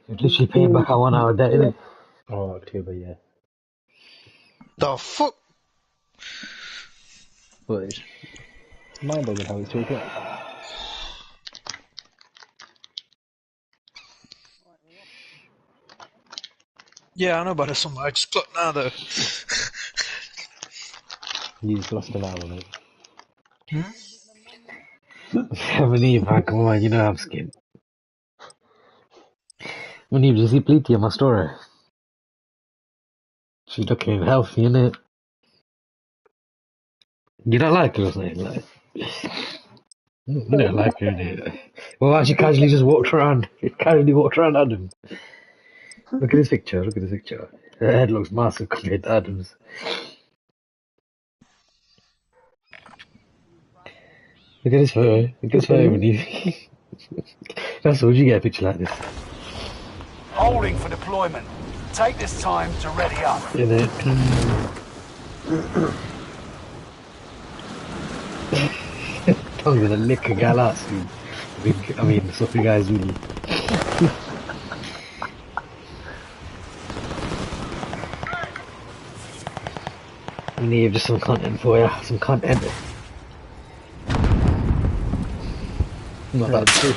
You're literally paying back our 1 hour debt, innit? Oh, October, yeah. The fuck? But it's mind-boggling how it's 2 o'clock. Yeah, I know about this somewhere. I just clocked now though. He's lost an hour, mate. Munib, man, come on, you know I'm scared. Munib, does he bleed to you, my story? She's looking healthy, innit? You don't like her or something? Like, you don't like her, innit? Well, why she casually just walked around? Casually walked around Adam. Look at this picture, look at this picture. Her head looks massive compared to Adam's. Look at this photo. Look at this photo, Munib. That's all you get a picture like this. Holding for deployment. Take this time to ready up. Innit? I'm gonna lick a gal out soon. I mean, Sophie guys really. We need just some content for ya, some content. Not that too.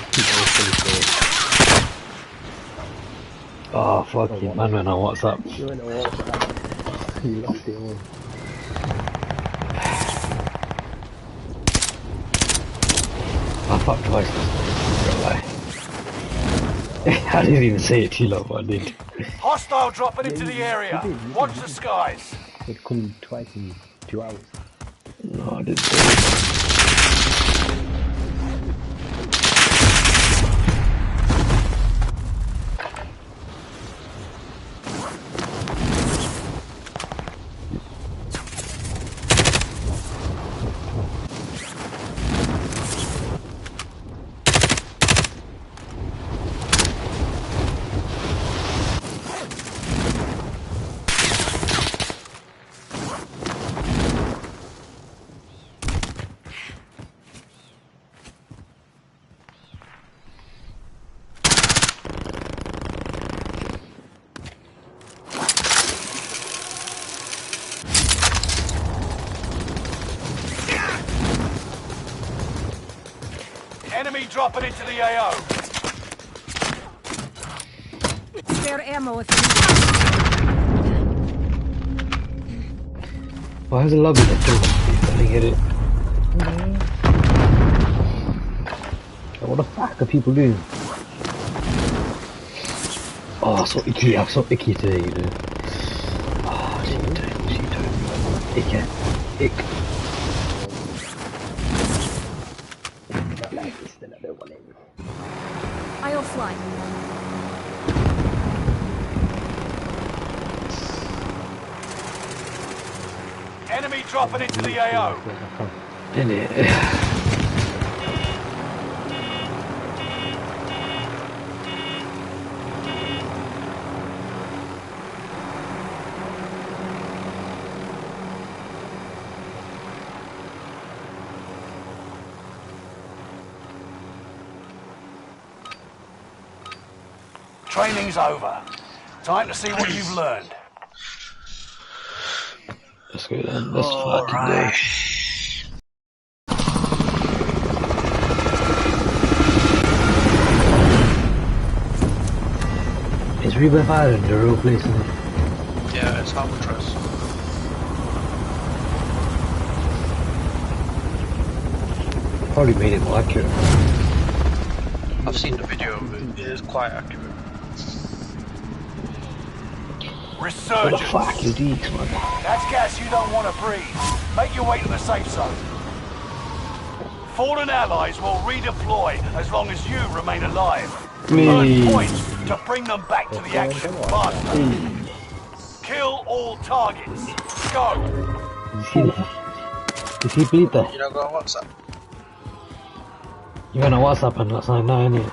Oh fuck you, man went on WhatsApp. You went on WhatsApp. You lost it all. I fucked twice. Don't lie. I didn't even say it too loud, but I did. Hostile dropping into the area. Watch the skies. It come twice in 2 hours. No, I didn't say it. Enemy dropping into the AO. Spare ammo if you Why is the lobby not doing it? I don't get it. What the fuck are people doing? Oh, so icky. I'm so icky today, you know. Oh, she don't. Ick. I'll fly. Enemy dropping into the AO. Innit? Training's over. Time to see what you've learned. Let's go then. Let's fucking go. Is Rebirth Island the real place, isn't it? Yeah, it's Alcatraz. Probably made it more accurate. I've seen the video of it. It is quite accurate. What the Resurgence. fuck is these, man? That's gas you don't want to breathe. Make your way to the safe zone. Fallen allies will redeploy as long as you remain alive. Earn points to bring them back to the action faster. Kill all targets. Go. Is he bleed there? You don't go on WhatsApp? You went on WhatsApp and that's like, no, innit?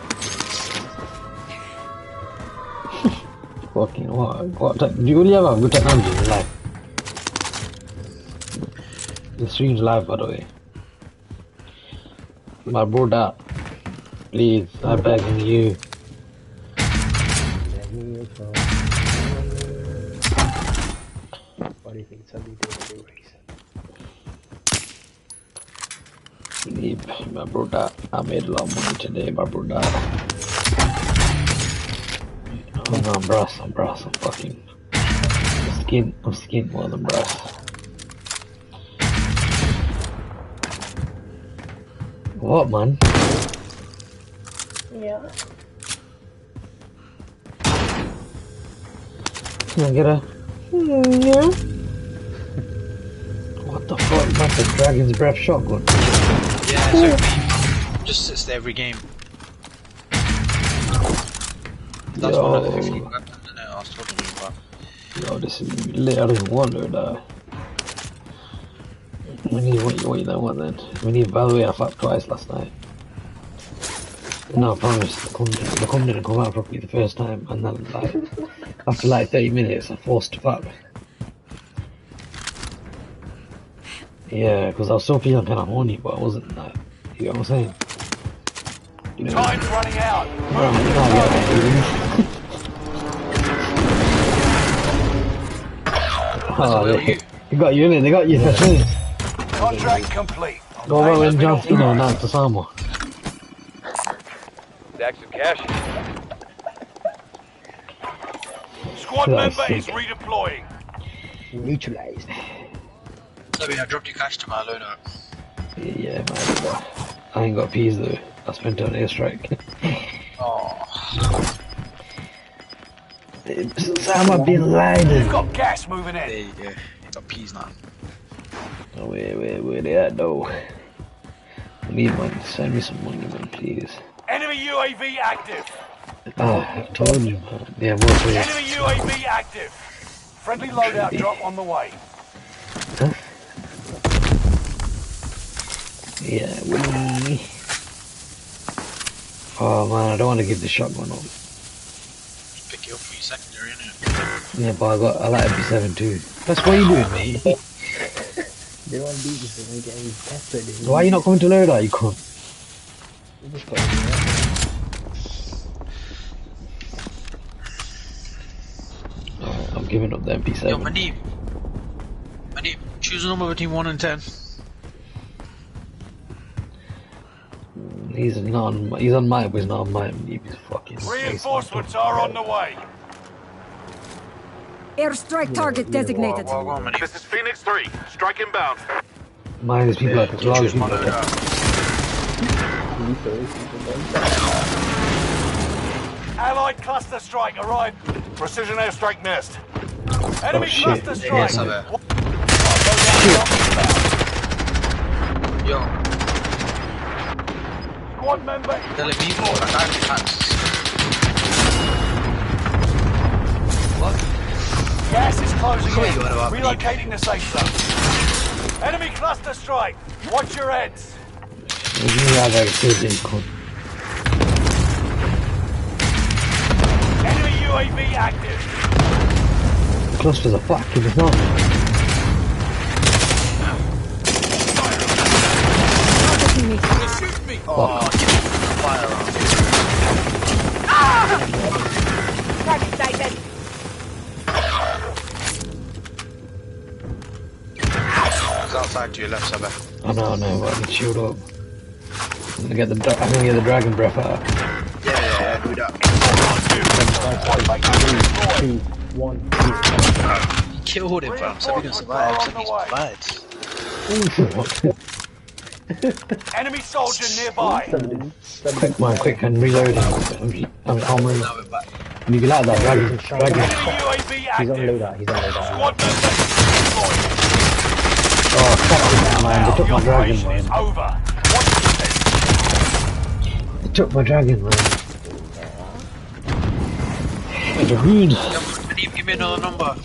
Fucking what? Do you only have a good technology in your life? The stream's live, by the way. My brother, please, I'm begging you. me as well. What do you think Sunday did to do recent? My brother, I made a lot of money today, my brother. I'm brass, I'm fucking. I'm skin more than brass. What, man? Yeah. Can I get a... Yeah. What the fuck, man? The Dragon's Breath shotgun. Yeah, so just sits there every game. That's one of the 15 weapons in it I was talking to you about. Yo, this is lit. I don't even wonder that. We need what you that one then. We need Valway. I fucked twice last night. No, I promise. The cum didn't come out properly the first time, and then like after like 30 minutes, I forced to fuck. Yeah, because I was still feeling kind of horny, but I wasn't like. You know what I'm saying? You know, Time's running out. Oh, they got you in it. They got you. Contract complete. Go over and John Cena and that's the Samuel. Stacks of cash. Squad member is redeploying. Neutralized. Maybe I dropped your cash to my loadout. Yeah, man. I ain't got peas though. I spent it on airstrike. Oh. Osama bin Laden. You've got gas moving There in. you go. You got peas now. Oh, where they at though? I need money. Send me some money, man, please. Enemy UAV active. Oh, I told you, man. Yeah, more for you. Enemy UAV active. Friendly loadout drop on the way. Huh? Yeah, Winnie. Oh man, I don't want to give the shotgun up. Pick it up for your secondary, innit? Yeah, but I like MP7 too. That's what you doing, mate. They don't do this and they get tested. So why are you not coming to loadout, you cunt? Oh, I'm giving up the MP7. Yo, Manib, choose a number between 1 and 10. He's on mine, but he's not on mine. He's fucking. Reinforcements are on the way. Airstrike target designated. Well, go on, Manib. This is Phoenix 3. Strike inbound. Mine is people like a lot of people. Allied cluster strike arrived. Precision airstrike missed. Enemy shit. cluster strike. Yes, I bet. Yo, Squad member. telling me more like I have What? Gas is closing What are in. you on about, Relocating the safe zone. Enemy cluster strike. Watch your heads. Enemy UAV active. Clusters are fucking as not. Targeting me. Oh, give me fire around. Target sighted. It's outside to your left, Sabah. I know, but I can shield up. I'm gonna get the dragon breath out. Yeah, do that. 2, 1. He killed him, fam. So we can survive. So he survived. Enemy soldier nearby. Quick, and reload. I'm armoring. Now we're back. You can like that dragon. Enemy UAV He's on active. loadout, he's on loadout. Squad member deployed. Oh, fuck that, man. They The took my dragon, operation is man. over. Watch your head. They took my dragon, man. It's rude. Yo, Manib, give me another number.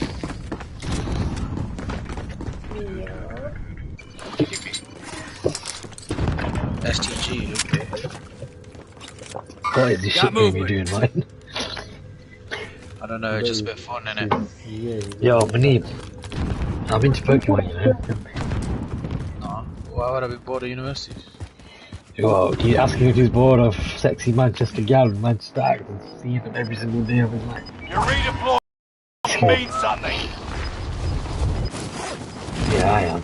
STG, okay. What is this shit game you doing, man? I don't know, it's just a bit of fun, innit? Yo, Manib. I've been to Pokemon, you know. No. Why would I be bored of university? Well, you asking if he's bored of sexy Manchester gal and Manchester actors, seeing them every single day of his life. Your redeploy means something. Yeah, I am.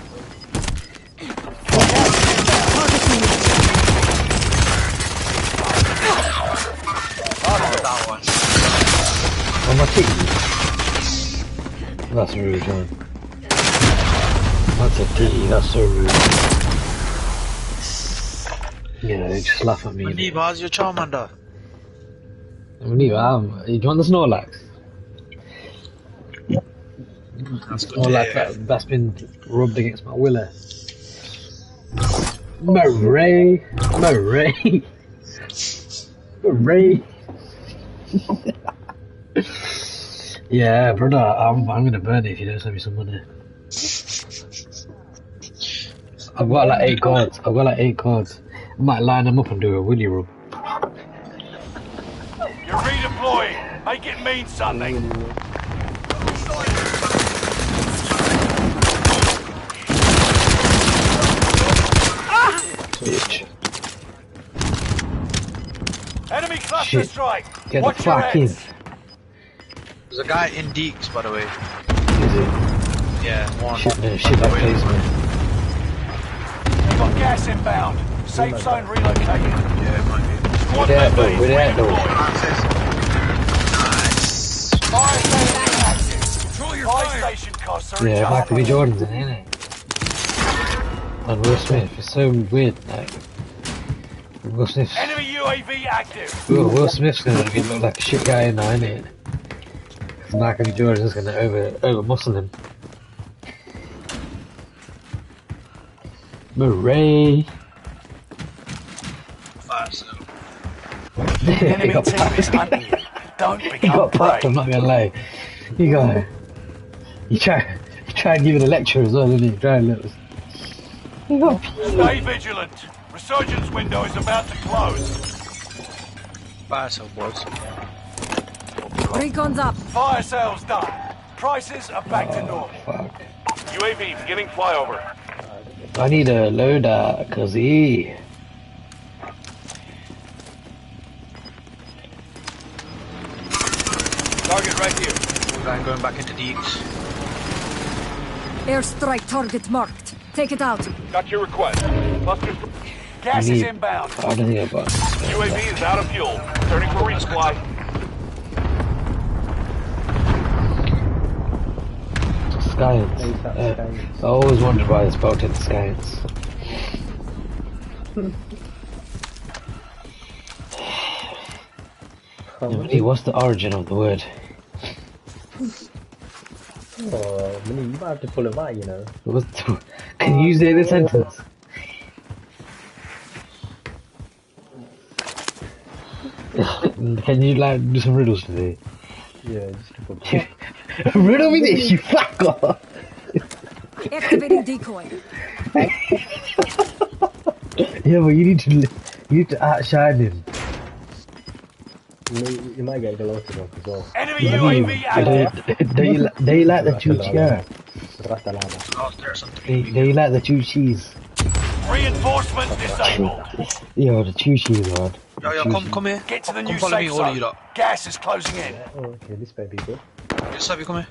That one. On my team. That's rude, man. That's a T, that's so rude. Yeah, they just laugh at me. Manib, how's your Charmander? Do you want the Snorlax? That's good. Snorlax that's been rubbed against my willow. Murray! Murray! Murray! Yeah, brother, I'm gonna burn it if you don't send me some money. I've got like 8 cards. I might line them up and do a willy rub. You're redeploying. Make it mean something. Bitch. Enemy cluster Shit. strike. Get Watch the your fuck in. heads. There's a guy in Deeks, by the way. Is it? Yeah, one. Shit, no, shit that plays me. You've got gas inbound. Safe zone relocated. Yeah, it might be. Squad We're there, member though, is we're there, though. redeployed. Nice. Fire station active. Control your fire station costs are Yeah, Michael B. adjusted. Jordan's in, ain't it? And Will Smith. It's so weird, like. Will Smith. Enemy UAV active. Will Smith's gonna look like a shit guy in there, ain't it? Michael B. Jordan's gonna over muscle him. Murray! Fast. The enemy team is hunting you. Don't He become got popped, I'm prey. not gonna lie. You try and give it a lecture as well, didn't you? Try and let us. Stay vigilant. Resurgence window is about to close. Fast, boys. Recon's up. Fire sales done. Prices are back to normal. Fuck. UAV beginning flyover. I need a loader, cause he. Target right here. Guy going back into Deeks. Airstrike target marked. Take it out. Got your request. Clusters. Gas I is need- inbound. I don't think I've got. UAV is out of fuel. Turning for resupply. Science. I always wondered why it's spelled in science. Hey, what's the origin of the word? Oh, Mini, you might have to pull it out, you know. Can you use it in a sentence? Can you like do some riddles today? Yeah, just to pull Riddle me this, you fuck off! Activating decoy. Yeah, but you need to outshine him. You might get Galactic off as well. Enemy UAV active. Do you like the choo cheese? Ratalada. Oh, there's something. Do you like the choo cheese? Reinforcement disabled. Yo, the choo cheese, man. Yo, come here. Get to the Come new follow me, safe all of you zone. lot. Gas is closing in. Oh, okay, this may be good. Just have you come here.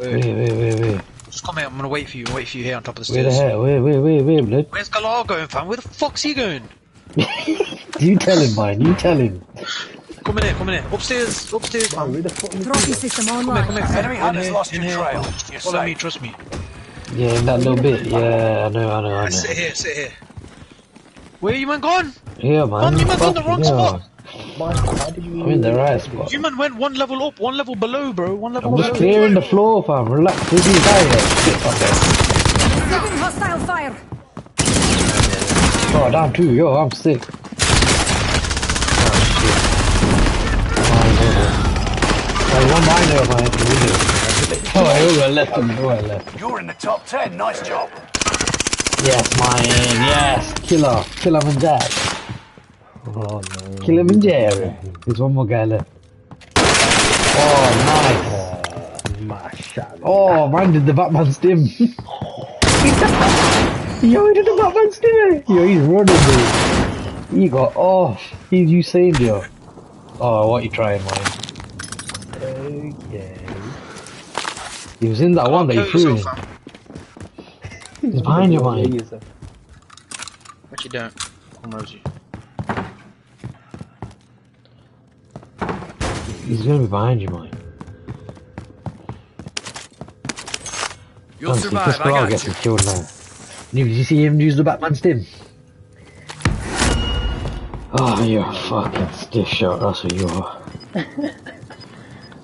Wait. Just come here, I'm gonna wait for you here on top of the Where the stairs. hell? Wait, blood. Where's Galar going, fam? Where the fuck's he going? You tell him, man. You tell him. Come in here. Upstairs, Man, man. where the fuck is Trophy system Come online. here. Enemy hunters lost in your here. trail. You're Follow me, safe. trust me. Yeah, in that little bit. Yeah, I know. Sit here. Where you man gone? Yeah, man. Man, you man gone the Fucking wrong hell. spot. Man, how did you... I'm in the right spot. You man went one level up, one level below, bro. One level I'm below. just clearing the floor, fam. Relax. This is guy here. Receiving hostile fire. Oh, down too. Yo, I'm sick. One minor, man. Oh, I left. You're in the top 10. Nice job. Yes, man. Yes. Killer Manjaro. Oh, no. Kilimanjaro. There's one more guy left. Oh, Mashallah. nice. Oh, man did the Batman stim. Yo, he did the Batman stim. Yo, he's running, dude. He got off. He's Usain there. Oh, what you trying, man? Okay. He was in that one that you threw in. He's behind you, man. What you doing? I'm Rosie. He's gonna be behind you, man. You'll survive, I got you. Killed now. Did you see him use the Batman stim? Oh, you're a fucking stiff shot, that's what you are.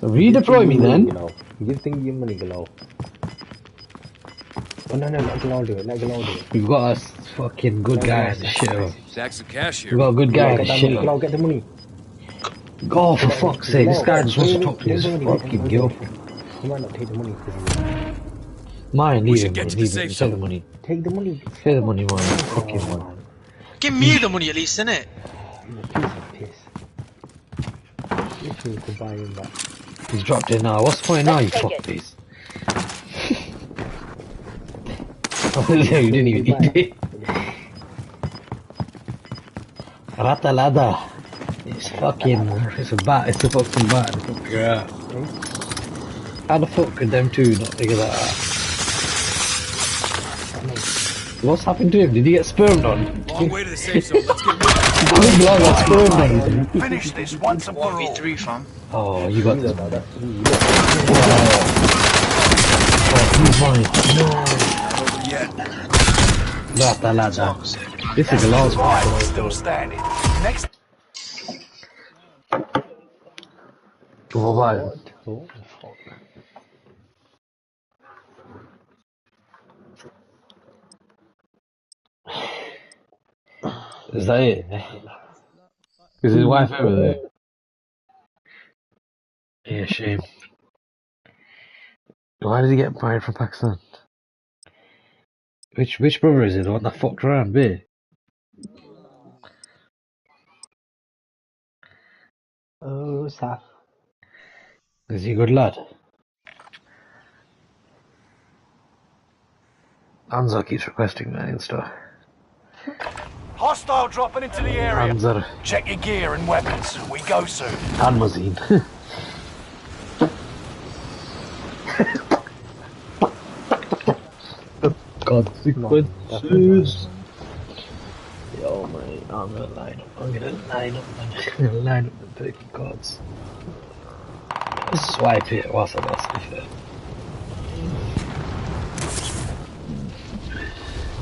Redeploy me then. You think your money glow? Oh no, let Glow do it, let Glow do it. We've got a fucking good guy in the shitter. Stacks of cash We've here. got a good guy in the Get that money, Glow, shitter. get the money. Oh, for fuck's sake, this guy just wants to talk to his fucking girlfriend. You might not take the money because Mine, We leave should him, get man. to the Leave him. safe Take zone. the money. take the money. Take the money, man. Fucking man. Give me the money at least, innit? He's a piece of piss. Literally to buy him back. He's dropped it now. What's the point now, you Take fuck it. face? Oh, you didn't even eat it. Ratalada. It's fucking, it's a bat, it's a fucking bat. It's up your ass. How the fuck could them two not figure that out? What's happened to him? Did he get spermed on? Long way to the safe zone. Let's get moving. Good luck, got spermed on. Finish this once and for all. 1v3, fam. Oh, you got this. That's Oh, he's mine. No. Over yet. Ratalada. This is the last one. Right, still standing. Next. What about it? oh, fuck. Is that it? Is his wife over there? Yeah, shame. Why did he get married from Pakistan? Which brother is it? The one that fucked around, B? Oh, Saf. Is he a good lad? Anza keeps requesting that Insta. Hostile dropping into the area. Anzar Check your gear and weapons. We go soon. Almazine. Consequences. Yo, mate, I'm gonna line up. I'm gonna line up the fucking cards. Let's swipe it whilst I'm lost, to be fair.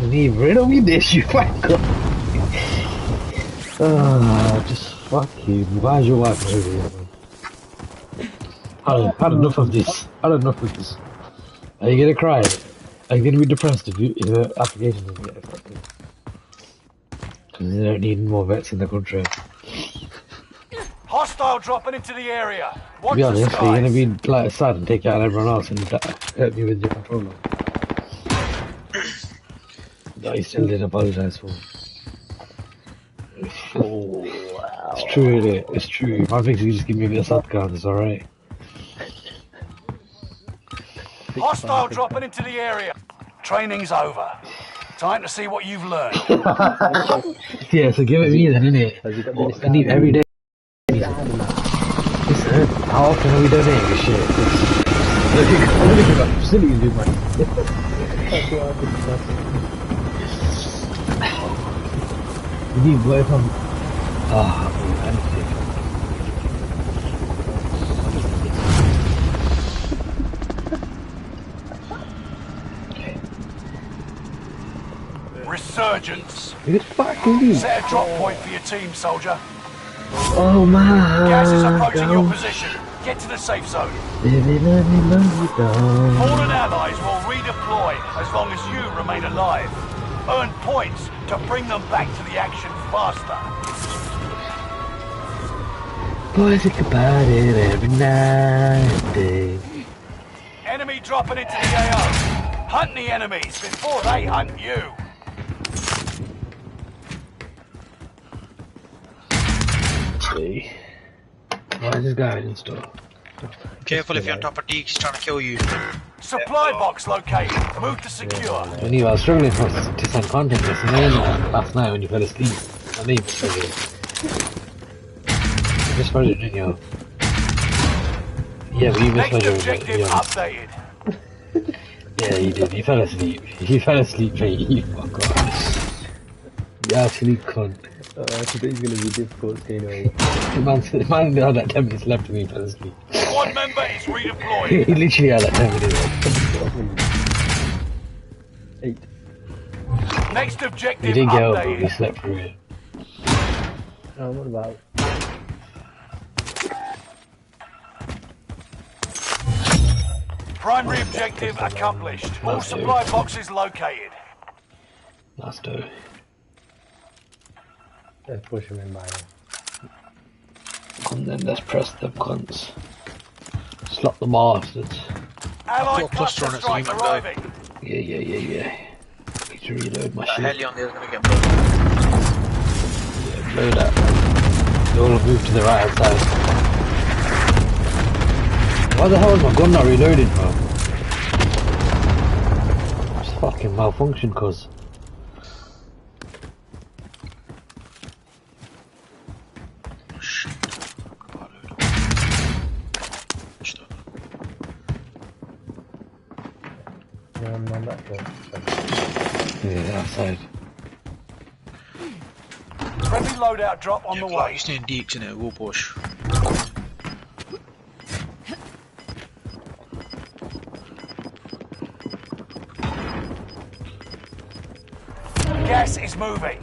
Leave rid of me, this, you fucker. Just fuck you. Why's your wife over here, man? Had enough of this. Had enough of this. Are you gonna cry? Are you gonna be depressed if your application doesn't get accepted? Because they don't need more vets in the country. Hostile dropping into the area. To Watch be the honest, you're gonna skies. be like sad and take out everyone else and hurt me with your controller. No, he still didn't apologise for. Oh, wow. It's true, isn't it? It's true. My thinks you just give me a bit of sad card, it's alright. Hostile dropping into the area. Training's over. Time to see what you've learned. Yeah, so give it me then, innit? Has he got Well, this I need every day. Listen, how often are we donating this shit? Look at the facilities do money. We need work on. Resurgence. It's fucking deep. Set a drop point for your team, soldier. Oh my Gas is approaching your God. position. Get to the safe zone. Baby, let me love you down. Fallen allies will redeploy as long as you remain alive. Earn points to bring them back to the action faster. Boys think about it every night and day. Enemy dropping into the AO. Hunt the enemies before they hunt you. See. Why is this guy in store? Careful if you're on top of Deke, he's trying to kill you. Supply box located. Move to secure. When you were struggling to send content yesterday, last night when you fell asleep. I need to measure it. You mismeasured, didn't you? Yeah, but you Next mismeasured objective it. Yeah. updated. Yeah, you did. You fell asleep. You fell asleep, mate. You fuck off. You actually cunt. Today's gonna be difficult staying awake. Man had like 10 minutes left and he fell asleep. Squad member is He redeploying. literally had like 10 minutes left. 8. Next He objective didn't get up, but he updated. slept through it. Oh, what about? Primary objective accomplished. All supply boxes located. That's dope. Let's push him in by And then let's press them cunts. Slap the bastards. Allied Got a cluster cluster on it, so you strike might die. arriving. Yeah. Need to reload my That shit. heli on there is gonna get blown. Yeah, blow that. They all move to the right hand side. Why the hell is my gun not reloaded, bro? It's fucking malfunction, cuz. on that one. Yeah, outside. Friendly loadout drop on the Like, way. you're staying deep, innit? We'll push. Gas is moving.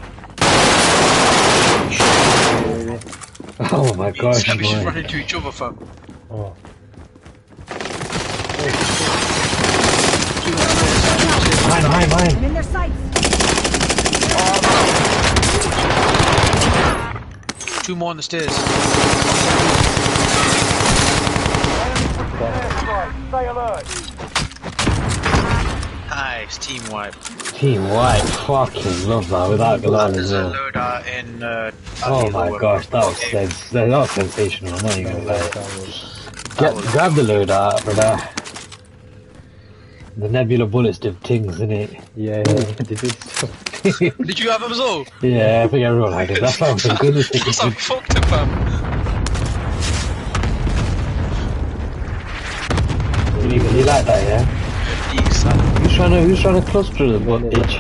Oh my gosh, We should boy. run into each other, fam. Oh. Mine. I'm in their sights. Two more on the stairs. Stay alert. Nice, team wipe. Team White, fucking love that without Galan as There's a well. loadout in. Oh my gosh, that was sensational, I'm not even gonna lie. Grab the loadout for that. The nebula bullets did things, innit? Yeah, they did stuff. Did you have them as well? Yeah, I think everyone had it. That's how some goodness thing. That's how we fucked him, fam. You like that, yeah? Decent. Who's trying to cluster the butt itch?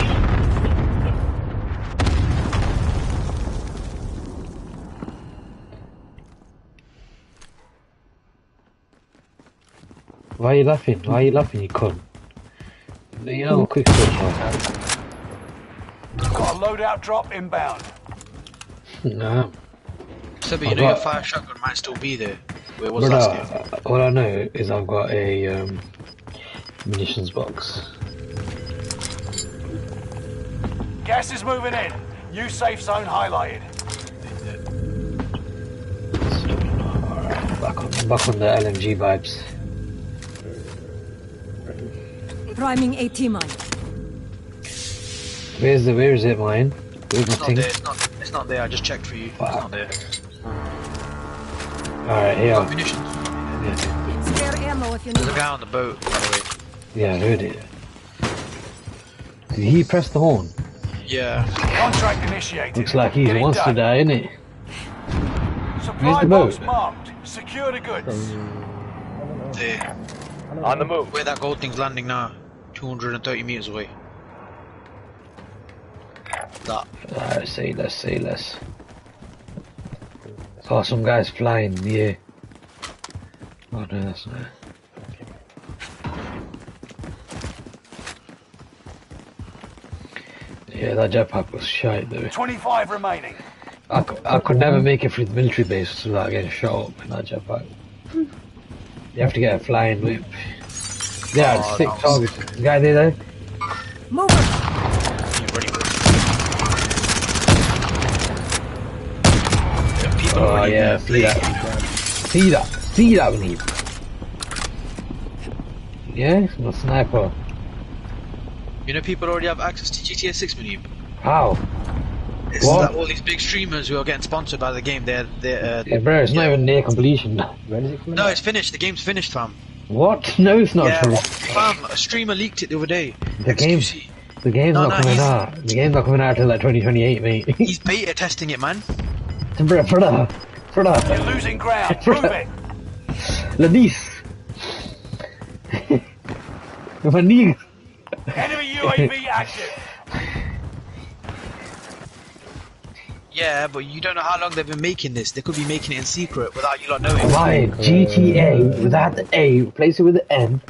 Why are you laughing, you cunt? You know, quick switch on. Got a loadout drop inbound. Nah. So, but you know your fire shotgun might still be there. Where it was last game. All I know is I've got a munitions box. Gas is moving in. New safe zone highlighted. Alright, back on the LMG vibes. Priming AT mine. Where is it, mine? Where's my It's not thing? there. It's not there. I just checked for you. It's not there. Alright, here. Got munitions. Yeah, Spare ammo if you There's need a it. guy on the boat, by the way. yeah, I heard it. Did he press the horn? Yeah. Contract initiated. Looks like he Get it wants to done. die, innit? Supply Where's the box boat? marked. Secure the goods. There. On the move. Where that gold thing's landing now. 230 meters away. That. Let's say less. Oh, some guy's flying in the air. Oh no, that's not it. Yeah, that jetpack was shite though. 25 remaining. I could never make it through the military base without getting shot up in that jetpack. You have to get a flying whip. Yeah, Oh, 6 that was targets. The guy there. Move it. You're ready for it. Yeah, people Oh already yeah, there. see that we need. Yeah, my sniper. You know people already have access to GTA 6 menu. How? It's What? that all these big streamers who are getting sponsored by the game, they're Yeah, bro, it's not even near completion. When is it coming no, out? it's finished. The game's finished, fam. What? No, it's not Yeah, true. fam. A streamer leaked it the other day. The game- XQC. The game's not coming out. The game's not coming out till like 2028, mate. He's beta testing it, man. Brother. You're losing ground. Prove it. Ladis. My knees. Enemy UAV active. Yeah, but you don't know how long they've been making this. They could be making it in secret without you lot knowing. Why? GTA without the A, replace it with the N.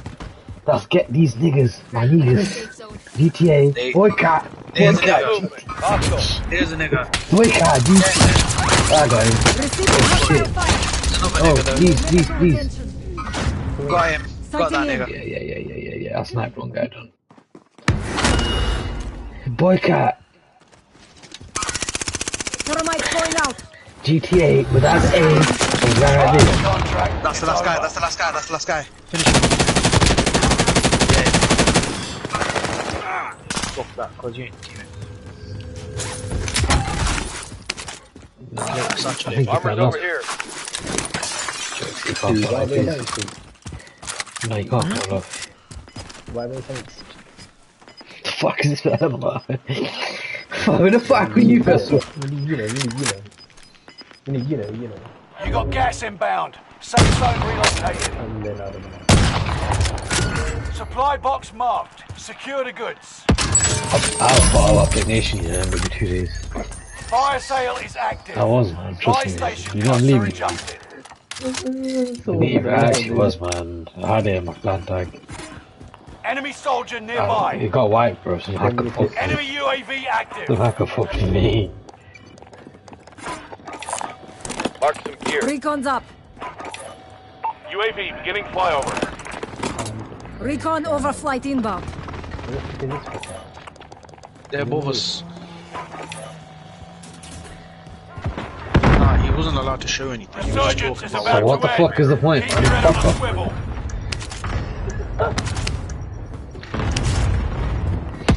Let's get these niggas, my niggas. GTA, boycott. Here's a nigga. Here's a nigga. Boycott, I got him. Receiving hostile fire. There's another Oh, nigga though. these. Got him. Got that nigga. Yeah. I sniped one guy done. Boycott. Thermite going out. GTA without the A. Without the A. Contract. That's the last guy. That's the last guy. That's the last guy. Finish him. Yeah. Fuck that, cause you ain't teaming. Such I think you can't lost. here. You can't fall off. No, you can't fall off. Why those things? The fuck is this man about? Who the fuck were you first? You know. You got gas inbound. Safe zone relocated. And then I don't know. Supply box marked. Secure the goods. I'll follow up Nation, yeah, maybe 2 days. Fire sale is active. I was, man. Buy Trust me. station You don't costs leave are me. adjusted. I actually was, man. I had it in my clan tag. Enemy soldier nearby. It got wiped, bro, so the hacker fucked me. Enemy UAV The active. hacker fucked me. Mark some gear. Recon's up. UAV beginning flyover. Recon overflight inbound. They're above us. Nah, he wasn't allowed to show anything. He was just Insurgents talking is about about So what the to fuck end. is the point? Keep your head on Fuck the off. swivel.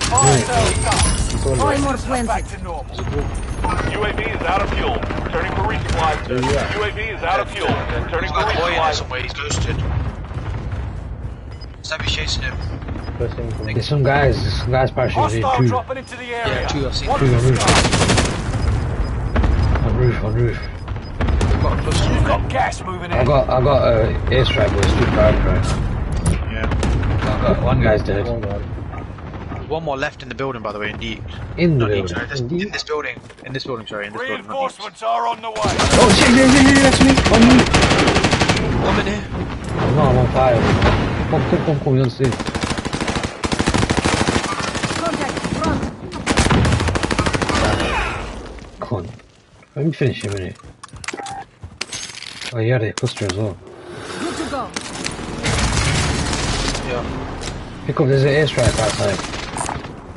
Fire sale done. Polymorph Back planted. to normal. UAV is out of fuel. Turning for resupply. UAV is out of fuel. Turning He's for got a boy in there resupply. somewhere, he's ghosted. Sammy's chasing him. First thing from There's some guys parachuting Hostile in too. dropping into the area. Yeah, two, I've seen Watch two the on roof. sky. On roof. They've got a cluster. You've got gas moving I in. got airstrike, but it's too crowded, right? Yeah. I got one guy's dead. one guy. There's one more left in the building, by the way, in Deep. In the Not Deep, building. sorry. In this building. In this building, sorry. In this building, not Deep. Reinforcements are on the way. Oh shit, yeah, that's me. On me. Come in here. No, I'm on fire. Come, you don't see. Contact front. Come on. Let me finish him, innit? Oh, yeah, they cluster as well. Good to go. Yeah. Pick up, there's an airstrike outside.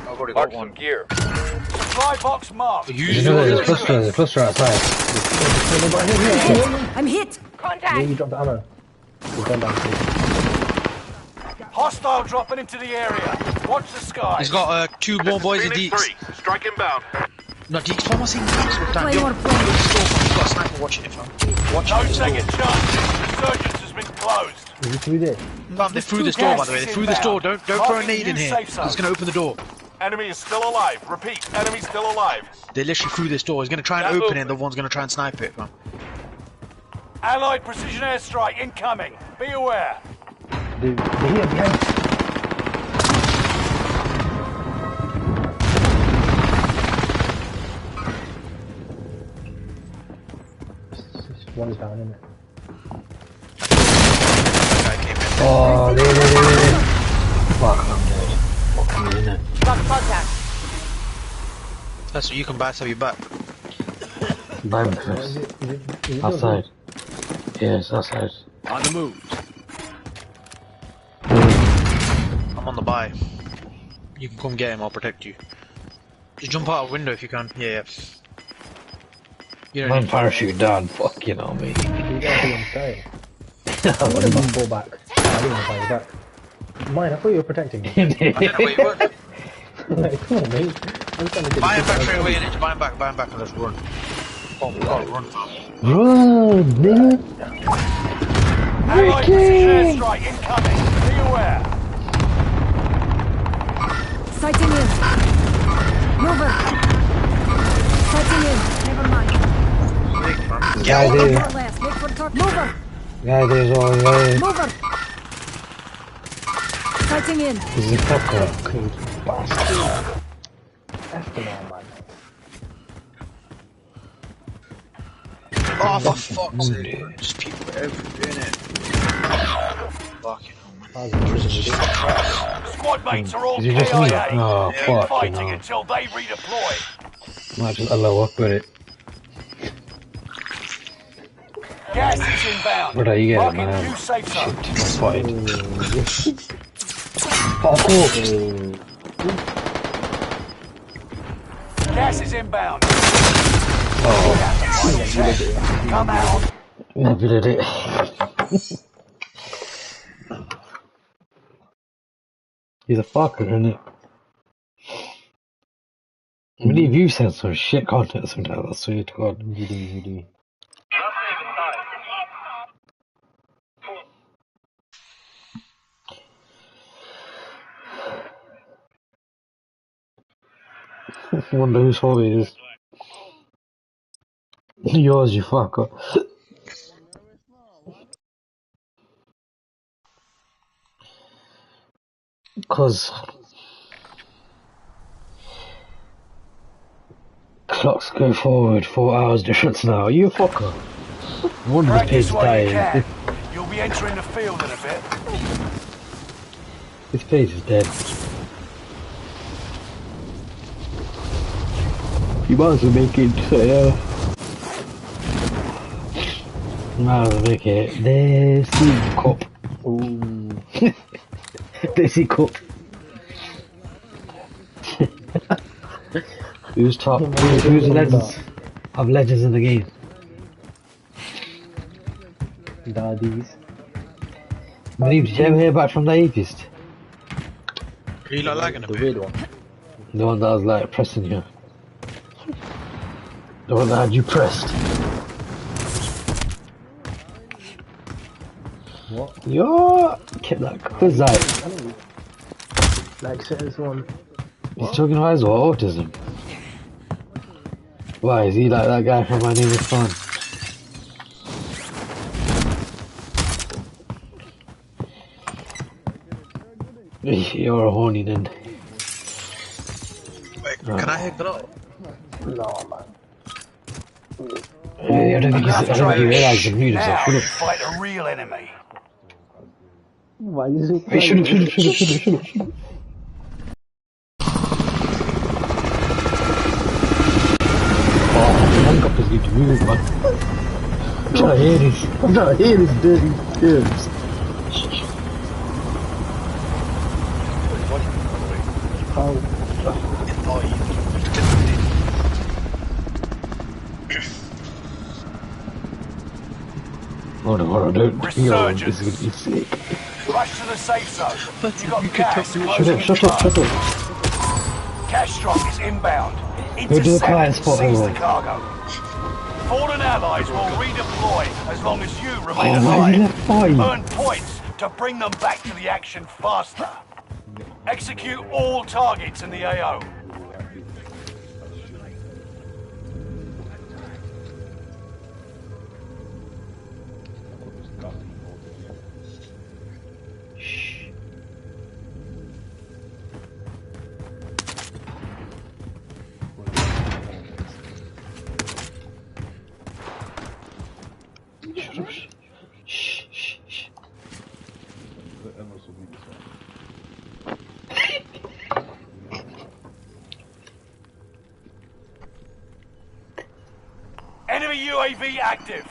I've already got one. Gear. Supply box marked. There's a cluster outside. I'm hit. Yeah, Contact! you dropped the ammo. We've gone down. Hostile dropping into the area. Watch the sky. He's got two more boys in Deeks. Strike inbound. No, Deeks, one more thing. Deeks, Play more play. He's got a sniper watching it, fam. Watch No it. second chance. Resurgence has been closed. Is it through there? Fam, they threw this door, by the way. They threw this door. Don't throw a nade in here. He's gonna open the door. Enemy is still alive. Repeat, enemy still alive. They literally threw this door. He's gonna try and open it, and the one's gonna try and snipe it, fam. Allied precision airstrike incoming. Be aware. They're here behind. One is down, isn't it? Guy came in. Oh, there. Fuck, I'm dead. Fucking in it. Got contact. That's what you can back, so you back. Buy me Is first. it Outside. Yes, outside. On the move. I'm on the buy. You can come get him, I'll protect you. Just jump out a window if you can. Yeah. You don't Man, need to. parachute down. Fuck, you know me. You gotta be on style. I would have ball back. I didn't want to buy you back. Mine, I thought you were protecting me. I don't know where you were. Like, come on, mate. I'm trying to get Buy him this back out. straight away, and buy him back, and let's run. Oh, we gotta run, fam. Run, nigga. Allied precision airstrike incoming. Be aware. Sighting in. Mover. Sighting in. Never mind. Guy there. More or less. Make for top. Mover. Guy there as well, yeah. Mover. Sighting in. This is a fucker. Bastard. That's the one, man. Oh, for fuck's sake. Just people everywhere, innit? Fucking hell, man. Squad mates are all Is it just me? KIA. Oh, Keep fuck, fighting no. until they redeploy. Might just allow up with it. Gas is inbound. Brother, you get it, Marking man. new safe zone. That's fine. Fuck off. Gas is inbound. Oh, Come out. never did it. He's a fucker, isn't it? I believe you said some shit content sometimes, I swear to God. You do. Wonder whose fault it is. Yours, you fucker. Cause clocks go forward 4 hours difference now. You fucker. No wonder this page Practice is while you dying. can. You'll be entering the field in a bit. This page is dead. You might as well make it, might as well make it. Desi Cup. Ooh. Desi Cup. Who's top? Who's the legends? Of legends in the game? Daddies. Did you ever hear back from the atheist? Are you not lagging a The bit? weird one. The one that was like pressing you. The one that had you pressed. What? Yo, kept that quiz out. Like says one. He's talking about his what, autism. Why, is he like that guy from My Name is Fun? You're a horny then. Wait, can I hit it up? No, man. I don't think you realise you muted yourself. Now Shut you up. fight a real enemy. Why is it? Hey, shut up. Oh, handcuff is need to move, man. I'm trying to hear this dirty terms. How? Oh, you Hold on, don't. This Resurgence. is gonna be sick. Rush to the safe zone. You got you could gas talk to- closing in Shut up. fast. Cash drop is inbound. Go to the client Intercept spot, and seize the everyone. cargo. Fallen allies will redeploy as long as you remain Oh, why is he alive. left five? Earn points to bring them back to the action faster. Execute all targets in the AO. Shut up. Shh. Enemy UAV active.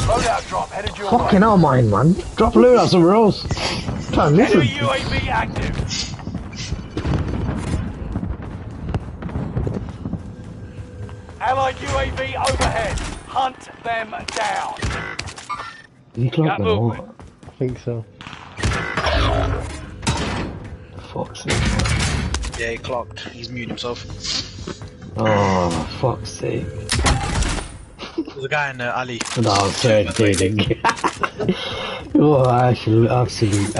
Loadout drop headed your Fucking way. hell, mine, man. Drop a load out somewhere else. Try and listen. Enemy UAV active. Allied UAV overhead. Hunt them down. Did he clock them or what? I think so. Fuck's sake. Yeah, he clocked. He's muted himself. Oh, fuck's sake. There's a guy in the alley. No, I'm so entertaining. Oh, actually, absolute.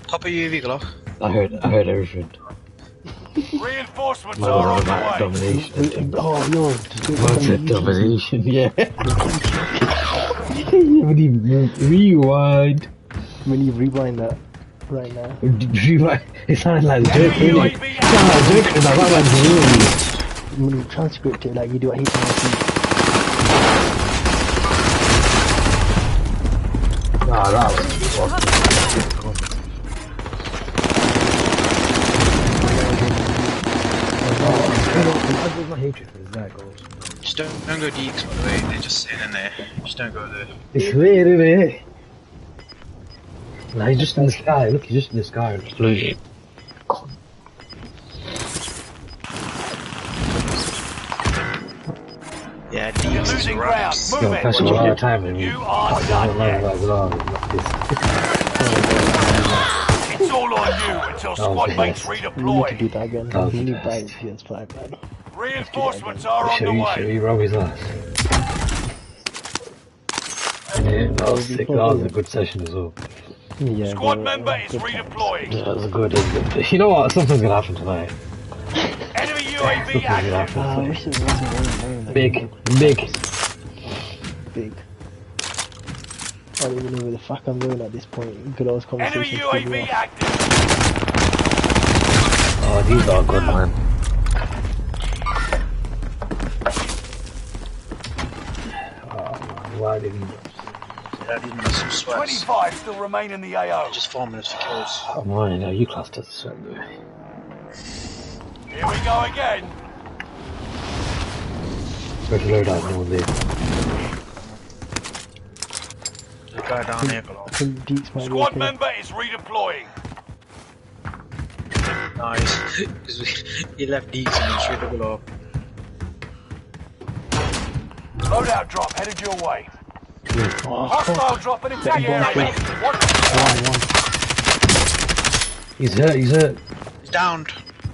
Top of UAV, Glock. I heard everything. Reinforcements Man are was on on about the way. domination and things. Oh, yo, just do it Man on said YouTube. domination, yeah. When he rewind. When you rewind that right now. Rewind. It sounded like Dirk, Enemy didn't it? UAV It sounded like Dirk and that man's really. When you transcript it like you do at HMRC. Nah, that was I my hatred for this guy goes. Just don't go deeks, by the way. They're just sitting in there. Just don't go there. It's weird, isn't it? Nah, he's just in the sky. Look, he's just in the sky. Just losing. Yeah, You're deeks. losing ground. Move Yo, it. catch him all the time, and You are done yet. It's all on you until squad mates We need to do redeploy. that again. Oh, We need yes. buy PS5, man. Reinforcements are on Should the we way. rob his ass? Yeah, that was sick. That was a good session as well. Yeah, Squad but, member is good times. redeploying. Yeah, that was a good. You know what? Something's gonna happen tonight. Enemy Something's UAV gonna active. happen I tonight. wish it wasn't raining. Big. Big. I don't even know where the fuck I'm going at this point. Good old Enemy conversation. threw me UAV off. active. Oh, these are good, man. Oh man, why did he? Yeah, these men are some sweats. 25 still remain in the AO. Just 4 minutes for kills. Oh man, you classed as a sweat, boy. Here we go again. Better load out, no one there. The guy down here, Glock. I think Deeks might be Squad okay. member is redeploying. Nice. Because he left deeks and then straight to Glock. Loadout drop headed your way. Oh, Hostile drop in attack area. Watch He's hurt. He's downed.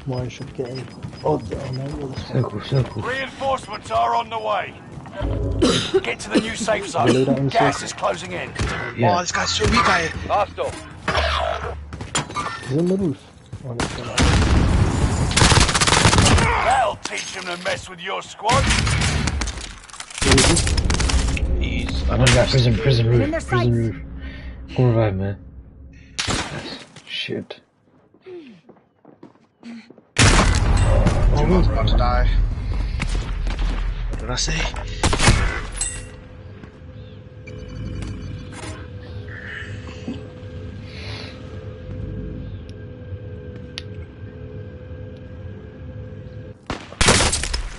one should get in. Oh, no, this one. Circle. Reinforcements are on the way. Get to the new safe Load out zone. in Gas circle. is closing in. Oh, Yeah. this guy's so weak, guy. Hostile. He's on the roof. Oh, that's one. That'll teach him to mess with your squad. He's. I'm on that prison In their roof. sights. Come revive, man. Yes. Shit. I was about to die. What did I say?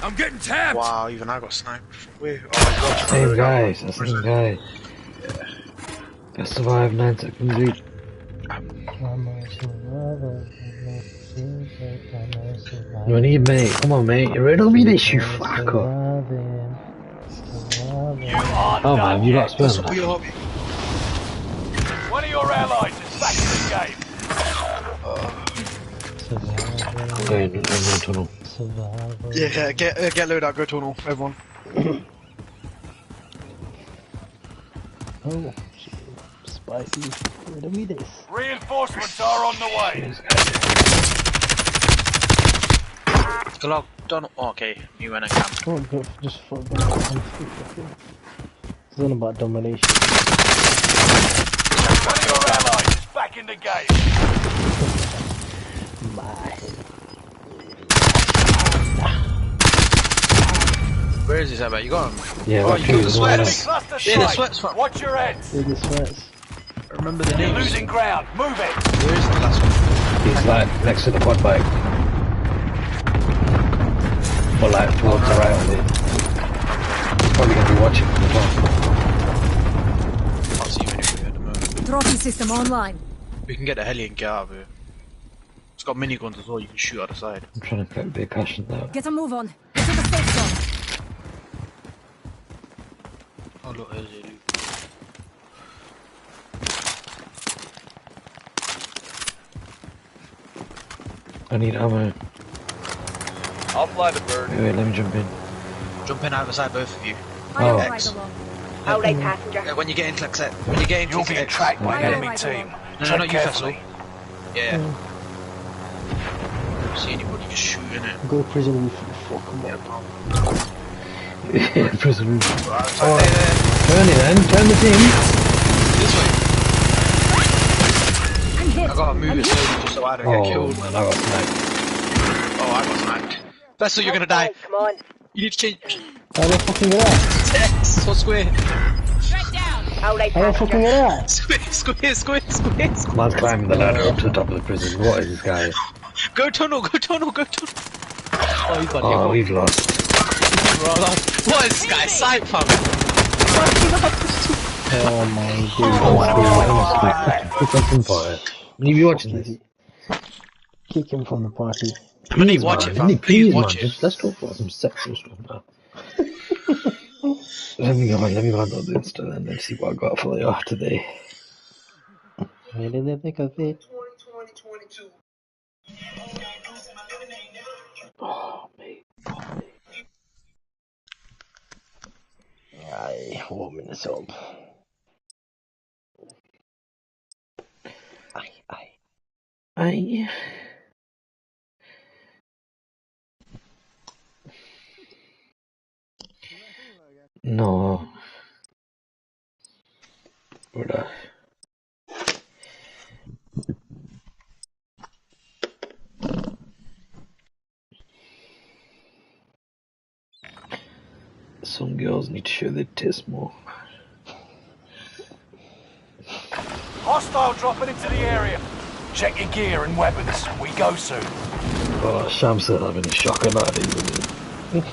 I'm getting tapped. Wow, even I got sniped. Wait, oh, Same guy. That's the same guy. I survived 9 seconds each. We need mate. Come on, mate. You're riddle me this, you fucker. You are Oh done man, you yet. got sperm. we are. One of your allies is back in the game. I'm going tunnel. Yeah, get load out, go tunnel, everyone. Oh, spicy. Where do we this? Reinforcements are on the way. Glock, done. Oh, okay, you went and camped. Oh, go, just for It's all about domination. One of your allies is back in the game. My. Where is this about? You got him? Yeah, Oh, what you two got the is one sweats. Cluster Yeah, the strike. sweats one. Watch your heads. Look at sweats. Remember the You're names. losing ground. Move it. Where is the last one? He's like next to the quad bike. But like towards the right of it. He's probably gonna be watching from the top. Can't see you anywhere at the moment. Trophy system online. We can get a heli and get out of here. It's got miniguns as well, you can shoot out the side. I'm trying to collect a bit of cash in there. Get a move on. Get to the safe zone. Oh look, there's a loot. I need ammo. I'll fly the bird. Wait, let me jump in. Jump in either side, both of you. I'll Oh. ride along. Alright, passenger. When you get into exit, when you get into You're being exit. tracked by an I'll enemy ride team. along. No, Tread not you, Fessel. carefully. Yeah. See anybody just shooting it. Go prison roof. Fuck 'em up. Prison roof. Oh, Turn it then, turn the team. this way. I'm hit. I gotta move I'm it hit. slowly just so I don't Oh get killed. man, I got sniped. Oh, I got sniped. Fessel, you're gonna die. Come on. You need to change. How the fucking get out? X or square. Alright, How the fucking passenger. get out? Square. Man's climbing the ladder up to the top of the prison. What is this guy? Go tunnel. Oh, he's got Oh, we've lost. What is this guy? Sight fam. Oh my Put something for it. You be watching this. god. Kick him from the party. Please watch it, fam. Please, man. Watch it. Just let's talk about some sexual stuff now. Let me go on the Insta and then see what I got for you today. Right in the thick of it. Oh, mate. Aye, warming us up. Aye. No. Brother. Some girls need to show their tits more. Hostile dropping into the area. Check your gear and weapons. We go soon. Oh, Sham's having a shocker nowadays, isn't he?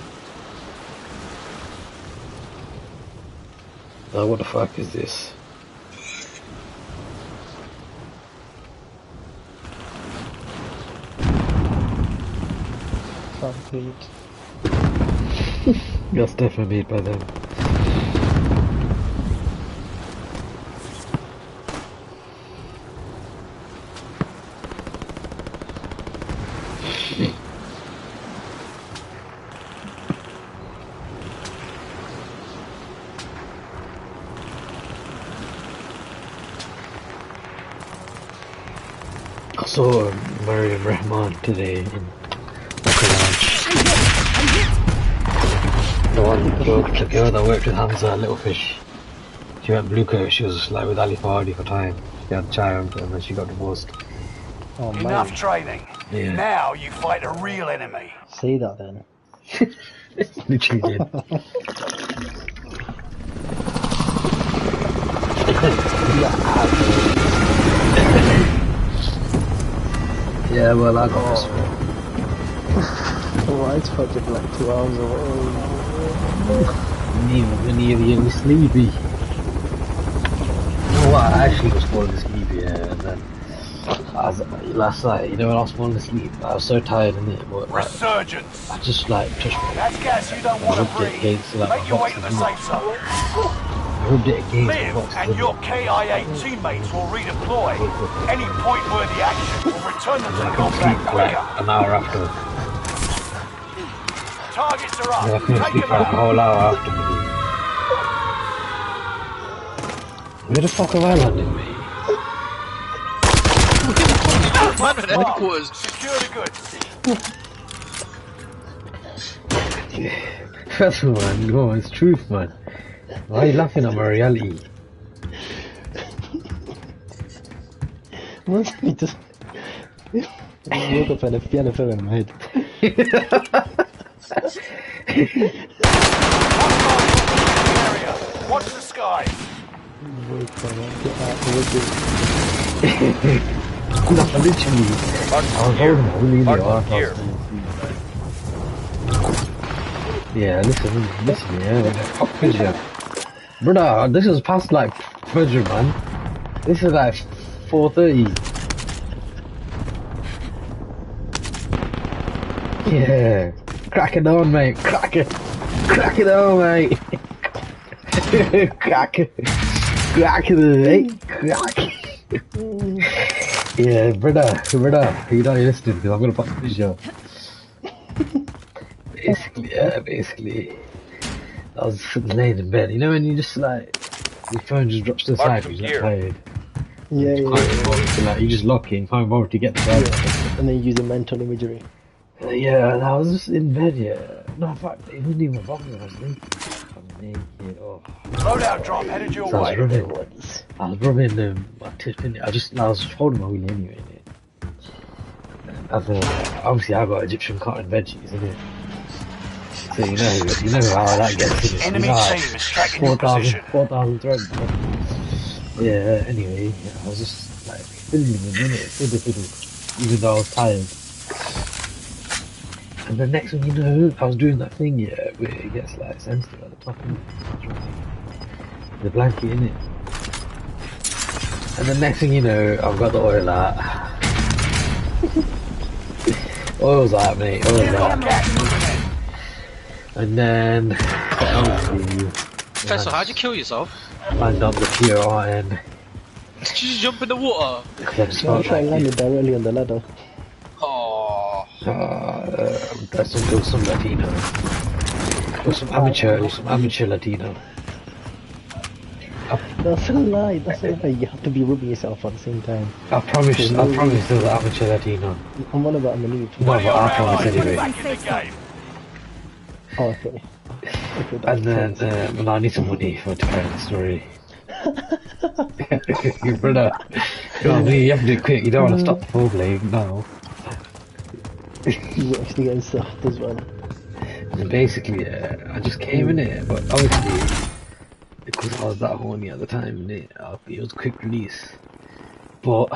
Oh, what the fuck is this? Complete. That's definitely made by them. I saw Mariam Rahman today in the one the girl that worked with Hamza at Little Fish. She went blue coat, she was like with Ali Fardi for time. She had a child and then she got divorced. Oh man. Enough training. Yeah. Now you fight a real enemy. Say that then. Literally did. Yeah, well I got this one. Oh, it's fucking like 2 hours away. When you're getting sleepy. You know what, I actually was falling asleep, yeah, and then last night, you know when I was falling asleep, I was so tired in it, but like, Resurgence. I just like touched my That's gas you don't want to rubbed it breathe. against like, Make my your way to boxes, the innit? safe zone. I rubbed it against my Live boxes, and innit? your KIA teammates will redeploy. Any point-worthy action will return them to I the couldn't combat sleep for like quicker. an hour after. Targets are I up. couldn't Take sleep them for like a out. whole hour after. Where the fuck have I landed, mate? Man with headquarters. Secure the goods. That's man, no, it's truth, man. Why are you laughing at my reality? Once I just woke up and a piano fell in my head. Area. Watch the sky. Woke up and get out the window. No, literally. I was holding my really hard. Yeah, listen, yeah. Fuck Fidget. Brother, this is past like Fidget, man. This is like 4:30. Yeah. Crack it on, mate. Crack it on, mate. Crack it, mate. Crack it. Yeah, brother, you don't listen because I'm gonna pop the show. Basically. I was laying in bed. You know when you just like your phone just drops to the side, you're just tired. Yeah, You can't be bothered to, like, you just lock it and can't bother to get the charger. And then use a mental imagery. Yeah, and I was just in bed. Yeah, no, in fact, it didn't even bother me. I was naked. Oh. Loadout drop headed your So I way. was rubbing my tip in it. I was holding my wheelie anyway. And obviously I got Egyptian cotton veggies in it. So you know how that gets in it. Enemy team is tracking your position. 4,000 threads. Yeah, anyway, I was just like fiddling in it, fiddle, even though I was tired. And the next thing you know, I was doing that thing, yeah, where it gets like sensitive at the top of it. The blanket in it. And the next thing you know, I've got the oil out. Oil's out, mate, oil's out. And then, obviously, Professor, how'd you kill yourself? land on the PRN. Did you just jump in the water? Because I just No, I felt tried like landing directly on the ladder. Oh. that's some Latino. It was some amateur Latino. That's a lie, that's a lie. You have to be rubbing yourself at the same time. I promise there was amateur Latino. I'm on about Manu. No, but I promise anyway. Back in the game. Oh, okay. And then, I need some money to carry the story. Brother, you have to do it quick, you don't want to stop the foreplay now. You're actually getting soft as well. And basically, I just came in it, but obviously, because I was that horny at the time, it was a quick release. But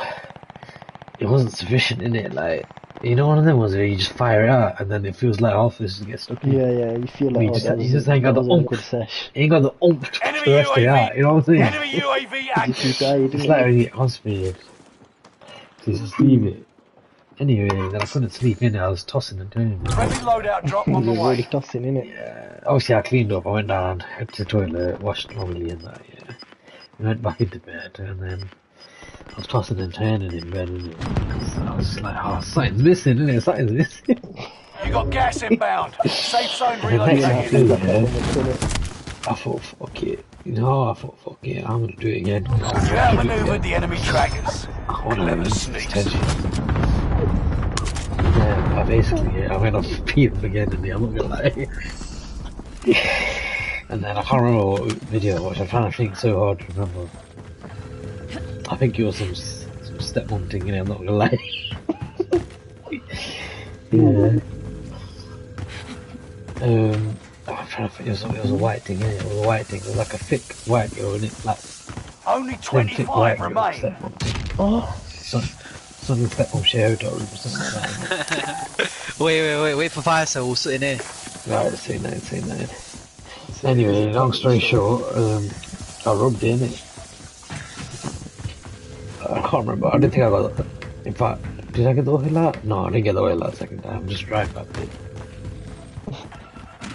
it wasn't sufficient in it, like, you know, one of them was where you just fire it out and then it feels like half this gets stuck in. Yeah, you feel like you just ain't got the oomph. You ain't got the oomph to Enemy the rest of it out, you know what I'm saying? Enemy UAV active. It's like when you get constipated. So you just leave it. Anyway, then I couldn't sleep in it, I was tossing and turning. Friendly loadout drop on the You're already way. tossing, innit? Yeah, obviously I cleaned up, I went down, went to the toilet, washed normally and that, yeah. I went back into bed and then I was tossing and turning in bed, innit? So I was just like, oh, something's missing, innit? Something's missing. You got gas inbound. Safe zone And the next thing I relocated. do, I thought, fuck it. Fuck it, I'm gonna do it again. You outmaneuvered the enemy trackers. I wanna Let learn the this sneaks. tension. Yeah, basically, I went off Peter again in the I'm not gonna lie. And then I can't remember what video I watched, I'm trying to think so hard to remember. I think it was some stepmom thing in it, I'm not gonna lie. Yeah. I'm trying to think, it was a white thing, innit? It was a white thing, it was like a thick white girl, innit? Like, Only thick 25 white girl, remain. stepmom thing. Oh! Something stepmom share hotel room or something like that. Wait for fire so we'll sit in here. Right, say nine. Anyway, long story short, I rubbed in it. I can't remember, I didn't think I got it. In fact, did I get the oil out? No, I didn't get the oil out the second time, I just dried back it.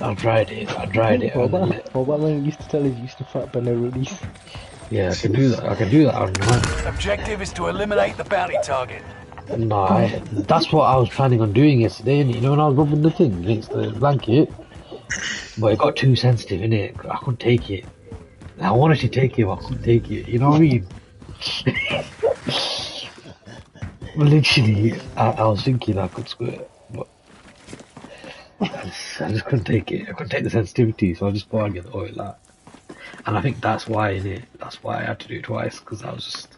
I dried it. What about when you used to tell us you used to fat but no release? Yeah, I can do that on demand. Objective is to eliminate the bounty target. No, that's what I was planning on doing yesterday, and you know when I was rubbing the thing against the blanket, but it got too sensitive, innit? I couldn't take it. I wanted to take it, but I couldn't take it, you know what I mean? Literally, I was thinking I could squirt, but I just couldn't take it. I couldn't take the sensitivity, so I just thought I'd get the oil out. And I think that's why, innit? That's why I had to do it twice, because I was just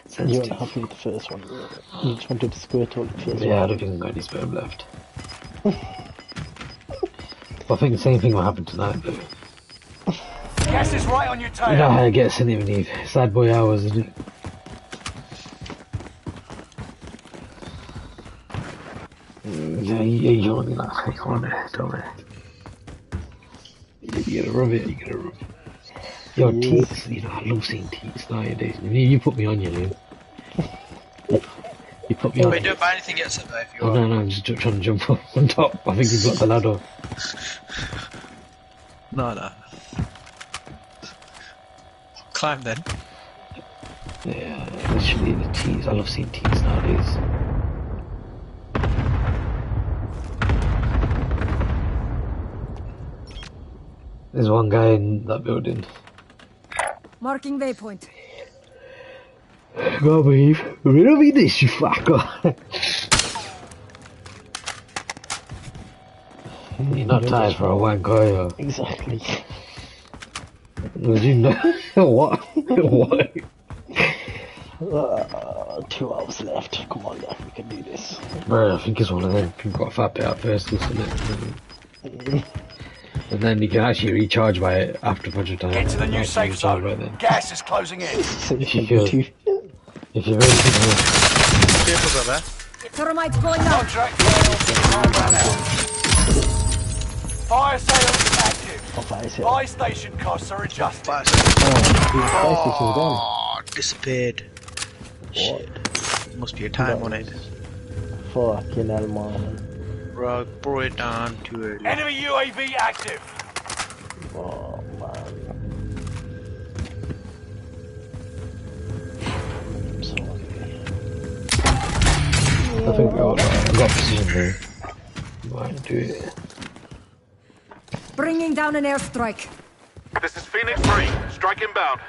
sensitive. You weren't happy with the first one. You just wanted to squirt all the first one. Yeah, I don't think I've got any sperm left. But I think the same thing will happen tonight, though. Gas is right on your tail. You know how it gets, innit, Eve? Sad boy hours, isn't it? Yeah, you want that. Come on there, don't worry. You gotta rub it, Your teeth, you know, I love seeing teeth nowadays. You put me on, you know. You put me on. Wait, don't buy anything yet, Seb, if you Oh, are. no, I'm just trying to jump up on top. I think you've got the ladder. No. Climb then. Yeah, literally the teeth. I love seeing teeth nowadays. There's one guy in that building. Marking waypoint. Go breathe. Riddle me this, you fucker. You're not tired for a wank, are you? Exactly. Would you know? What? What? 2 hours left. Come on, guys, we can do this. Bro, I think it's one of them. You've got a fat bit at first, isn't it? And then you can actually recharge by it after a bunch of times. Get to the new safe zone. Gas is closing in. If you're really Vehicles are there. Thermite going out. Contract failed. Ran out. Fire sales active. Buy station costs are adjusted. Fire Oh, disappeared. Shit. Must be a time on it. fucking hell, man. Bro, brought it down too early. Enemy UAV active. Oh, man. I'm sorry. I think we all got precision there. Might do it. Bringing down an airstrike. This is Phoenix 3. Strike inbound.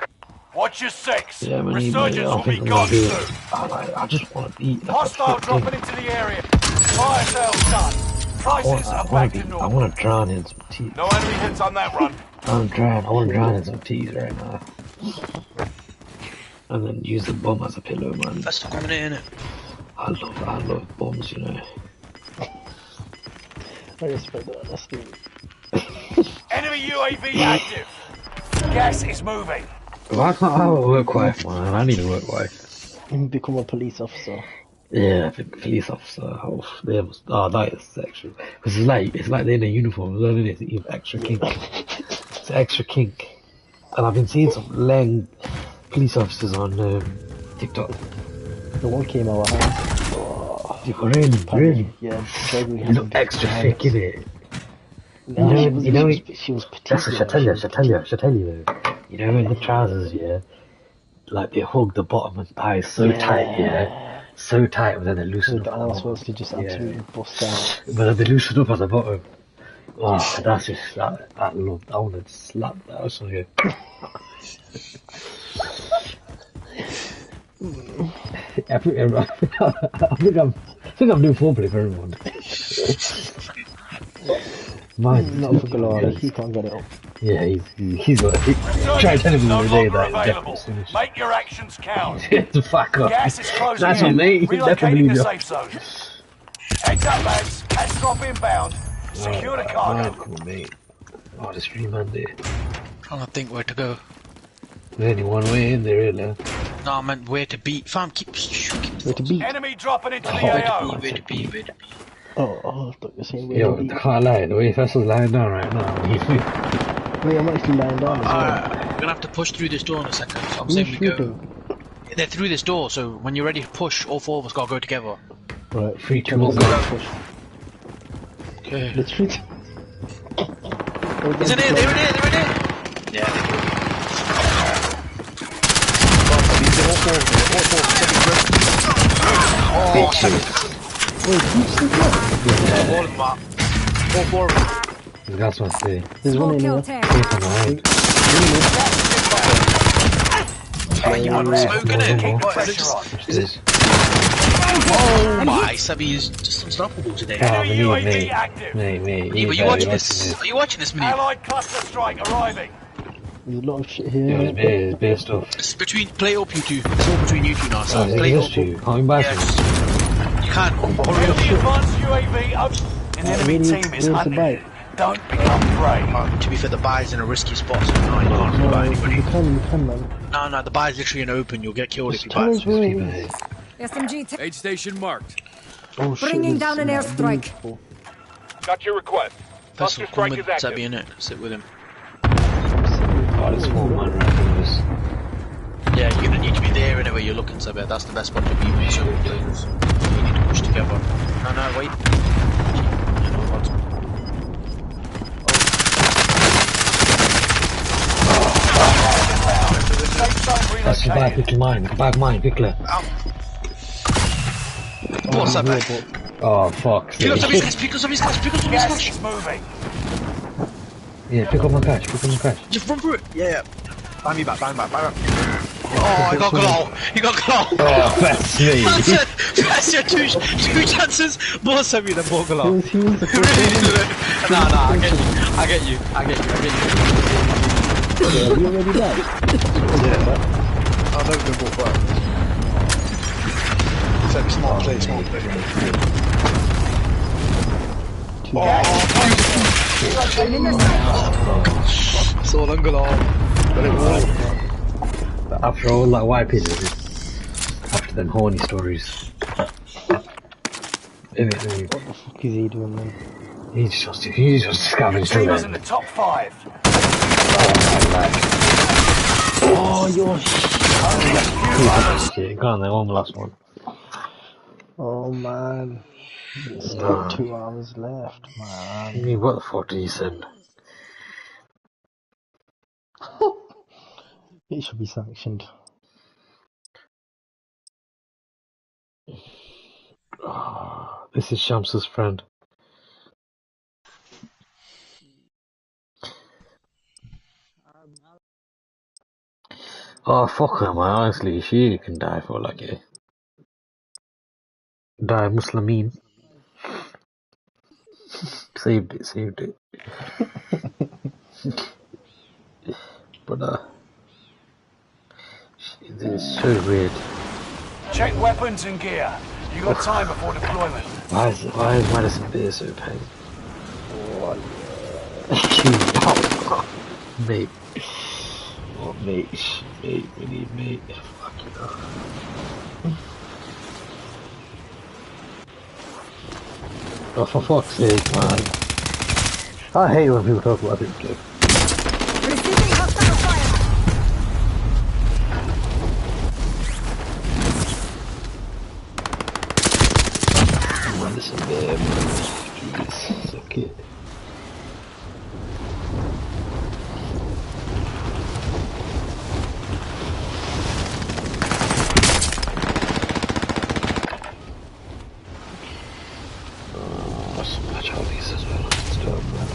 Watch your six. Yeah, man, Resurgence I will be think I'm gone gonna do it. soon. I just want to beat. Hostile dropping into the area. Fire sales done. Prices are back to I normal. want to drown in some tea. No enemy hits on that run. I want to drown in some teas right now. And then use the bomb as a pillow, man. That's not coming in, innit? I love bombs, you know. I respect that, that's good. Enemy UAV active. Gas is moving. Why can't I have a work wife, man? I need a work wife. Become a police officer. Yeah, I think police officer. Oh, they must. Oh, that is sexual. Because it's like they're in a uniform, isn't it? It's extra kink. It's extra kink. And I've been seeing some lang police officers on TikTok. The one came out of our house. Really? Yeah, You look extra thick, innit? No, You know, she was petite. That's what I tell you though. You know, in the trousers, yeah, like they hug the bottom and thighs so tight, yeah, so tight, but then they loosen The up. arse was to just absolutely bust out. But then they loosen up at the bottom. Oh, that's just that love. I want to slap that or something. I think I'm doing foreplay for everyone. Mine. Not for Galari, he can't get it up. Yeah, he's got it. Try telling me No the other day longer that available. Jeffrey's finished. Make your actions count. The fuck up. Gas is closing That's in. on me. Definitely Relocating the you. safe zone. Heads up, lads. Cash drop inbound. Secure the cargo. Come on, mate. Oh, there's 3 man there. Trying to think where to go. There's only one way in there, really. No, I meant where to be. Fam, keep. Where to be? Enemy dropping into the Where to AO. be, where to be, where to be. Oh, I thought you were saying where Yo, to be. I can't lie. The way Fessel's lying down right now. Wait, I'm actually lying down as well. We're gonna have to push through this door in a second, so I'm Who's saying we go. shooting? They're through this door, so when you're ready to push, all 4 of us gotta go together. Right, 3, 2, 1, let's go. push. Okay. Let's shoot. Isn't it? They were there, Yeah, they killed me. Oh, shit. Wait, who's shooting up? All of them are. All 4 of them. That's what I say. There's one in Kill here. tag. Face on the right. You want smoking it? Keep What, is it pressure just, on. is it? Oh my, Sabi is just unstoppable today. Oh, Enemy me, UAV mate. active. Mate. Yeah, but you watching this? Are you watching this, Mini? Allied cluster strike arriving. There's a lot of shit Yeah, here. it's bare stuff. It's between play up you two. It's all between you two now. So Oh, is play it up. just you? Can't you buy Yes. some? You can. Hurry up. Enemy advanced UAV up. An enemy Really? team is Where's the hunting. bike? Don't become prey. To be fair, the buy's in a risky spot, so no, you can't really buy anybody. You can, man. No, the buy's literally in open. You'll get killed if you buy. Tell us where it People is. here. SMG Aid station marked. Oh, shit, Bringing there's down an some airstrike. beautiful. Got your request. Vessel, Cluster come strike with is active. Sabi in it. Sit with him. Oh, this small man right there is. Yeah, you're gonna need to be there anyway. You're looking, Sabi. That's the best spot to be with so many players. You need to push together. No, wait. You know what? That's the bad pickle mine. Bad mine, pickler. What's up, man? Oh, fuck. Pick up Sabi's class, pick up Sabi's class, pick up Sabi's Gas class. is moving. Yeah, pick up my cash, pick up my cash. Just run through it. Yeah. Bang me back, bang back, bang back. Oh, I got glow. He got glow. Oh, that's me. That's your two chances. More semi than more glow. He was the first one. Nah, I get you. Yeah, we already died. Yeah. I've never been brought back. It's smart play. It's all glow. But it was. After all that wiping, after them horny stories. What the fuck is he doing then? He's just scavenged Team through is in the it. top 5. Oh, you're Shit, go on then, one last one. Oh man. There's still 2 hours left, man. What the fuck did he send? It should be sanctioned. Oh, this is Shamsa's friend. Oh fuck her, man. Honestly, she can die for like a die Muslimin. Saved it. But this is so weird. Check weapons and gear. You got time before deployment. Why is Madison Beer so pain? Mate. Oh mate, we need mate. Fucking hell. Oh, for fuck's sake, man. I hate when people talk about this game. Receiving hostile fire. Madison Beer, man. Jeez, so cute. Match all these as well. Let's do it, man.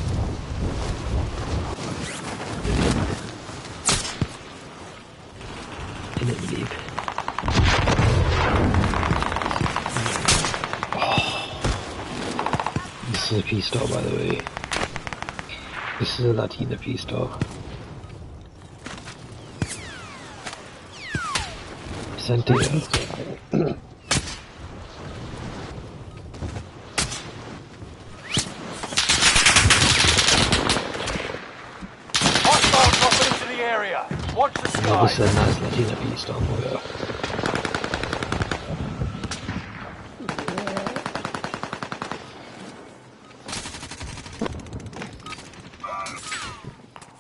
Didn't believe. Oh. This is a peace store, by the way. This is a Latina peace store. Sentinel. Watch the sky. This is a nice Latina peace store for you.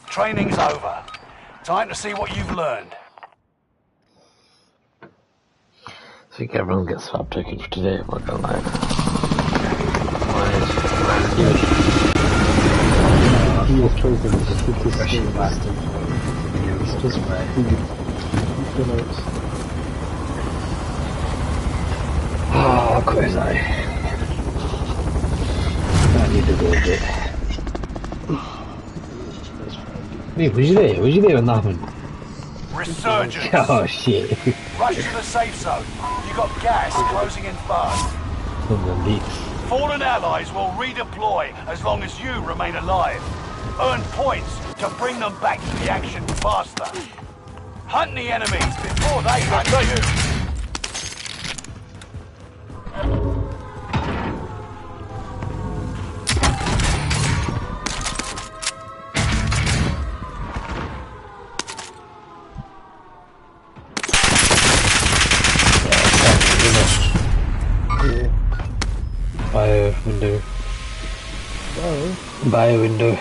Training's over. Time to see what you've learned. I think everyone gets swap taken for today, I'm not gonna lie. He was chosen to keep his skin bastard. It's just right. Oh, of course I need to go a bit. Mate, was you there when that happened? Resurgence. Oh shit. Rush to the safe zone. You got gas closing in fast. Some of them leaks. Fallen allies will redeploy as long as you remain alive. Earn points to bring them back to the action faster. Hunt the enemies before they hunt you. Bio window. Bio window.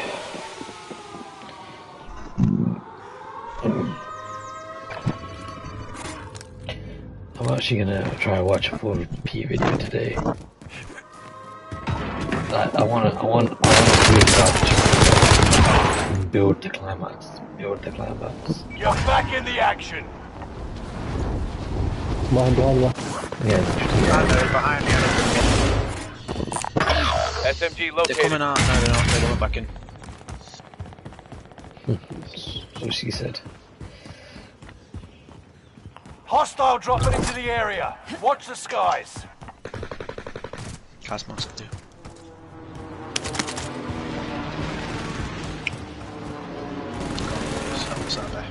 I'm actually gonna try and watch a full P video today. I wanna restart and build the climax. You're back in the action. Behind you. Yeah, Behind the enemy. SMG They're located. coming out. No, they're not. They're going back in. So she said. Hostile dropping into the area. Watch the skies. Gas mask too. What's that there?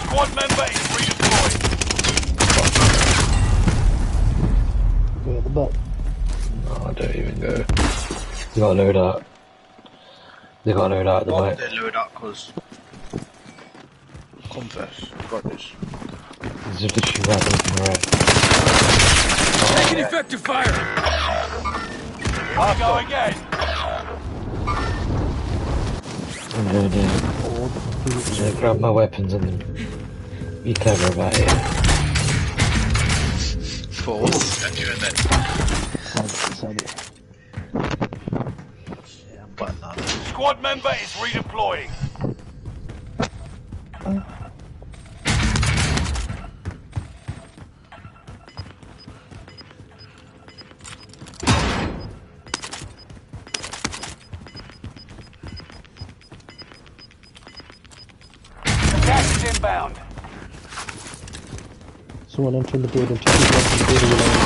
Squad member is redeployed. Go at the butt. No, don't even go. They got load out. They got load out, they Oh, might. they load up because... Confess, got this. There's just a shoe right on the right. Taking effective fire. Here we go again. I'm gonna grab my weapons and then be clever about it. Force, and you and then... Yeah, I'm button that. Squad member is redeploying. Gas is inbound. Someone entering the building. 2 people entering the building alone.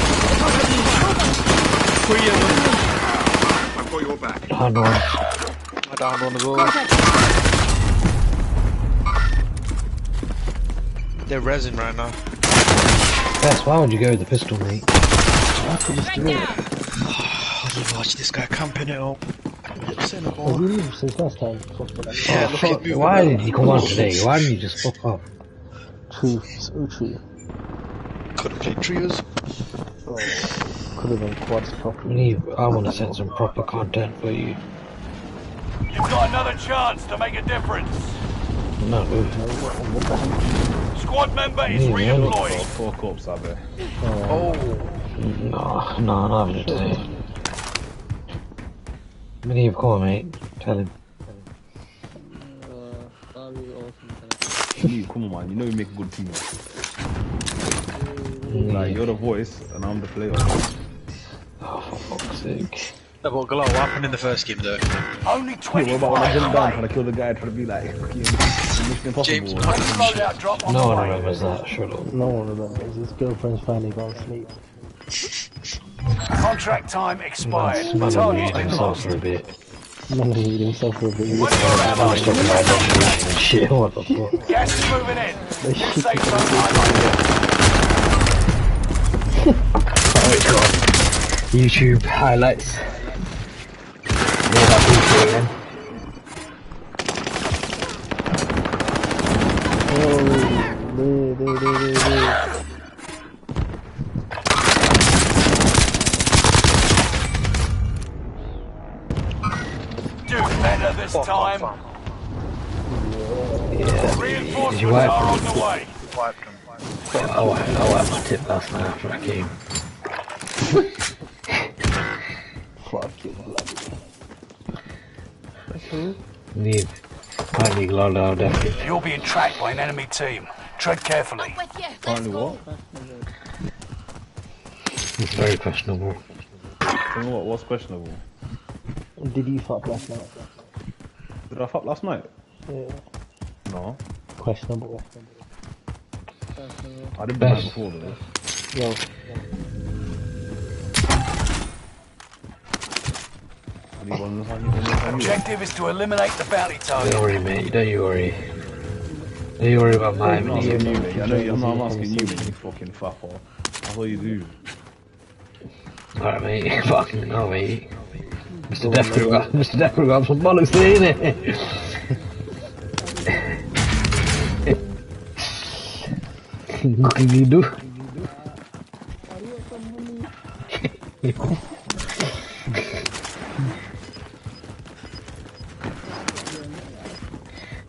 I've got your back. Hang on. I downed one as well. They're resin right now. Bess, why would you go with the pistol, mate? Watch this guy camping it up. Oh, really? Since last time. Yeah, look at me. Why did you come on today? Why didn't you just fuck off? True, so true. Could have played trios. Oh, could have been quads properly. I want to send some proper content for you. You've got another chance to make a difference. No. Squad member is Yeah, redeployed. 4 corpses out there. Oh, No, not having it today. Many come on, mate. Tell him. You, come on, man. You know we make a good team. Like, you're the voice, and I'm the player. Oh, for fuck's sake. yeah, but Glow, what happened in the first game though? Only What 20 about when I fires jumped down trying away. to kill the guy, trying to be like, fucking Mission James, Impossible? Loadout drop on No the one way. remembers that, shut up. No one remembers. His girlfriend's finally gone to sleep. Contract time expired. Man Target's used been himself lost. for a bit. Man, he hid himself for a bit. When you're I was out, talking about that and shit, what the fuck? gas is moving in. New safe zone highlighted. YouTube highlights. Yeah, that PC again. Do better this time. Yeah. Reinforcements Did you wipe are them? on the way. Wiped him. I wiped my tip last night after I came. Fuck you, bloody. I need loadout definitely. You're being tracked by an enemy team. Tread carefully. Apparently what? It's very questionable. You know what? What's questionable? Did you fuck last night? Did I fuck last night? Yeah. No. Questionable. I did the night before though. Yo. Objective is to eliminate the bounty Don't target. worry, mate. Don't you worry. Don't you worry about my I'm asking you, video. mate. I know I'm asking you, mate. You fucking fuck off. That's all you do. Alright, mate. Fucking no, mate. Mr. Decker got some bollocks there, innit? What can you do?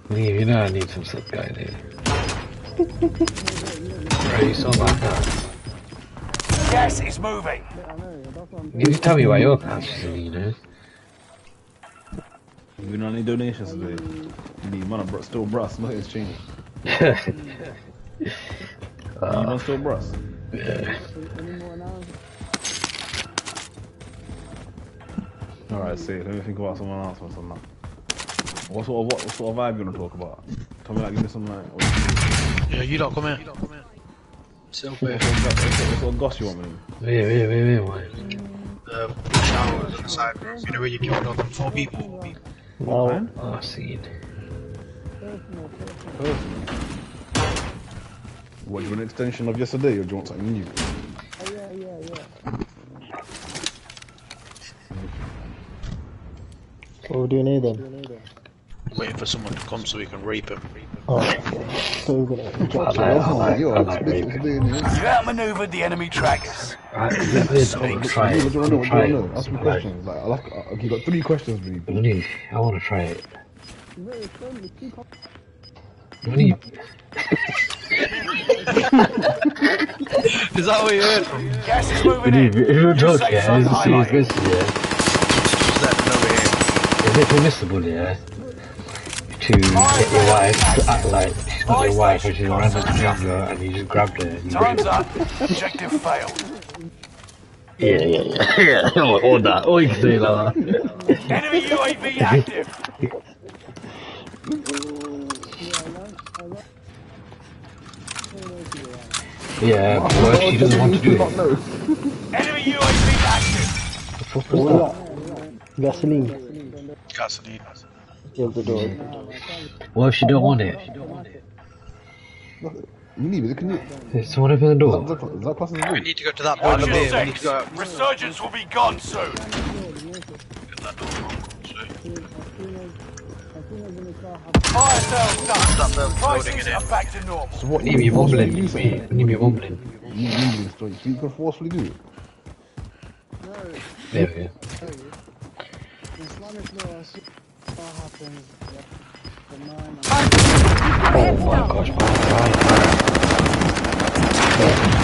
Leave, you know I need some stuff going here. Bro, you saw my pants. Gas is moving. You tell me why your pants are silly, you know? You don't need donations today. You need money, bro. Still brass, nothing's changed. You want still brass? Yeah. Alright, see, let me think about someone else or something. What sort of vibe you gonna talk about? Tell me, like, give me some like. Yeah, you lot come here. Sit up here. What sort of goss you want me? Wait, why? Showers on the side. You know where you killed off 4 people. No. Oh, see. What, do you want an extension of yesterday, or do you want something new? What are we doing here then? Waiting for someone to come so we can rape him. Oh, so we're gonna drop I like You You outmaneuvered the enemy trackers. Try it. do you want to know? Ask me questions. Like, you got 3 questions for me. Muni, I want to try it. Muni. Is that what you heard from? Gas is moving Muni, in. if you New don't safe zone highlighted. Just let them know we're here. Is it permissible, yeah, to get your wife to act like she's not your wife and she's a random stranger and you just grabbed her and you Time's up. Objective failed. Yeah. Or that. Or you can say it like that. Enemy UAV active. Yeah, but she doesn't want to do it. Enemy UAV active. The fuck was that? Gasoline. Gasoline. Yeah, the door. What if she don't want it? Is someone open the door? We need to go to that point Watch of your here. We need six. to go. Resurgence will be gone soon. Fire sales done. Prices are back to normal. So what? Need me mumbling. Need me mumbling. You can forcefully do it. There we go. Oh my gosh, man.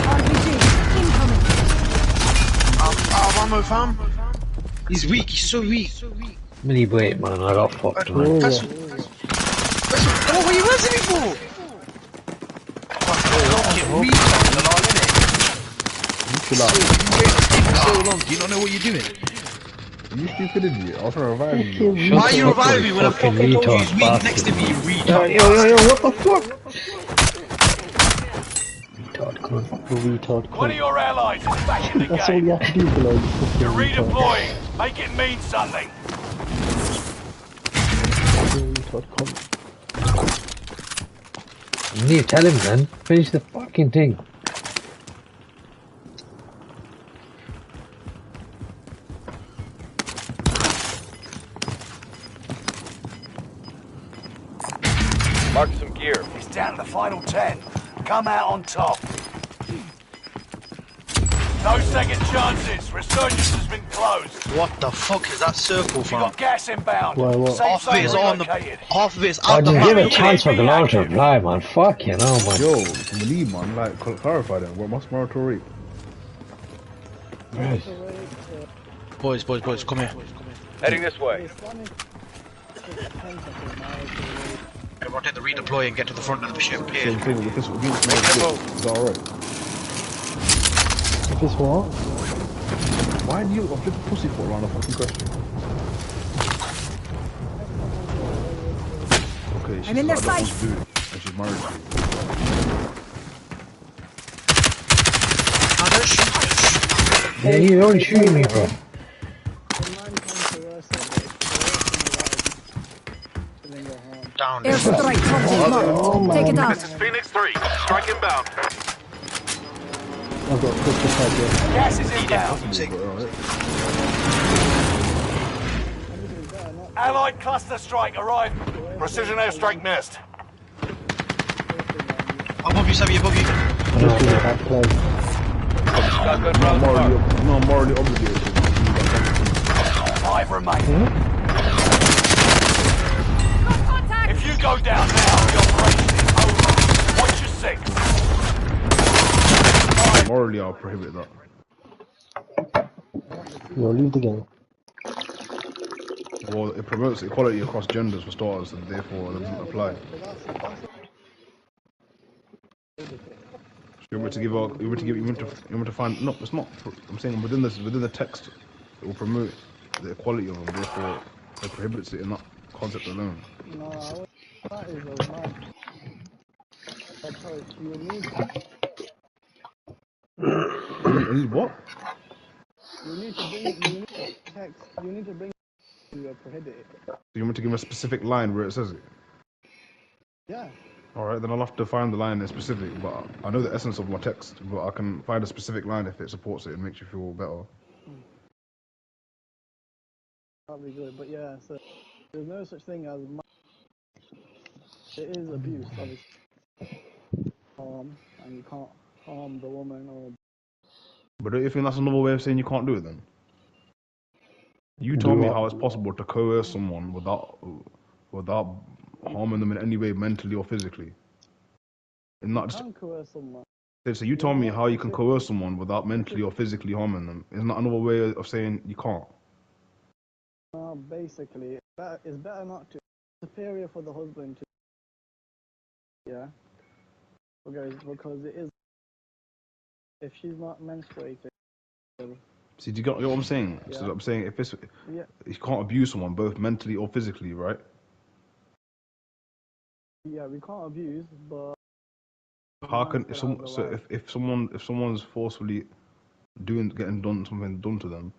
RPG incoming. Ammo, fam. He's weak. He's so weak. Mini wait, man. I got fucked, man. Oh, what are you raising me for? Chill out. So long. Do you not know what you're doing? You stupid idiot. I was trying to revive you. Why are you reviving me when I fucking told you he's weak retard next to me, you Yo, retard? what the fuck? Retard, come on. Retard. One of your allies is back in the That's all you game. have to do, below. You're redeploying. Make it mean something. You need to tell him then. Finish the fucking thing. Mark some gear. It's down to the final 10. Come out on top. No second chances. Resurgence has been closed. What the fuck is that circle You from? got gas inbound. Why, what? Safe Half of it is zone on the. relocated. Half of it is I out the just give map. a chance for the launch to reply, man. Fucking hell, man. Yo, believe, man. Like, clarify them. What's marital rape? Right. Boys, come here. Heading this way. Everyone take the redeploy and get to the front of the ship. Here. Same thing with this against Is that alright? If it's what? Why do you look like a pussy for around a fucking question? Okay, she's I'm in their got that sight. one dude, and she's married to me. Yeah, you're only shooting me, bro. Down. Airstrike target marked. Take it out. Phoenix 3. Strike inbound. I've got crystal pipe here. Gas is inbound. Allied cluster strike arrived. Precision airstrike missed. Above you, Savvy, above you. Crystal pipe close. Not morally obligated. 5 remain. If you go down now, the operation is over. Watch your 6. Morally, I'll prohibit that. Yo, leave the game. Well, it promotes equality across genders for starters, and therefore it doesn't apply. You want me to give out? You want me to find? No, it's not. I'm saying within the text, it will promote the equality of them. Therefore, it prohibits it in that concept alone. No, that is a mad. Because you need I need what? you need to bring you need text you need to bring to prohibit it. You want me to give him a specific line where it says it? Yeah. Alright, then I'll have to find the line that's specific, but I know the essence of my text, but I can find a specific line if it supports it and makes you feel better. That'd be good. But yeah, so there's no such thing as it is abuse, obviously. Harm, and you can't harm the woman or. But don't you think that's another way of saying you can't do it then? You tell Do me what? how it's possible to coerce someone without harming them in any way, mentally or physically. And You not just can coerce someone. so you You tell know me what? how you can coerce someone without mentally or physically harming them. Isn't that another way of saying you can't? Basically, it's better not to. Superior for the husband to. Yeah. Because it is. If she's not menstruating. See, do you get what I'm saying? Yeah. So I'm saying if it's Yeah. you can't abuse someone both mentally or physically, right? Yeah, we can't abuse, but. How can if someone's forcefully getting something done to them,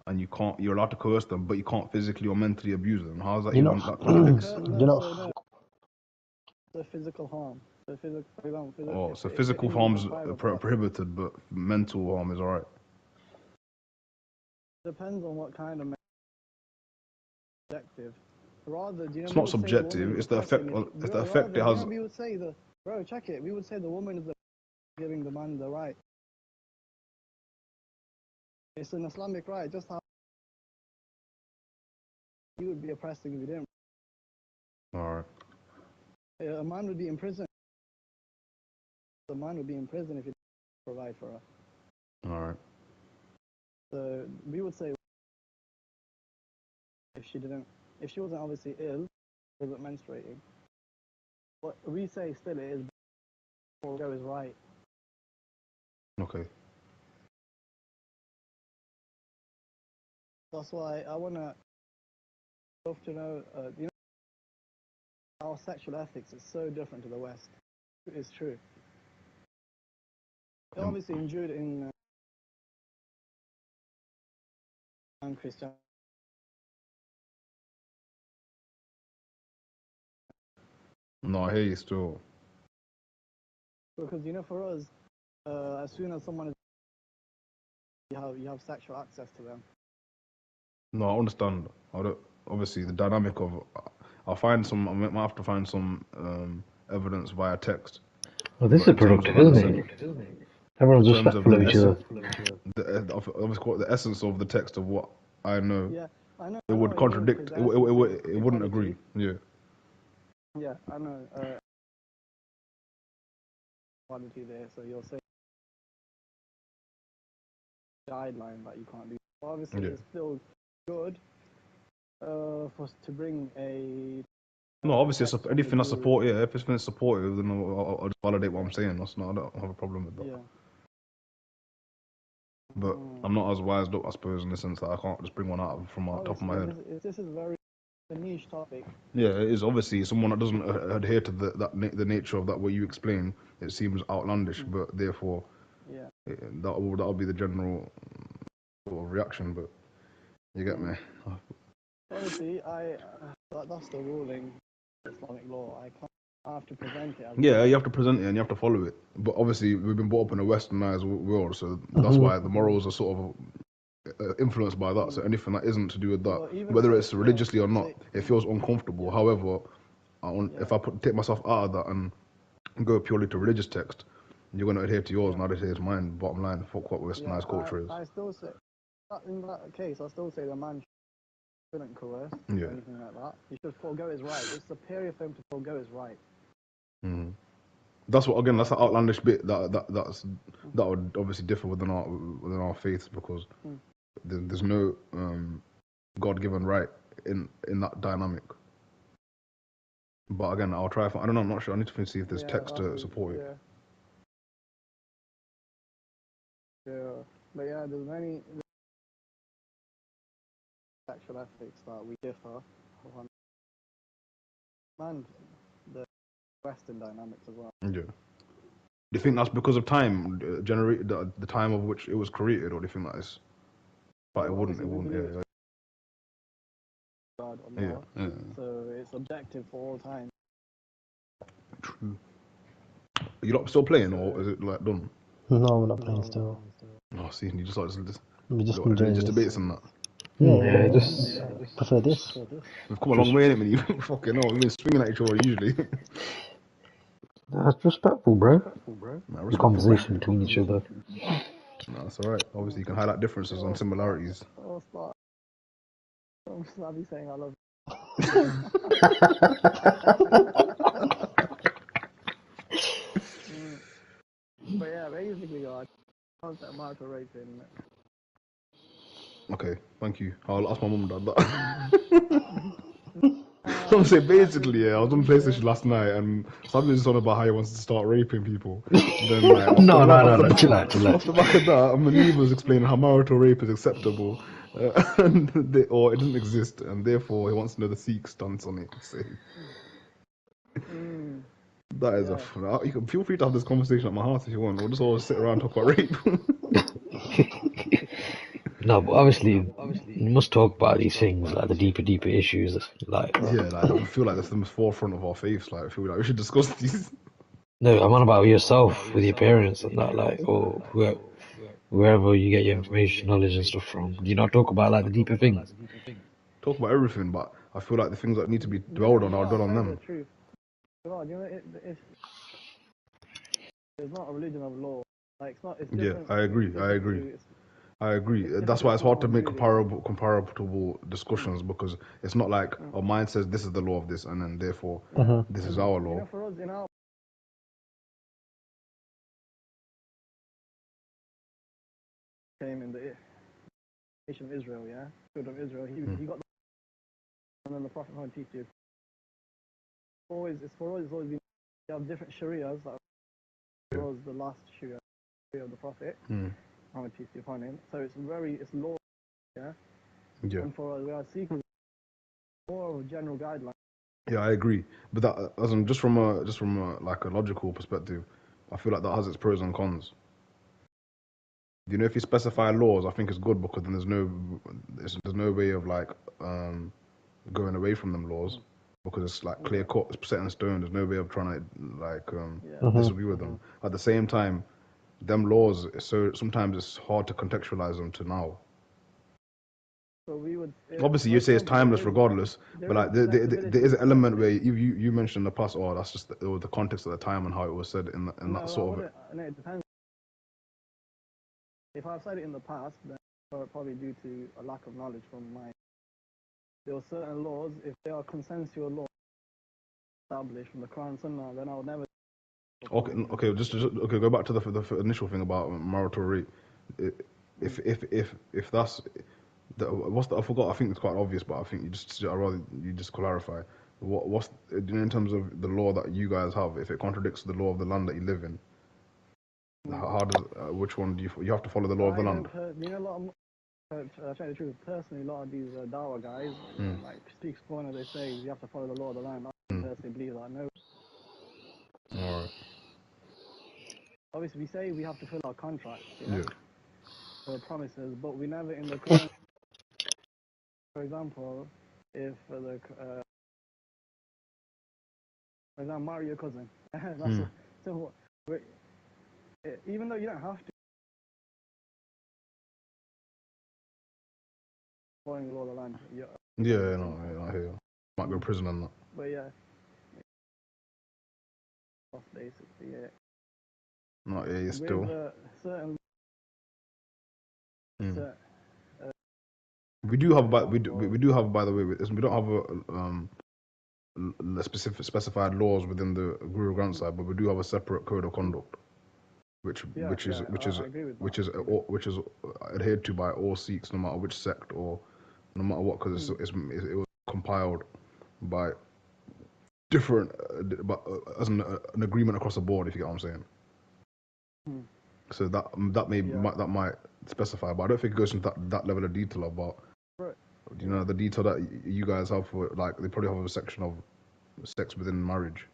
and you're allowed to coerce them, but you can't physically or mentally abuse them. How's that You know, even that contradicts? you know. The physical harm. The physical, for example, Oh, so if physical you're injuring harm's a private part, prohibited, but mental harm is alright. depends on what kind of objective. Rather, do you know It's we not would say the woman subjective. is It's the effect. oppressing? It's the effect Rather, it do you has. know we would say bro, check it. We would say the woman is giving the man the right. It's an Islamic right, just how you would be oppressing if you didn't. Alright. A man would be in prison. The man would be in prison if you didn't provide for her. Alright. So we would say if she wasn't obviously ill, wasn't menstruating. What we say still is go is right. Okay. That's why I wanna love to know. You know, our sexual ethics is so different to the West. It's true. They obviously endured in Christian. No, I hear you still. Because you know, for us, as soon as someone is, you have sexual access to them. No, I understand. Obviously, the dynamic of. I'll find some. I might have to find some evidence via text. Well, this But is in terms of, productive, like I isn't said, it? Everyone's in terms of respectful the of each other. the essence of the text of what I know, Yeah, I know. it I know would what you mean, contradict. because It wouldn't equality. agree. Yeah. Yeah, I know. Equality there, so you'll say guideline that you can't do. Obviously, Yeah. it's still good for us to bring a. No, obviously, text from the anything that's Guru. support. Yeah, if it's been supportive, then I'll just validate what I'm saying. That's not. I don't have a problem with that. Yeah. But I'm not as wised up, I suppose, in the sense that I can't just bring one out from my top of my Obviously, head. this is very a niche topic. Yeah, it is obviously someone that doesn't adhere to the nature of that what you explain. It seems outlandish, but therefore, Yeah. that'll be the general sort of reaction. But you get me? Obviously, that's the ruling Islamic law. I have to present it as. Yeah, you have to present it and you have to follow it. But obviously, we've been brought up in a westernized world, so that's why the morals are sort of influenced by that. So anything that isn't to do with that, Well, even whether so, it's religiously or not, say, it feels uncomfortable. However, if I take myself out of that and go purely to religious text, you're going to adhere to yours and I'd adhere to mine. Bottom line, fuck what westernized culture is. I still say, in that case, I still say the man shouldn't coerce or Yeah. anything like that. He should forego his right. It's superior for him to forego his right. Mm. That's what again. That's the outlandish bit that would obviously differ within our faiths because there's no God-given right in that dynamic. But again, I'll try. I don't know. I'm not sure. I need to see if there's text to support it. Yeah. But yeah, there's many sexual ethics that we differ on. and the Western dynamics as well. Yeah. Do you think that's because of time, the time of which it was created, or do you think that is? But it wouldn't. It Obviously, we wouldn't. believe Yeah. God or Yeah. not, Yeah. so it's objective for all time. True. Are you lot still playing, or is it like done? No, we're not playing still. Oh, see, you just like just We're just enjoying just this. debates and that. Yeah, just prefer this. We've come a long way, innit, man? You fucking know. We've been swinging at each other usually. that's respectful, bro. Nah, The respectful, conversation between each other. Nah, that's alright. Obviously, you can highlight differences on similarities. I'll start. I'll be saying I love But yeah, basically, concept marital raping. Okay, thank you. I'll ask my mum and dad that. I'm saying basically, yeah, I was on PlayStation last night and somebody was on about how he wants to start raping people. Then, like, No, chill out. off the back of that, Manib was explaining how marital rape is acceptable, or it doesn't exist, and therefore he wants to know the Sikh stance on it. So, that is you can feel free to have this conversation at my house if you want. We'll just all sit around and talk about rape. No, but obviously, you must talk about these things, like the deeper issues. Like, Yeah, like, I feel like that's the forefront of our faiths. Like, I feel like we should discuss these. no, I'm on about yourself with your parents and that, like, or wherever you get your information, knowledge, and stuff from. Do you not talk about like the deeper things? Talk about everything, but I feel like the things that need to be dwelled on are dwelled on them. The truth. God, you know, it's not a religion of law. Like, it's not. It's different. Yeah, I agree. That's why it's hard to make comparable discussions because it's not like our mind says this is the law of this, and then therefore this is our law. You know, for us in our came in the nation of Israel, yeah, children of Israel. He got, and then the Prophet Muhammad teach you. It's always been. You have different sharias. That was the last sharia of the Prophet. Muhammad teach you upon him. So it's law, yeah. Yeah. And for us, we are seeking more of a general guideline. Yeah, I agree. But that, as in, just from a like a logical perspective, I feel like that has its pros and cons. You know, if you specify laws, I think it's good because then there's no way of like going away from them laws because it's like clear cut, it's set in stone. There's no way of trying to like disagree with them. At the same time, them laws, so sometimes it's hard to contextualize them to now. So we would Obviously, you say it's timeless regardless, but like there is an element where you mentioned in the past, oh, that's just the context of the time and how it was said in that sort of. No, it depends. If I've said it in the past, then probably due to a lack of knowledge from my. There were certain laws, if they are consensual laws established from the Quran and Sunnah, then I would never. Okay. Just go back to the initial thing about marital rape. If that's I forgot. I think it's quite obvious, but I think I'd rather you just clarify. What's in terms of the law that you guys have? If it contradicts the law of the land that you live in, how does which one do you have to follow the law of the land? You know, a lot of. I'll tell you the truth. Personally, a lot of these Dawa guys, like speaks corner, they say you have to follow the law of the land. I personally believe that. No. All right. Obviously, we say we have to fill our contracts, promises, but we never in the Quran. For example, if for example, marry your cousin. So even though you don't have to. Following the law of the land. I hear you. Might go to prison on that. But yeah. Basically, yeah. No, yeah, still. With certain. We do have, by the way, we don't have a specified laws within the Guru Granth Sahib, but we do have a separate code of conduct, which is adhered to by all Sikhs, no matter which sect or no matter what, because it was compiled by different, as an agreement across the board, if you get what I'm saying. So that might specify, but I don't think it goes into that level of detail about. You know, the detail that you guys have for, like, they probably have a section of sex within marriage,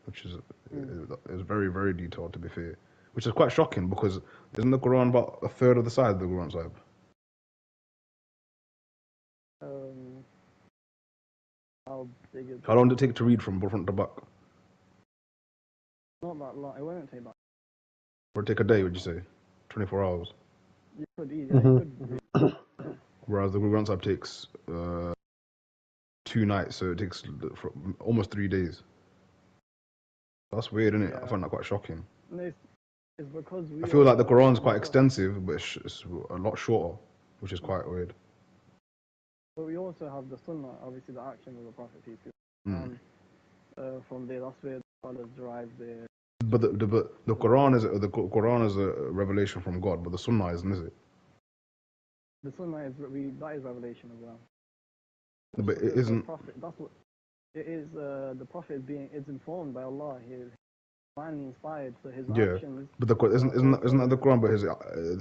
which is very very detailed to be fair, which is quite shocking because isn't the Quran about a third of the size of the Quran Sahib? How big is How long did it take to read from front to back? Not that long. It won't take that. Or take a day, would you say? 24 hours. You could eat, yeah, you could. Whereas the Quran Sahib takes 2 nights, so it takes almost 3 days. That's weird, isn't it? I find that quite shocking. No, it's because I feel like the Quran's quite extensive, but it's a lot shorter, which is quite weird. But we also have the Sunnah, obviously the action of the Prophet peace be upon him. And from there, that's where the scholars derive their. But the Quran is a revelation from God, but the Sunnah isn't, is it? The Sunnah is that is revelation as well. But it isn't. Prophet, that's what it is. The Prophet is informed by Allah. He is divinely inspired, so his actions. But isn't that the Quran? But his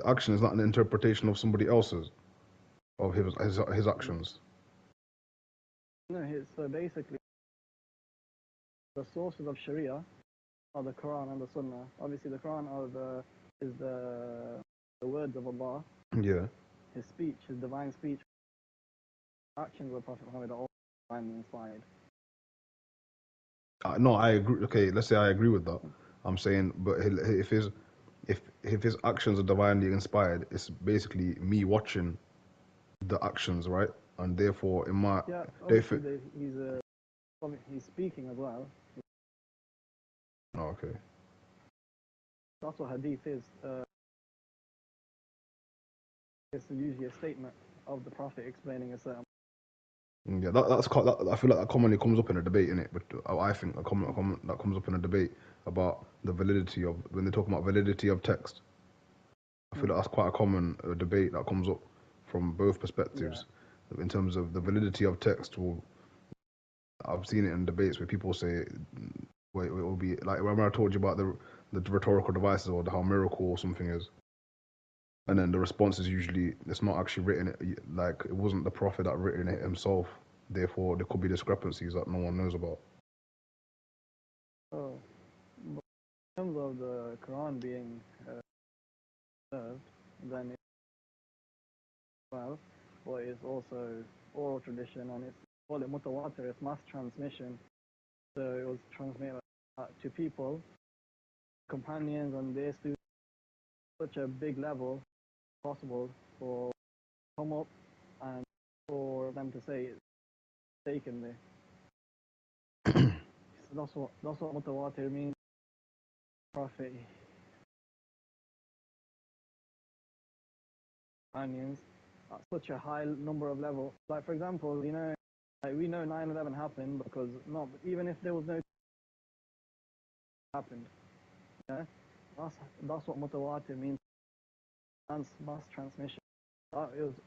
action is not an interpretation of somebody else's, of his actions. No, so basically, the sources of Sharia are the Quran and the Sunnah. Obviously, the Quran is the words of Allah. Yeah. His speech, his divine speech. Actions of the Prophet Muhammad are all divinely inspired. No, I agree. Okay, let's say I agree with that. I'm saying, but if his actions are divinely inspired, it's basically me watching the actions, right? And therefore, in my he's speaking as well. Oh, okay. That's what hadith is. It's usually a statement of the Prophet explaining a certain. Yeah, I feel like that commonly comes up in a debate, innit? But I think that comes up in a debate about the validity of when they talk about validity of text. I feel like that's quite a common debate that comes up from both perspectives. Yeah. In terms of the validity of text, I've seen it in debates where people say, well, it will be like remember I told you about the rhetorical devices or how miracle or something is, and then the response is usually it's not actually written like it wasn't the Prophet that written it himself. Therefore, there could be discrepancies that no one knows about. Oh, but in terms of the Quran being served, then but it's also oral tradition, and it's called it mutawatir, it's mass transmission. So it was transmitted to people, companions, and their students, such a big level possible for come up and for them to say it's taken there. So that's what mutawatir means. Prophet, companions, at such a high number of levels. Like for example, you know, like we know 9/11 happened because even if there was no happened, yeah, that's what mutawatir means. Mass transmission.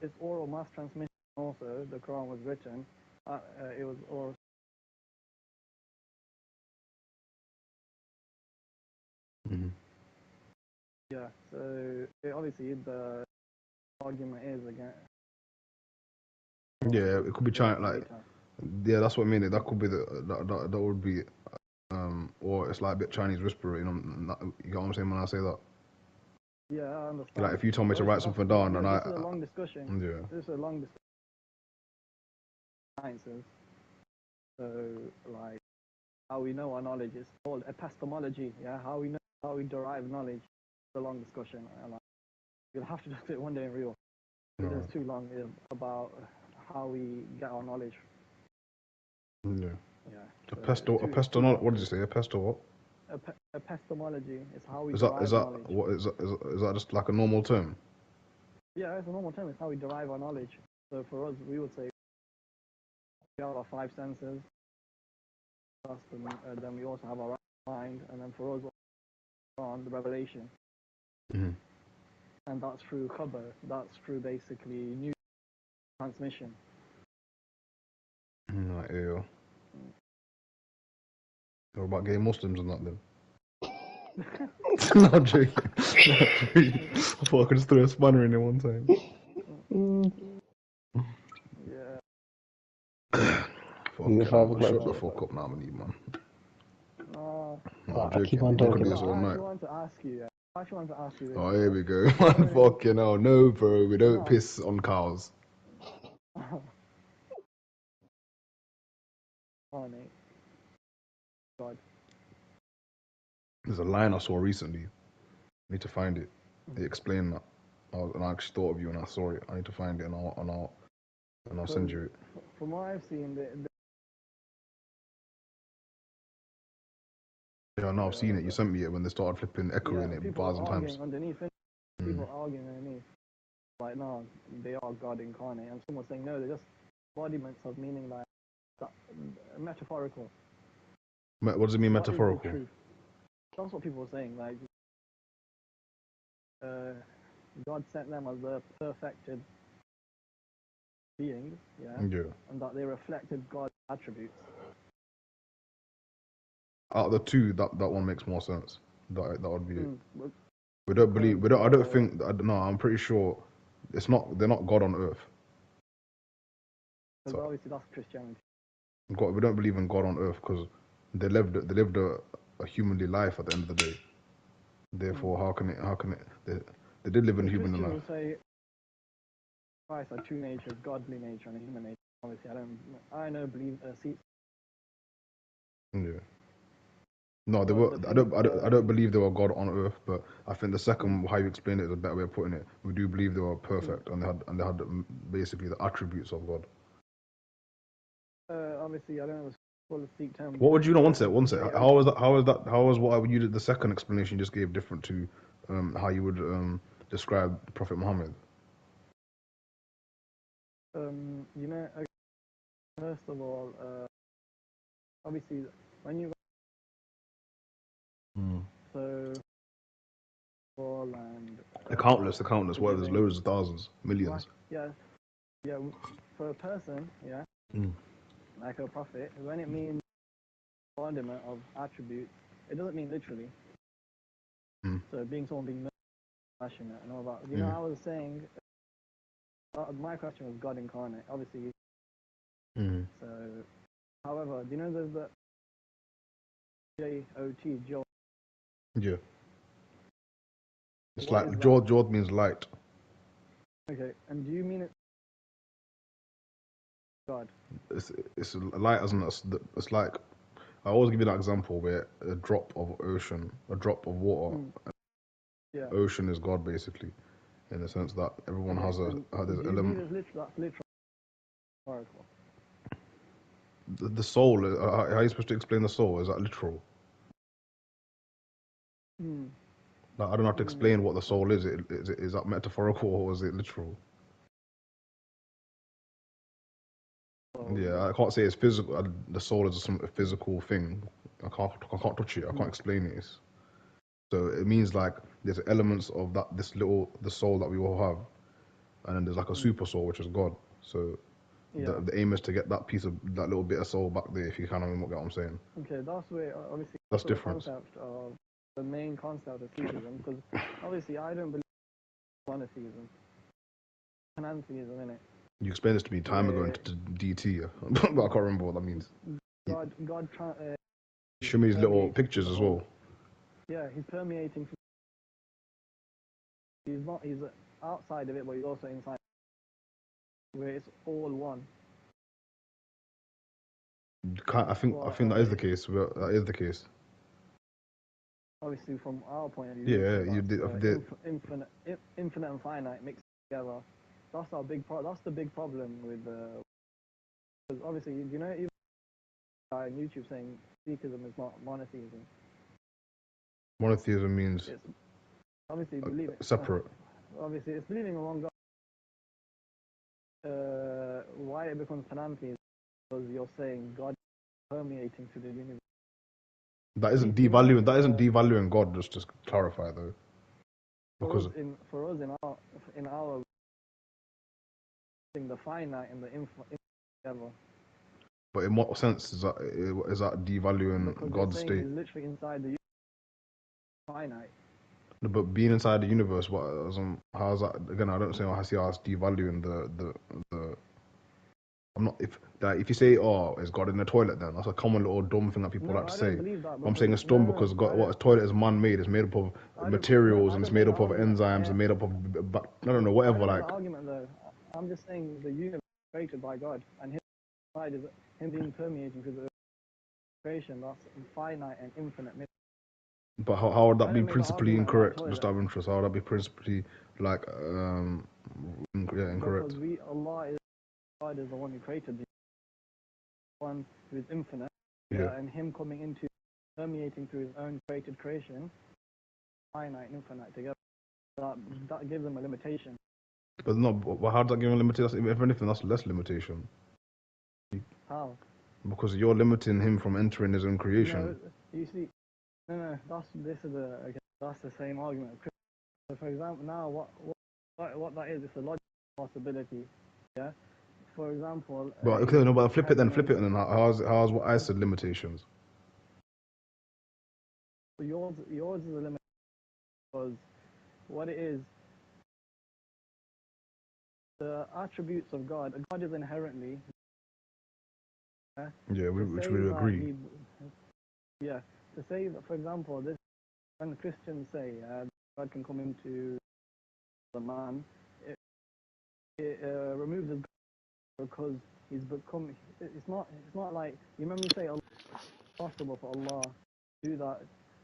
It's oral mass transmission. Also, the Quran was written. It was oral. Mm-hmm. Yeah. So obviously the argument is again. Yeah, it could be China. Like, yeah, that's what I mean. That could be that would be, or it's like a bit Chinese whisperer. You know, you get what I'm saying when I say that. Yeah, I understand. Like if you told me to write something down, and this is a long discussion. Yeah. This is a long discussion. Sciences. So like how we know our knowledge is called epistemology. Yeah, how we derive knowledge. It's a long discussion. You'll have to do it one day in real. It is too long about how we get our knowledge. Yeah. Yeah. What did you say? Episto what? Epistemology is how we derive knowledge. Is that just like a normal term? Yeah, it's a normal term. It's how we derive our knowledge. So for us, we would say we have our 5 senses. Then we also have our mind, and then for us, on the revelation. Mm-hmm. And that's through khabar. That's through basically new transmission. Yeah. What about gay Muslims and that then? No, I'm joking. I thought I could just throw a spanner in there one time. Yeah. you Fucking hell, have man. Shut the like. fuck up now, man. No, No, I'm I keep joking. on You can talking. do no, this all I actually night. want to ask you. I actually want to ask you this. Oh, here we go. You Man, know, fucking hell. No, bro. We don't no. piss on cows. Oh, mate. God. There's a line I saw recently. I need to find it. It explained that. And I actually thought of you when I saw it. I need to find it and I'll send you it. From what I've seen, Yeah, no, I've seen it. You sent me it when they started flipping, echoing it people bars and are arguing times. underneath it. People are arguing underneath. Like, no, they are God incarnate. And someone's saying, no, they're just embodiments of meaning, like, metaphorical. What does it mean, What is the metaphorical? truth? That's what people are saying. Like, God sent them as the perfected beings, Yeah. and that they reflected God's attributes. Out of the two, that one makes more sense. That would be it. But We don't believe. I don't think. No, I'm pretty sure it's not. They're not God on earth. because So, obviously that's Christianity. God, we don't believe in God on earth because they lived a humanly life at the end of the day. Therefore, how can it? They did live in The human Christian life. will say Christ had two natures, godly nature and a human nature. Obviously, I don't believe see. Yeah. No, they But were. the I thing, don't believe they were God on earth, but I think the second how you explain it is a better way of putting it. We do believe they were perfect and they had basically the attributes of God. obviously, I don't know the full Sikh term. What would you know? One sec. JOT. How was that? How was what you did? The second explanation you just gave different to how you would describe Prophet Muhammad. You know, first of all, obviously, when you so all and The countless. What? There's loads of thousands, millions. yeah, for a person, like a prophet, when it means embodiment of attributes, it doesn't mean literally. So being someone being passionate and all that. You know, I was saying, my question was God incarnate, obviously. So, however, do you know there's the JOT, Jod? Yeah. It's What like is Jod means light. Okay, and do you mean it God? It's light, isn't it? It's like I always give you that example where a drop of ocean, a drop of water, Yeah. ocean is God basically, in the sense that everyone has do there's you element. believe it's that's literal oracle? The soul. How are you supposed to explain the soul? Is that literal? Like, I don't have to explain what the soul is. Is that metaphorical or is it literal? Yeah, I can't say it's physical. The soul is a physical thing. I can't touch it. I can't explain it. So it means like there's elements of the soul that we all have, and then there's like a super soul which is God. So the aim is to get that little bit of soul back there. If you kind of get what I'm saying. Okay, that's where obviously That's the different. concept of the main concept of Sikhism, because obviously I don't believe in monotheism, panentheism, innit? You explained this to me time ago into DT, but I can't remember what that means. God Show me his little permeating pictures the as whole- well. Yeah, he's permeating. He's outside of it, but he's also inside, where it's all one. I think that is the case. That is the case. Obviously, from our point of view, Yeah, you did. infinite and finite mixed together. That's our big That's the big problem with because obviously, you know, even on YouTube saying Sikhism is not monotheism. Monotheism means It's obviously believing separate. Obviously, it's believing in one God. Why it becomes panentheism? Because you're saying God permeating to the universe. That isn't devaluing. That isn't devaluing God. Just to clarify though, because for us in our the finite and the infinite together. But in what sense is that devaluing Because God's saying state? he's literally inside the finite. But being inside the universe, how is that? Again, I don't see how it's devaluing the I'm not if you say, oh, is God in the toilet? Then that's a common little dumb thing that people No, like to I say. don't believe that. I'm saying it's dumb because I what a toilet is man-made. It's made up of I don't. No, materials I and it's don't made make that up of argument. enzymes and made up of I don't know I whatever. don't make Like, that argument though. I'm just saying the universe is created by God, and His side is Him being permeating through the creation. That's finite and infinite. but how would I that be don't make that principally argument about incorrect? Just toilet out of interest, how would that be principally like incorrect? because God is the one who created the one who is infinite, Yeah. and Him coming into permeating through His own created creation, finite and infinite together. That gives Him a limitation. But no, but how does that give a limitation? If anything, that's less limitation. How? Because you're limiting him from entering his own creation. No, you see, no. That's the same argument. So for example, now what that is, it's a logical possibility. Yeah. For example, But okay, no, but flip it then, and then how's what I said limitations? yours is a limit because what it is, the attributes of God. God is inherently. Yeah, which we agree. To say that, for example, this when Christians say God can come into the man, it removes his God because he's become. It's not like you remember you say it's possible for Allah to do that,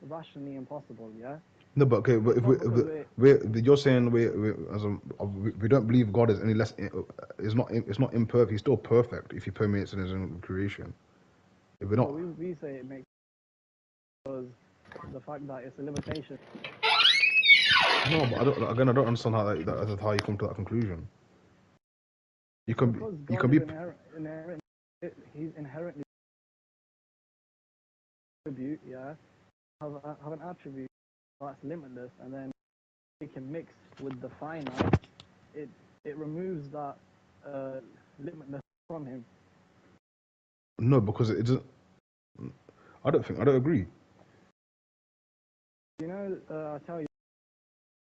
rationally impossible. Yeah. No, but okay, but if you're saying we don't believe God is any less it's not imperfect. He's still perfect if he permeates in his own creation. If we're not, we say it makes because the fact that it's a limitation. no, but I don't understand that's how you come to that conclusion. You can Because you God can is be inherent, He's inherently attribute, have an attribute that's limitless, and then it can mix with the finite. It removes that limitless from him. no, because it doesn't. I don't agree. You know, I tell you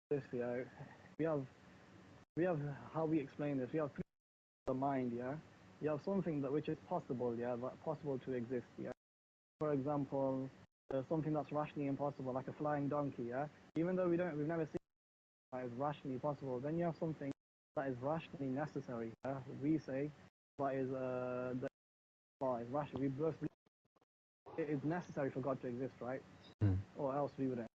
this. We have how we explain this. We have the mind. Yeah, you have something that which is possible. Yeah, that possible to exist. Yeah. For example, something that's rationally impossible, like a flying donkey. Yeah. Even though we've never seen it that is rationally possible. Then you have something that is rationally necessary. Yeah? We say that is the law is rational. We both believe it is necessary for God to exist, right? Or else we wouldn't.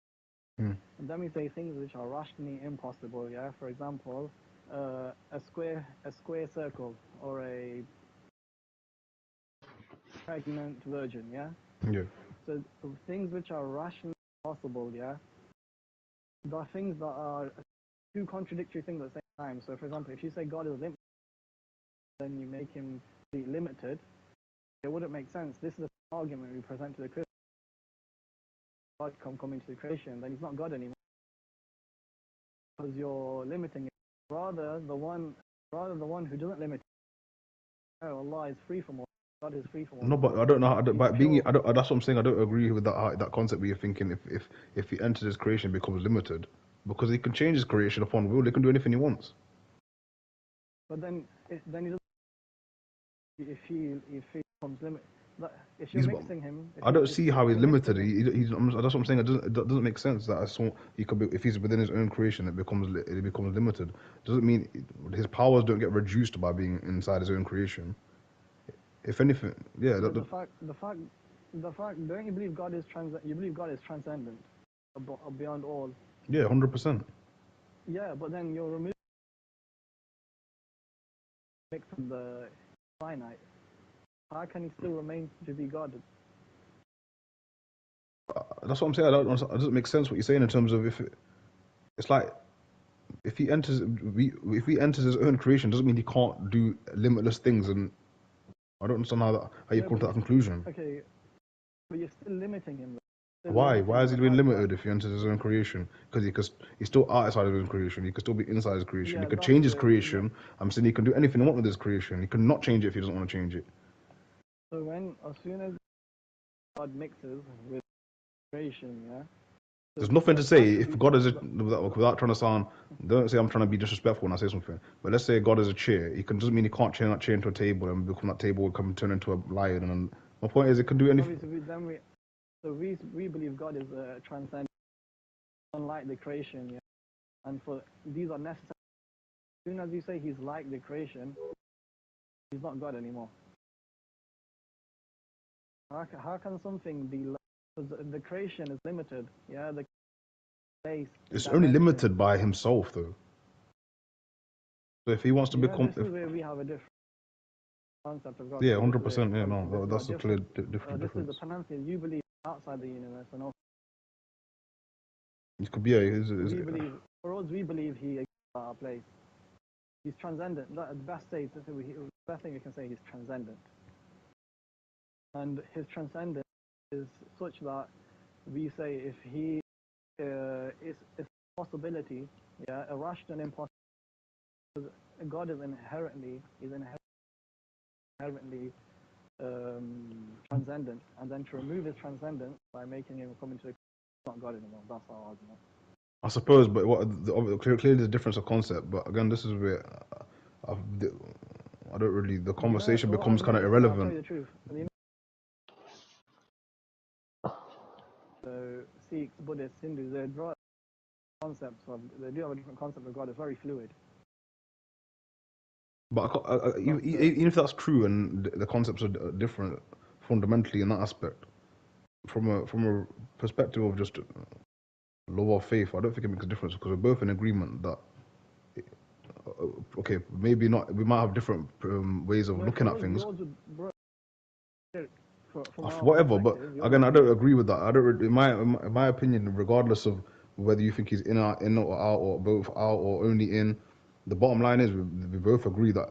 And then we say things which are rationally impossible. Yeah. For example, a square circle or a pregnant virgin. Yeah. Yeah. So things which are rationally possible. Yeah. There are things that are two contradictory things at the same time. So, for example, if you say God is limited, then you make him be limited. It wouldn't make sense. This is the argument we present to the Christian. God come into the creation, then he's not God anymore because you're limiting it. Rather the one who doesn't limit. No, Allah is free from all. God is free from all. No, but I don't know. That's what I'm saying. I don't agree with that concept. Where you're thinking if he enters his creation, it becomes limited, because he can change his creation upon will. He can do anything he wants. But then he doesn't. If he becomes limited, if you're mixing him, I don't see how he's limited. That's what I'm saying. It doesn't make sense that he could be, if he's within his own creation, it becomes limited. Doesn't mean his powers don't get reduced by being inside his own creation. If anything, yeah. The fact. Don't you believe God is You believe God is transcendent, beyond all. Yeah, 100%. Yeah, but then you're removing from the finite. How can he still remain to be God? That's what I'm saying. It doesn't make sense what you're saying in terms of it's like if he enters his own creation, doesn't mean he can't do limitless things. And I don't understand how you come to that conclusion. Okay, but you're still limiting him. Why? Why is he being limited if he enters his own creation? Because he's still outside of his own creation. He could still be inside his creation. He could change his creation. I'm saying he can do anything he wants with his creation. He can not change it if he doesn't want to change it. So as soon as God mixes with creation, There's nothing to say if God is without trying to sound. Don't say I'm trying to be disrespectful when I say something. But let's say God is a chair. It doesn't mean he can't chain that chair into a table and become that table will come turn into a lion. And my point is, it can do anything. We believe God is transcendent, unlike the creation. Yeah? And for these are necessary. As soon as you say he's like the creation, he's not God anymore. How can something be like? Because the creation is limited. Yeah, the space. It's only limited by himself, though. So if he wants to become, this is where we have a different concept of God. Yeah, 100%. Yeah, no, that's a clear difference. This is the pantheon. You believe outside the universe, and also it could be. Yeah, we believe he exists at our place. He's transcendent. The best thing we can say, he's transcendent. And his transcendence is such that we say if he is a possibility, yeah, a rational impossibility. God is inherently transcendent, and then to remove his transcendence by making him come into not God anymore. That's our argument. I suppose, but clearly there's a difference of concept. But again, this is where I don't really. The conversation becomes kind of irrelevant. I'll tell you the truth. Sikhs, Buddhists, Hindus, they do have a different concept of God. It's very fluid. But even if that's true and the concepts are different fundamentally in that aspect, from a perspective of just love or faith, I don't think it makes a difference because we're both in agreement that okay, maybe not. We might have different ways of looking at things. Whatever, but again, I don't agree with that. I don't. In my opinion, regardless of whether you think he's in or out or both out or only in, the bottom line is we both agree that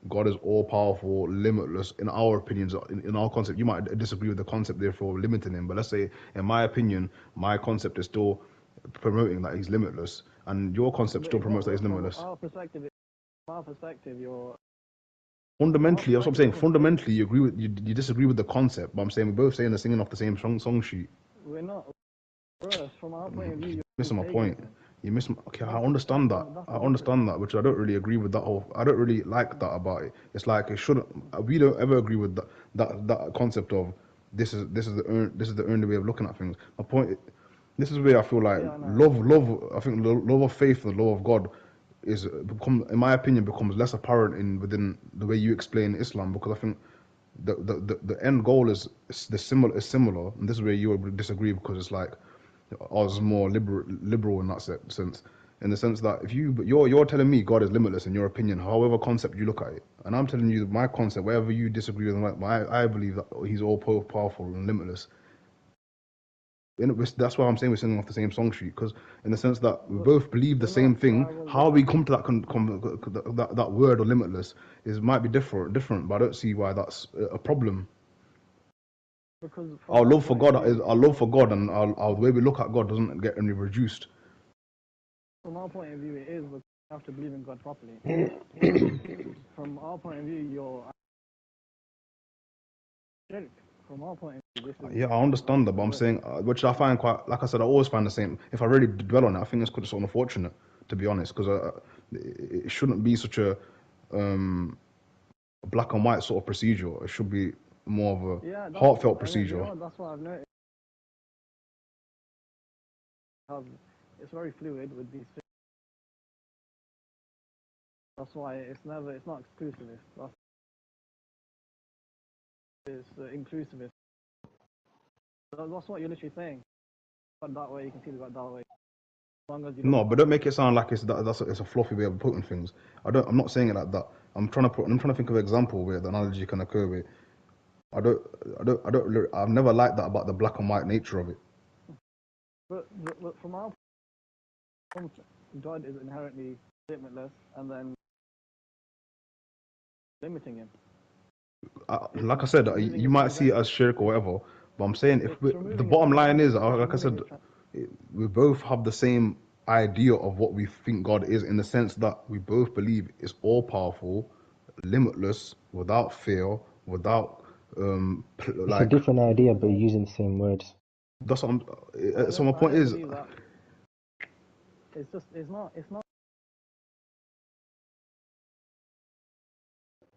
God is all powerful, limitless. In our opinions, in our concept, you might disagree with the concept, therefore limiting him. But let's say, in my opinion, my concept is still promoting that he's limitless, and your concept still promotes that he's limitless. From our perspective, you're. Fundamentally, that's what I'm saying. Fundamentally, you disagree with the concept, but I'm saying we're both saying they're singing off the same song sheet. We're not. From our point of view, you're missing my point. You miss. Okay, I understand that. I understand that, which I don't really agree with that whole. I don't really like that about it. It's like it shouldn't. We don't ever agree with that concept of this is the only way of looking at things. My point. This is where I feel like love. I think love of faith and the love of God is in my opinion, becomes less apparent within the way you explain Islam, because I think the end goal is similar, and this is where you would disagree because it's like ours is more liberal in that sense, in the sense that if you're telling me God is limitless in your opinion, however concept you look at it, and I'm telling you my concept, wherever you disagree with, I believe that he's all powerful and limitless. That's why I'm saying we're singing off the same song sheet, because in the sense that we both believe the same thing. How we come to that word or limitless might be different, but I don't see why that's a problem. Because our love for God and our the way we look at God doesn't get any reduced. From our point of view, it is, but you have to believe in God properly. From our point of view, you're. From our point of view, yeah, I understand that, but I'm saying, which I find quite, like I said, I always find the same. If I really dwell on it, I think it's quite sort of unfortunate, to be honest, because it shouldn't be such a black and white sort of procedure. It should be more of a heartfelt procedure. You know, that's what I've noticed. It's very fluid with these things. That's why it's not exclusivist. It's inclusivist. That's what you're literally saying. But that way, you can see it that way. As long as you no, but don't make it sound like it's a fluffy way of putting things. I'm not saying it like that. I'm trying to think of an example where the analogy can occur with. I've never liked that about the black and white nature of it. But from our point, God is inherently limitless, and then limiting him. Like I said, you might see it as shirk or whatever, but I'm saying the bottom line is, like I said, we both have the same idea of what we think God is, in the sense that we both believe it's all powerful, limitless, without fear, without it's a different idea, but you're using the same words. That's what I'm. So my I point don't is, believe that. It's not.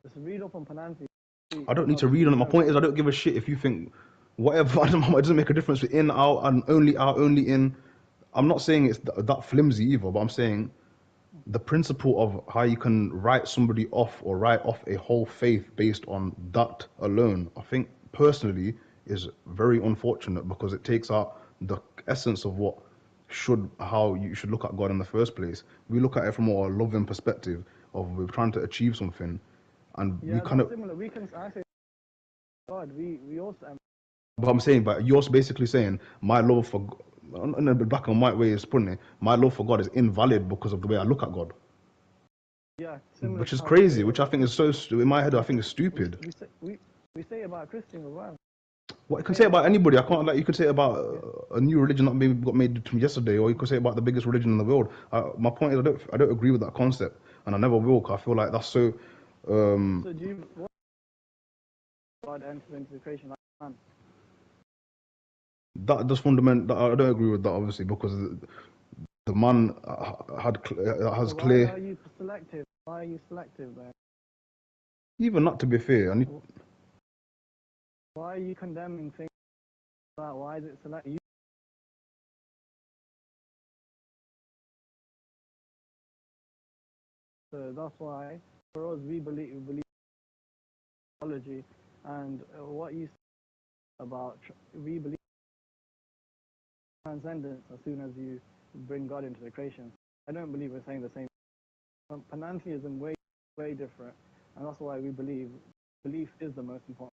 Just read up on Penanthi. I don't need to read on it. My point is, I don't give a shit if you think whatever. I don't know, it doesn't make a difference with in, out, and only out, only in. I'm not saying it's that flimsy either, but I'm saying the principle of how you can write somebody off or write off a whole faith based on that alone, I think personally is very unfortunate because it takes out the essence of what how you should look at God in the first place. We look at it from a loving perspective of we're trying to achieve something, and we Yeah, kind that's of. similar. I say God. We also. But I'm saying, but you're basically saying my love for, in a black and white way is putting it, my love for God is invalid because of the way I look at God. Yeah, similar Which to is how we crazy, say which I think is so in my head. I think is we, stupid. we say we say about Christians as well. What you can Say say about about anybody, I can't like you could say about yeah. a new religion that maybe got made from yesterday, or you could say about the biggest religion in the world. My point is, I don't agree with that concept, and I never will. 'Cause I feel like that's so. So do you what God entered into the creation like man? That does fundament. I don't agree with that, obviously, because the man has So why clear. are you selective? Why are you selective there? Even not to be fair, I need. Why are you condemning things like that? Why is it selective? So that's why for us we believe theology and what you say about we believe transcendence as soon as you bring God into the creation. I don't believe we're saying the same. Panentheism way different, and that's why we belief is the most important.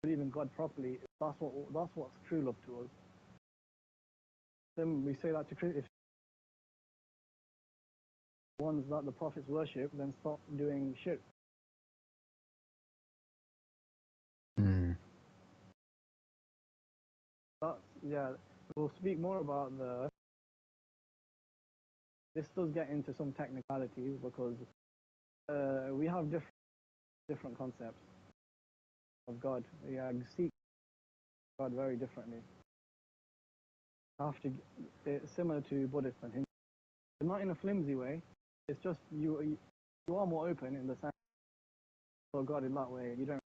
Believe in God properly. That's what's true love to us. Then we say that to if ones that the prophets worship, then stop doing shirk. That's, yeah, we'll speak more about this does get into some technicalities because we have different concepts of God. Yeah, you see God very differently. Have to it's similar to Buddhist and Hindu, but not in a flimsy way. It's just you are more open in the sense of God in that way. You don't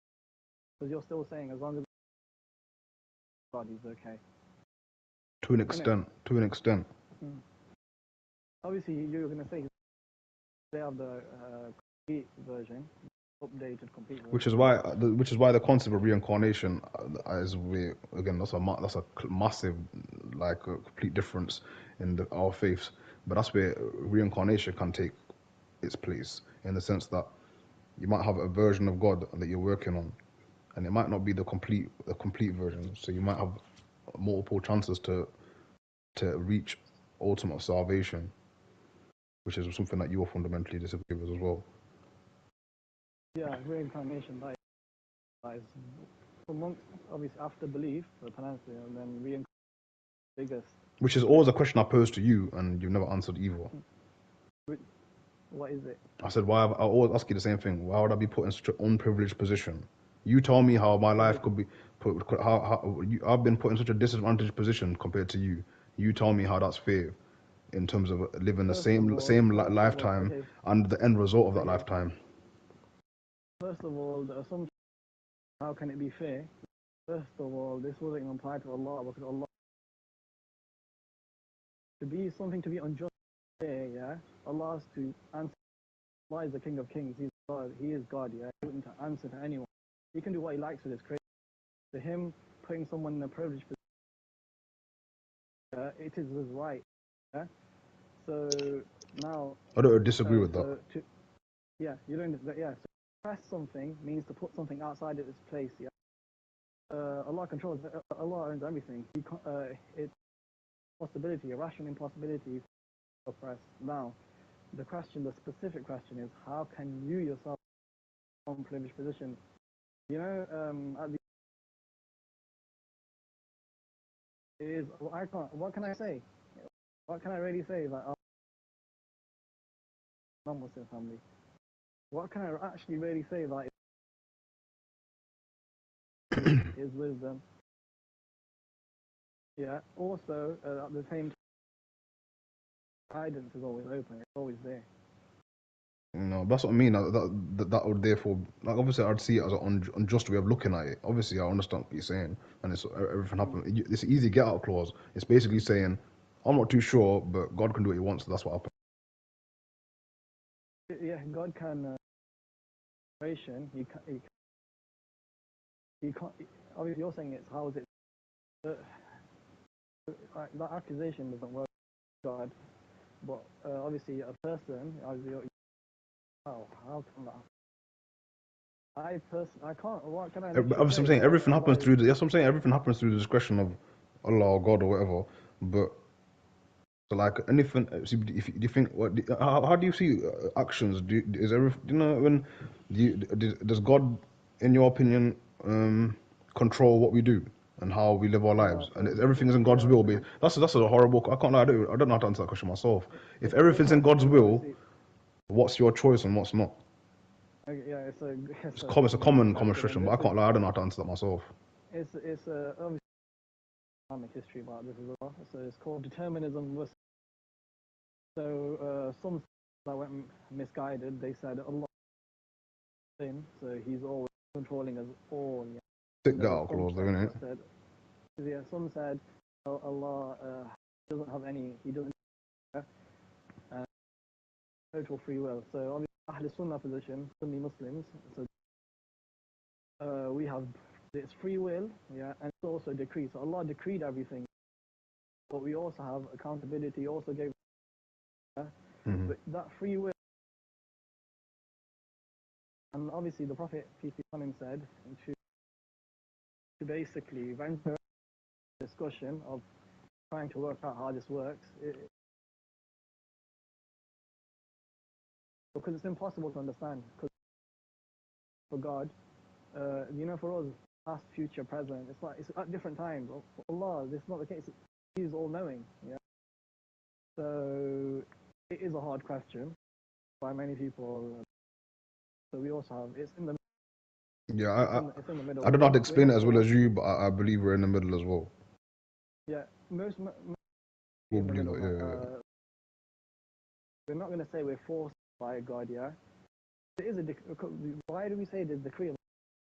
because you're still saying as long as God is okay. To an extent. To an extent. Mm. Obviously, you're going to say they have the complete version, updated complete version. Which is why the concept of reincarnation is again that's a massive like a complete difference in our faiths. But that's where reincarnation can take its place in the sense that you might have a version of God that you're working on, and it might not be the complete version. So you might have multiple chances to reach ultimate salvation, which is something that you will fundamentally disagree with as well. Yeah, reincarnation, that is amongst, obviously, after belief, the panacea, and then reincarnation, biggest. Which is always a question I posed to you, and you've never answered either. What is it? I said, I always ask you the same thing. Why would I be put in such an unprivileged position? You tell me how my life could be I've been put in such a disadvantaged position compared to you. You tell me how that's fair in terms of living the lifetime okay. and the end result of that lifetime. First of all, the assumption, how can it be fair? First of all, this wasn't even applied to Allah because Allah to be unjust fair, yeah. Allah has to answer. Allah is the King of Kings. He's God. He is God. Yeah, he wouldn't answer to anyone. He can do what he likes with his creation. To him, putting someone in a privileged position, it is his right. Yeah. So now, I don't disagree with that. Yeah, you don't. Yeah. So press something means to put something outside of its place. Yeah. Allah controls. Allah owns everything. It's a possibility, a rational impossibility to oppress. Now, the specific question is, how can you yourself from a privileged position? You know, at the is I can't. What can I say? What can I really say that I'm non-Muslim family? What can I actually really say that is wisdom? Yeah. Also, at the same time, guidance is always open. It's always there. No, that's what I mean. That would therefore, like, obviously, I'd see it as an unjust way of looking at it. Obviously, I understand what you're saying, and it's everything happened. It's an easy get out clause. It's basically saying, I'm not too sure, but God can do what He wants. So that's what happened. Yeah, God can. Creation. He can't. Obviously, you're saying it's how is it? That accusation doesn't work with God, but obviously a person, as you, how can that? I can't. What can I But literally obviously, I'm say? saying everything Allah happens is. through. That's what I'm saying. Everything happens through the discretion of Allah or God or whatever. But so, like anything, see, if do you think, how do you see actions? Is every, do you know when does God, in your opinion, control what we do and how we live our lives? And everything is in God's will. But that's a horrible. I can't lie. I don't know how to answer that question myself. If It's everything's in not God's because will, obviously. what's your choice and what's not? Yeah, It's a common question, conversation, and but this I is can't lie. I don't know how to answer that myself. it's obviously Islamic history about this as well. So it's called determinism. So some that went misguided. They said Allah in, so He's always controlling us all. Yeah. Take And that there was out some clause, though, sects innit? that said, yeah, some said Allah doesn't have any, He doesn't have total free will. So obviously, Ahl Sunnah position, Sunni Muslims. So we have it's free will, yeah, and it's also decree. So Allah decreed everything, but we also have accountability. He also gave, but that free will, and obviously the Prophet peace be upon him said to basically venture discussion of trying to work out how this works, because it's impossible to understand. Because for God, for us, past, future, present, it's at different times. For Allah, this is not the case. He's all knowing. Yeah. So it is a hard question by many people. So we also have it's in the Yeah, it's in the middle. I don't know how to We're explain it not as well forced. as you, but I believe we're in the middle as well. Yeah, most We'll in the believe middle. that, yeah. We're not going to say we're forced by God. Yeah, there is why do we say the decree?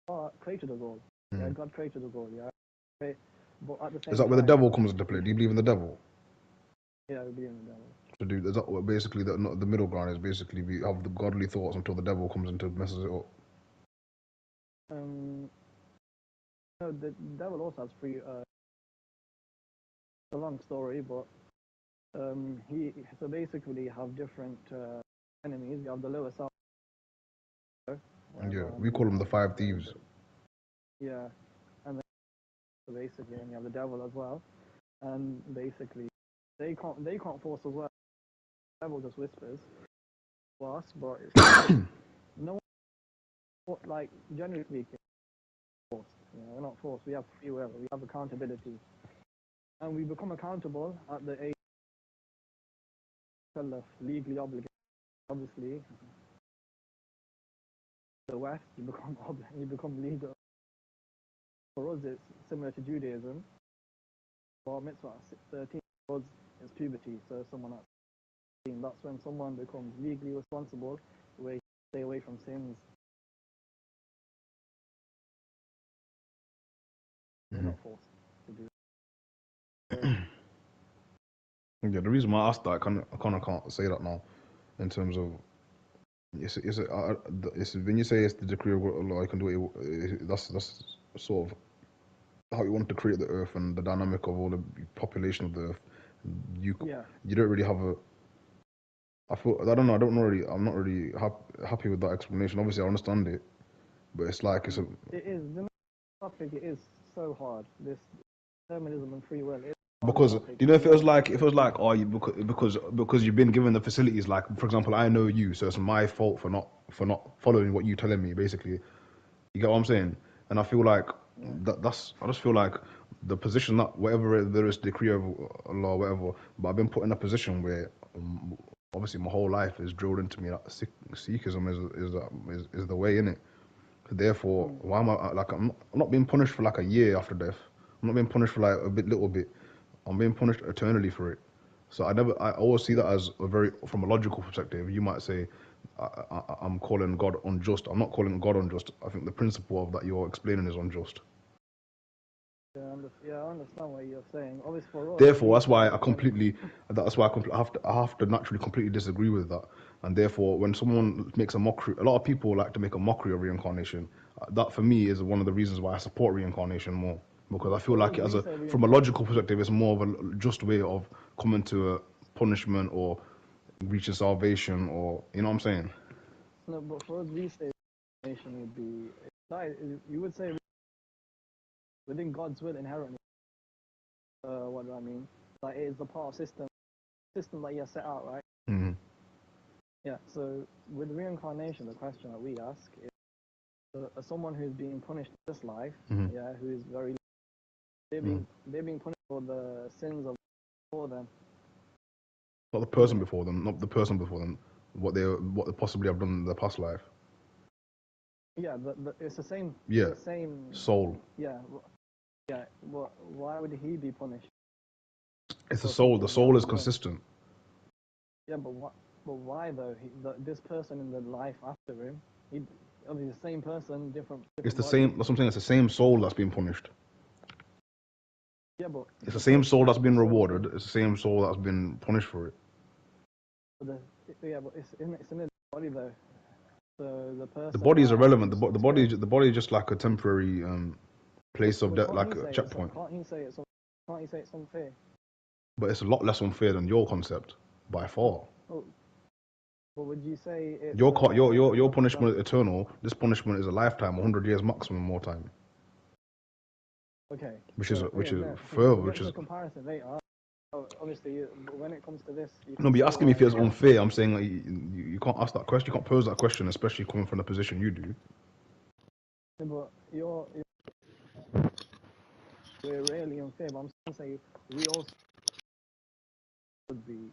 God created us all. Yeah, God created us all. Yeah, okay. But at the same Is that where the time, devil comes into play? Do you believe in the devil? yeah, we believe in the devil. Is that what basically the middle ground is? Basically, we have the godly thoughts until the devil comes into messes it up. No, the devil also has free. It's a long story, but he so basically have different enemies. You have the lower self. Yeah, we call them the five thieves. Yeah, and then so basically, and you have the devil as well, and basically they can't force us well. The devil just whispers to us, but it's like, no one, like generally speaking, forced. We're not forced. We have free will. We have accountability, and we become accountable at the age of legally obligated. Obviously, the West, you become legal. For us, it's similar to Judaism. For mitzvah, 13 for us is puberty. So someone at 16, that's when someone becomes legally responsible, where you stay away from sins. We're not forced to do it. Yeah, the reason why I asked that, I kind of can't say that now, in terms of it's when you say it's the decree of Allah, I can do it. That's sort of how you want to create the earth and the dynamic of all the population of the earth. You Yeah. you don't really have a. I feel I don't know. I don't really. I'm not really happy with that explanation. Obviously, I understand it, but it's like it's a It is. The topic is so hard. This determinism and free will is the hardest because do topic you know in the world. if it was like oh you because you've been given the facilities, like for example I know you, so it's my fault for not following what you're telling me, basically. You get what I'm saying? And I feel like I just feel like the position that whatever there is decree of Allah or whatever, but I've been put in a position where obviously my whole life is drilled into me that Sikhism is the way in it. Therefore, why am I like I'm not being punished for like a year after death. I'm not being punished for like little bit. I'm being punished eternally for it. So I always see that as from a logical perspective. You might say, I'm calling God unjust. I'm not calling God unjust. I think the principle of that you're explaining is unjust. Yeah, I understand what you're saying. Obviously, for us, Therefore, I have to naturally completely disagree with that. And therefore, when someone makes a mockery, a lot of people like to make a mockery of reincarnation. That for me is one of the reasons why I support reincarnation more, because I feel like from a logical perspective, it's more of a just way of coming to a punishment or reaching salvation, or you know what I'm saying. No, but for us, we say reincarnation would be you would say within God's will inherently. What do I mean? Like it is the part of system that He has set out, right? Mm-hmm. Yeah. So with reincarnation, the question that we ask is, someone who's being punished in this life, Mm-hmm. yeah, who is very, they're being punished for the sins of before them. Not the person before them, what they possibly have done in their past life. Yeah, it's the same. Yeah. The same Soul. Yeah. Yeah. Why would he be punished? It's the soul. The soul is consistent. Yeah, but why though? This person in the life after him, the same person, different. It's the body. same. That's what I'm saying. It's the same soul that's being punished. Yeah, but it's the same soul that's been rewarded. It's the same soul that's been punished for it. But it's in the body though. So the person. The body is irrelevant. The body is just like a temporary place of death, like a checkpoint. Can't you say it's unfair? But it's a lot less unfair than your concept, by far. Oh, but would you say it's your punishment is eternal? This punishment is a lifetime, 100 years maximum more time. Okay. Which is further, which is comparison later. Obviously, when it comes to this, no. But you're asking me if it's unfair. I'm saying like, you can't ask that question. You can't pose that question, especially coming from the position you do. Yeah, but we're really unfair. But I'm still saying we also would be.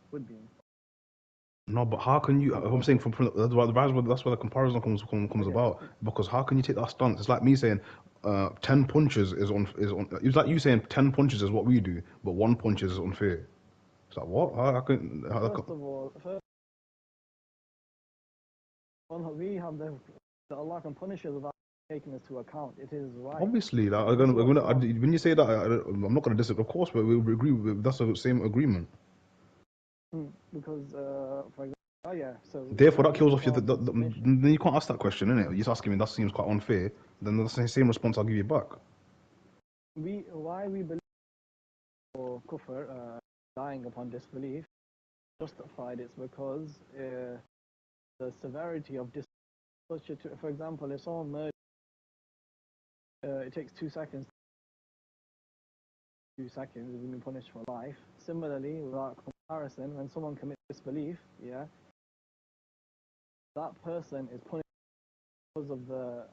No, but how can you? I'm saying that's why the comparison comes about. Because how can you take that stance? It's like me saying, 10 punches is on. It's like you saying 10 punches is what we do, but 1 punch is unfair. It's like what? First of all, we have the Allah can punish us without taking this to account. It is right. Obviously, when you say that, I'm not going to disagree. Of course, but we agree. That's the same agreement. Because, for example, so therefore that kills off your. Then you can't ask that question, innit? You're just asking me. That seems quite unfair. Then that's the same response I'll give you back. Why we believe or kufr, dying upon disbelief, justified. It's because the severity of disbelief. For example, if someone murders, it takes 2 seconds. 2 seconds is being punished for life. Similarly, without comparison, when someone commits disbelief, yeah, that person is punished because of the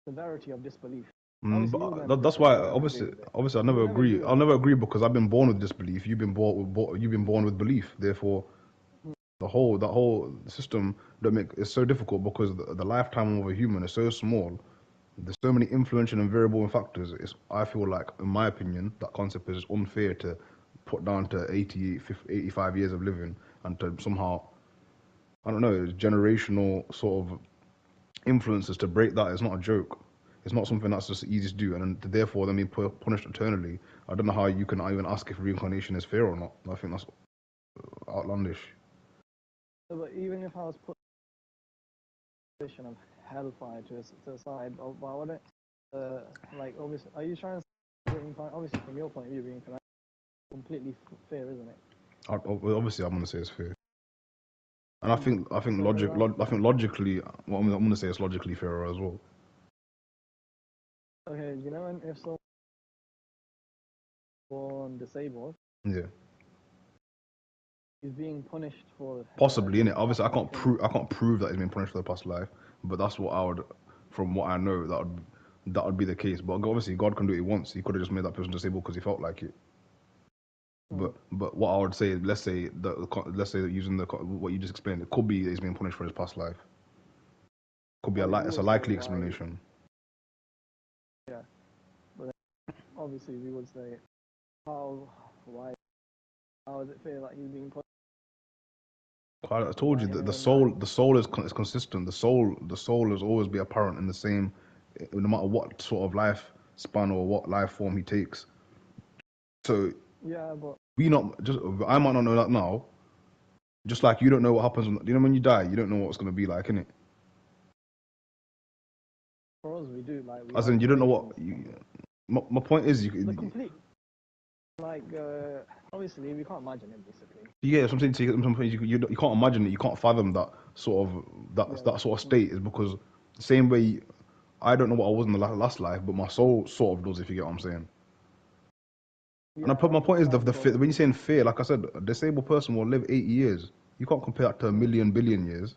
severity of disbelief. But that's why obviously I never agree. I'll never agree because I've been born with disbelief. You've been born with belief. Therefore, that whole system is so difficult because the lifetime of a human is so small. There's so many influential and variable factors. I feel like, in my opinion, that concept is unfair to put down to 85 years of living and to somehow, I don't know, generational sort of influences to break that. It's not a joke. It's not something that's just easy to do, and therefore then being punished eternally. I don't know how you can even ask if reincarnation is fair or not. I think that's outlandish. But even if I was put in a position of hellfire to the side, why would it? Like, obviously, are you trying to say obviously from your point of view, reincarnation is completely fair, isn't it? Obviously, I'm gonna say it's fair, and I think logically, what I'm gonna say is logically fairer as well. Okay, you know, and if someone born disabled, yeah, he's being punished for possibly in it. Obviously, I can't prove that he's been punished for the past life, but that's what I would, from what I know, that would be the case. But obviously, God can do it once. He could have just made that person disabled because he felt like it. But what I would say, let's say that using what you just explained, it could be that he's been punished for his past life. Could be it's a likely explanation. Yeah, but obviously we would say why How does it feel like he's being put? I told you that the soul is consistent. The soul is always be apparent in the same, no matter what sort of life span or what life form he takes. So Yeah, but I might not know that now. Just like you don't know what happens when you die, you don't know what it's gonna be like, innit? for us, we do. Like, we As have in, you don't know operations. what. My point is, The complete. Like, obviously, we can't imagine it, basically. yeah, something to you can't imagine it. You can't fathom that sort of that sort of state is because the same way I don't know what I was in the last life, but my soul sort of does. If you get what I'm saying. Yeah, And my point is the fear, but when you're saying fear, like I said, a disabled person will live 80 years. You can't compare that to a million billion years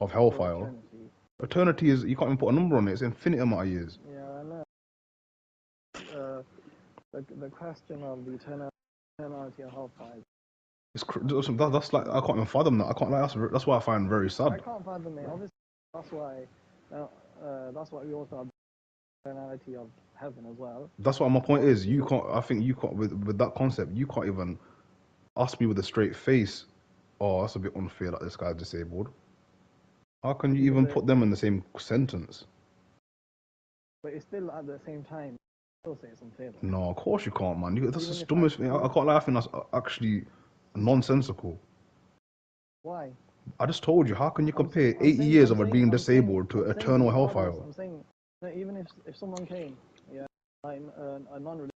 of for hellfire. eternity. Eternity is you can't even put a number on it. It's infinite amount of years. Yeah, I know. The question of the eternality of hellfire. That's like I can't even fathom that. I can't. Like, that's why I find very I sad. can't fathom it. Obviously, that's why. That's why we also have the eternality of heaven as well. That's what my point is. Obviously, You can't. I think you can't with that concept. You can't even ask me with a straight face. Oh, that's a bit unfair that this guy's disabled. How can you even put them in the same sentence? but it's still at the same time. Still say it's unfair. No, of course you can't, man. That's Even the if dumbest thing. I can't lie. I think that's actually nonsensical. Why? I just told you. How can you compare I'm 80 saying, years I'm of it saying, being I'm saying, disabled to I'm saying, eternal hellfire? regardless, I'm saying that even if someone came, yeah, like a non-religious,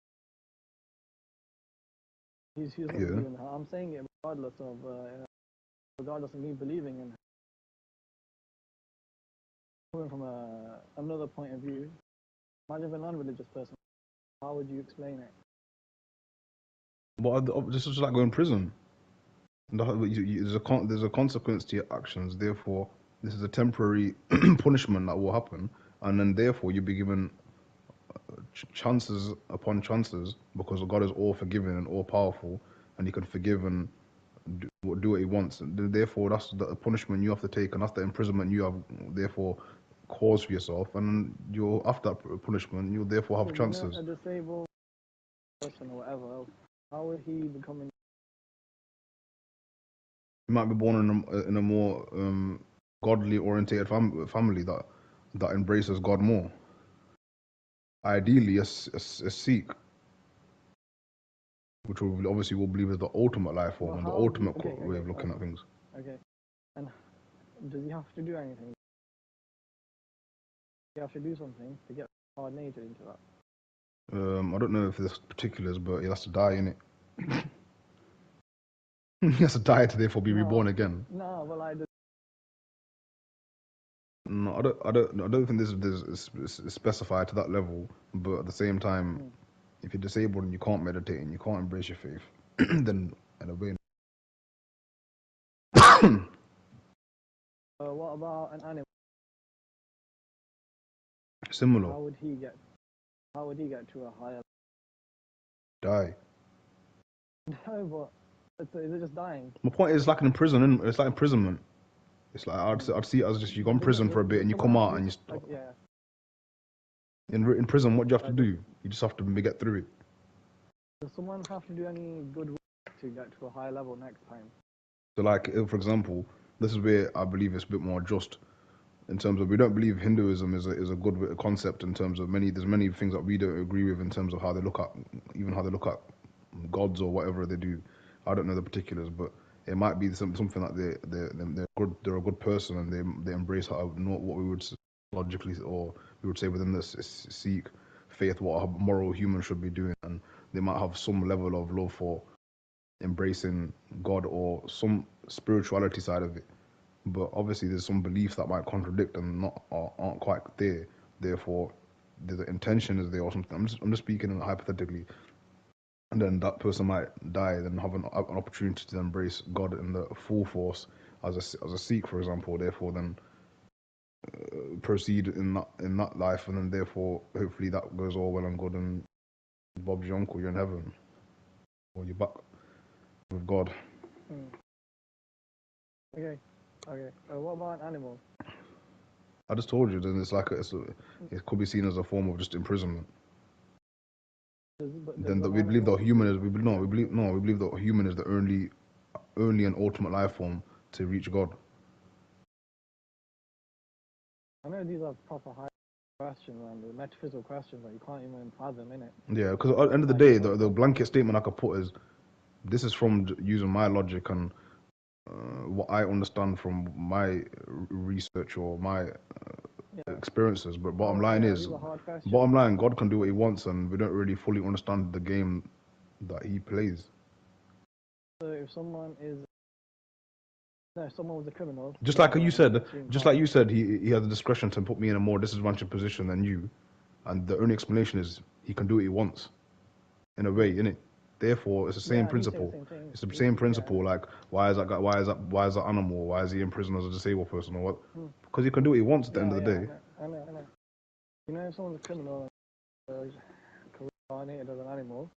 he's not Yeah. believing in her. I'm saying it regardless of me believing in her. Coming from another point of view, imagine if a non-religious person, how would you explain it? But this is just like going to prison. There's a consequence to your actions. Therefore, this is a temporary punishment that will happen, and then therefore you'll be given chances upon chances because God is all forgiving and all powerful, and He can forgive and do what He wants. And therefore, that's the punishment you have to take, and that's the imprisonment you have therefore caused for yourself. And you'll after that punishment, you'll therefore have So, chances. a disabled person or whatever, how would he become? You might be born in a more godly orientated family that embraces God more. Ideally, a Sikh, which will believe is the ultimate life form and the ultimate way of looking at things. Okay, and does he have to do anything? He have to do something to get coordinated into that. I don't know if there's particulars, but he has to die in it. He has to die to therefore be reborn again. No, but like. No, I don't think this is specified to that level. But at the same time, if you're disabled and you can't meditate and you can't embrace your faith, then in a way. What about an animal? Similar. How would he get? How would he get to a higher? Die. No, but is it just dying? My point is like an imprisonment. It's like imprisonment. It's like I'd see it as just you go in prison for a bit and you come out and you stop. Yeah. In prison, what do you have to do? You just have to get through it. Does someone have to do any good work to get to a higher level next time? So, like, for example, this is where I believe it's a bit more just in terms of we don't believe Hinduism is a good concept in terms of there's many things that we don't agree with in terms of how they look at gods or whatever they do. I don't know the particulars, but it might be something that they're a good person and they embrace how not what we would logically or we would say within this Sikh faith what a moral human should be doing, and they might have some level of love for embracing God or some spirituality side of it. But obviously, there's some beliefs that might contradict and aren't quite there. Therefore, the intention is there or something. I'm just speaking hypothetically, and then that person might die, then have an opportunity to embrace God in the full force as a Sikh, for example. Therefore, then proceed in that life, and then therefore, hopefully, that goes all well and good, and Bob's your uncle, you're in heaven, or you're back with God. Okay. What about an animal? I just told you, then it's like it could be seen as a form of just imprisonment. then we believe that human is we believe that human is the only and ultimate life form to reach God. I know these are proper high questions and the metaphysical questions that you can't even fathom, innit? Yeah, because at the end of the day, the blanket statement I could put is, this is from using my logic and what I understand from my research or my experiences. But bottom line is, bottom line, God can do what He wants, and we don't really fully understand the game that He plays. So if someone is, no, if someone was a criminal, Just like you said, he has the discretion to put me in a more disadvantaged position than you, and the only explanation is He can do what He wants, in a way, innit? Therefore, it's the same principle. It's the same principle. Like, why is that guy? Why is that animal? Why is he in prison as a disabled person or what? Because he can do what he wants at the end of the day. I know. You know, if someone's a criminal and reincarnated as an animal,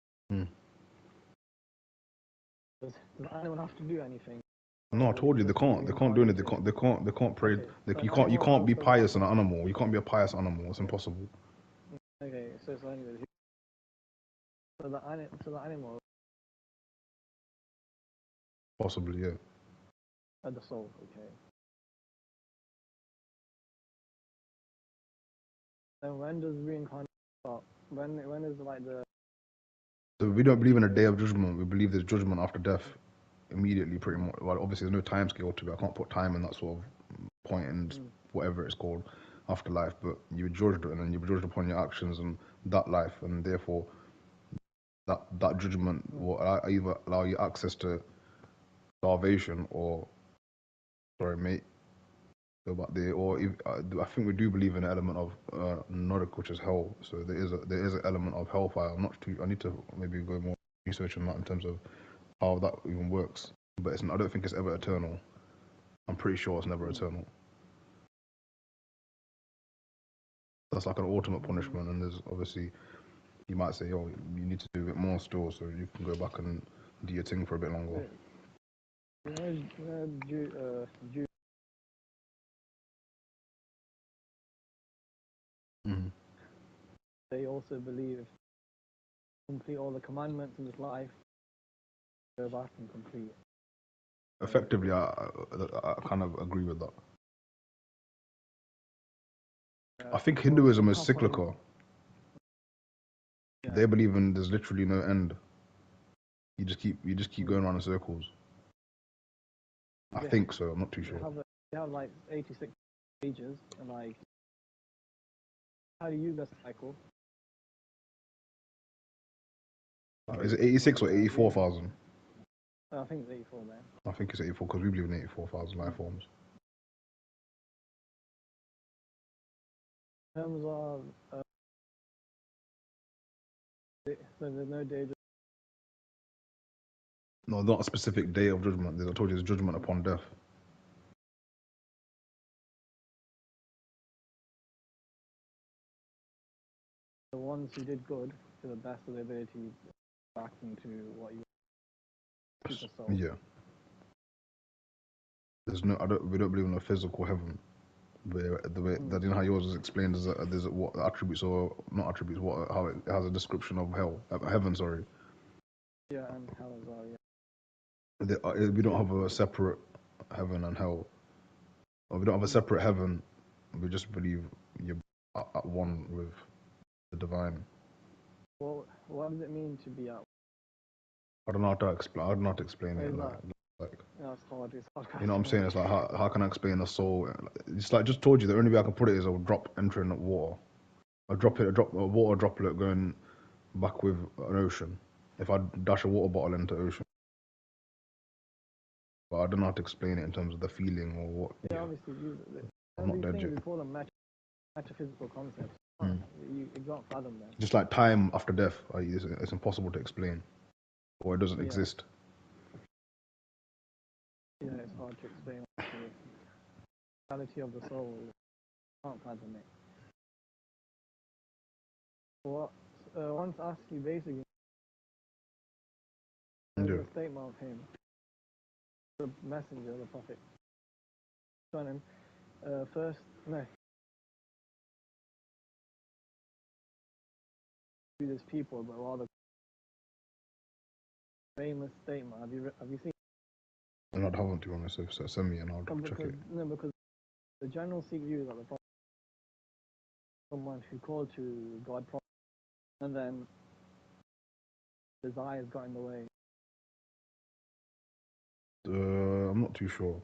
does the animal have to do anything? No, I told you they can't. They can't do anything. They can't pray. You can't be pious in an animal. You can't be a pious animal. It's impossible. Okay, so anyway, so the animal. Possibly, yeah. The soul, okay. Then when does reincarnation start? When is like the? So we don't believe in a day of judgment. We believe there's judgment after death, immediately, pretty much. Well, obviously there's no time scale to it. I can't put time in that sort of point and whatever it's called, afterlife. But you're judged, and then you're judged upon your actions and that life, and therefore that judgment will either allow you access to salvation or, sorry mate, go back there, or I think we do believe in an element of Nordic, which is hell. So there is an element of hellfire. I need to maybe go more research on that in terms of how that even works. But I don't think it's ever eternal. I'm pretty sure it's never eternal. That's like an ultimate punishment, and there's obviously, you might say, oh, you need to do a bit more still, so you can go back and do your thing for a bit longer. They also believe complete all the commandments in this life, go back and complete. Effectively, I kind of agree with that. I think Hinduism is cyclical. They believe in there's literally no end. You just keep going around in circles. I think so. I'm not too sure. They have like 86 pages, and like, how do you guys cycle? Is it 86 or 84,000? I think it's 84, man. I think it's 84 because we believe in 84,000 life forms. In terms of, so there's no day. No, not a specific day of judgment. I told you, there's judgment upon death. The ones who did good, to the best of their ability, back into what you. Yeah. There's no. We don't believe in a physical heaven. Where the way that, you know how yours is explained, there's what attributes or not attributes, how it has a description of heaven. Sorry. Yeah, and hell as well. Yeah. We don't have a separate heaven and hell. Or we don't have a separate heaven. We just believe you're at one with the divine. Well, what does it mean to be at? I don't know how to explain. I don't know how to explain it. Like, yeah, it's hard. you know what I'm saying? It's like, how can I explain a soul? It's like, just told you, the only way I can put it is a drop entering the water. A water droplet going back with an ocean. If I dash a water bottle into the ocean. But I don't know how to explain it in terms of the feeling or what. Yeah, obviously, I'm not dead yet. We call them metaphysical concepts. You can't fathom them. Just like time after death, it's impossible to explain. Or it doesn't exist. Yeah, it's hard to explain. The reality of the soul, you can't fathom it. What I want to ask you basically, there's a statement of him, the messenger, the prophet. this people, but rather famous statement. Have you seen? And I'd haven't, to be honest. So send me and I'll check it. No, because the general Sikh view is that the Prophet someone who called to God, and then desires got in the way. I'm not too sure.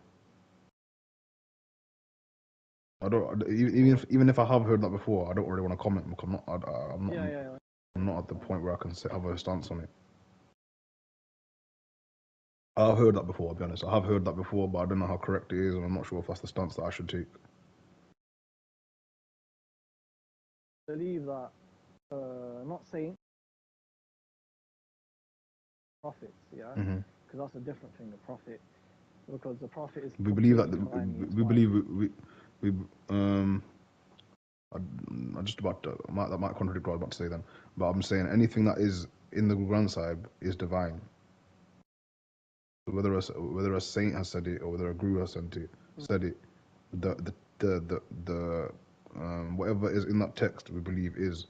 I don't. Even if I have heard that before, I don't really want to comment because I'm not at the point where I can have a stance on it. I've heard that before. I'll be honest. I have heard that before, but I don't know how correct it is, and I'm not sure if that's the stance that I should take. I believe that not saying prophets, yeah, because that's a different thing. The prophet, because the prophet is. We believe that we believe we I just about that might contradict what I was about to say then, but I'm saying anything that is in the Quran Sahib is divine. So whether a saint has said it or whether a guru has said it, the whatever is in that text we believe is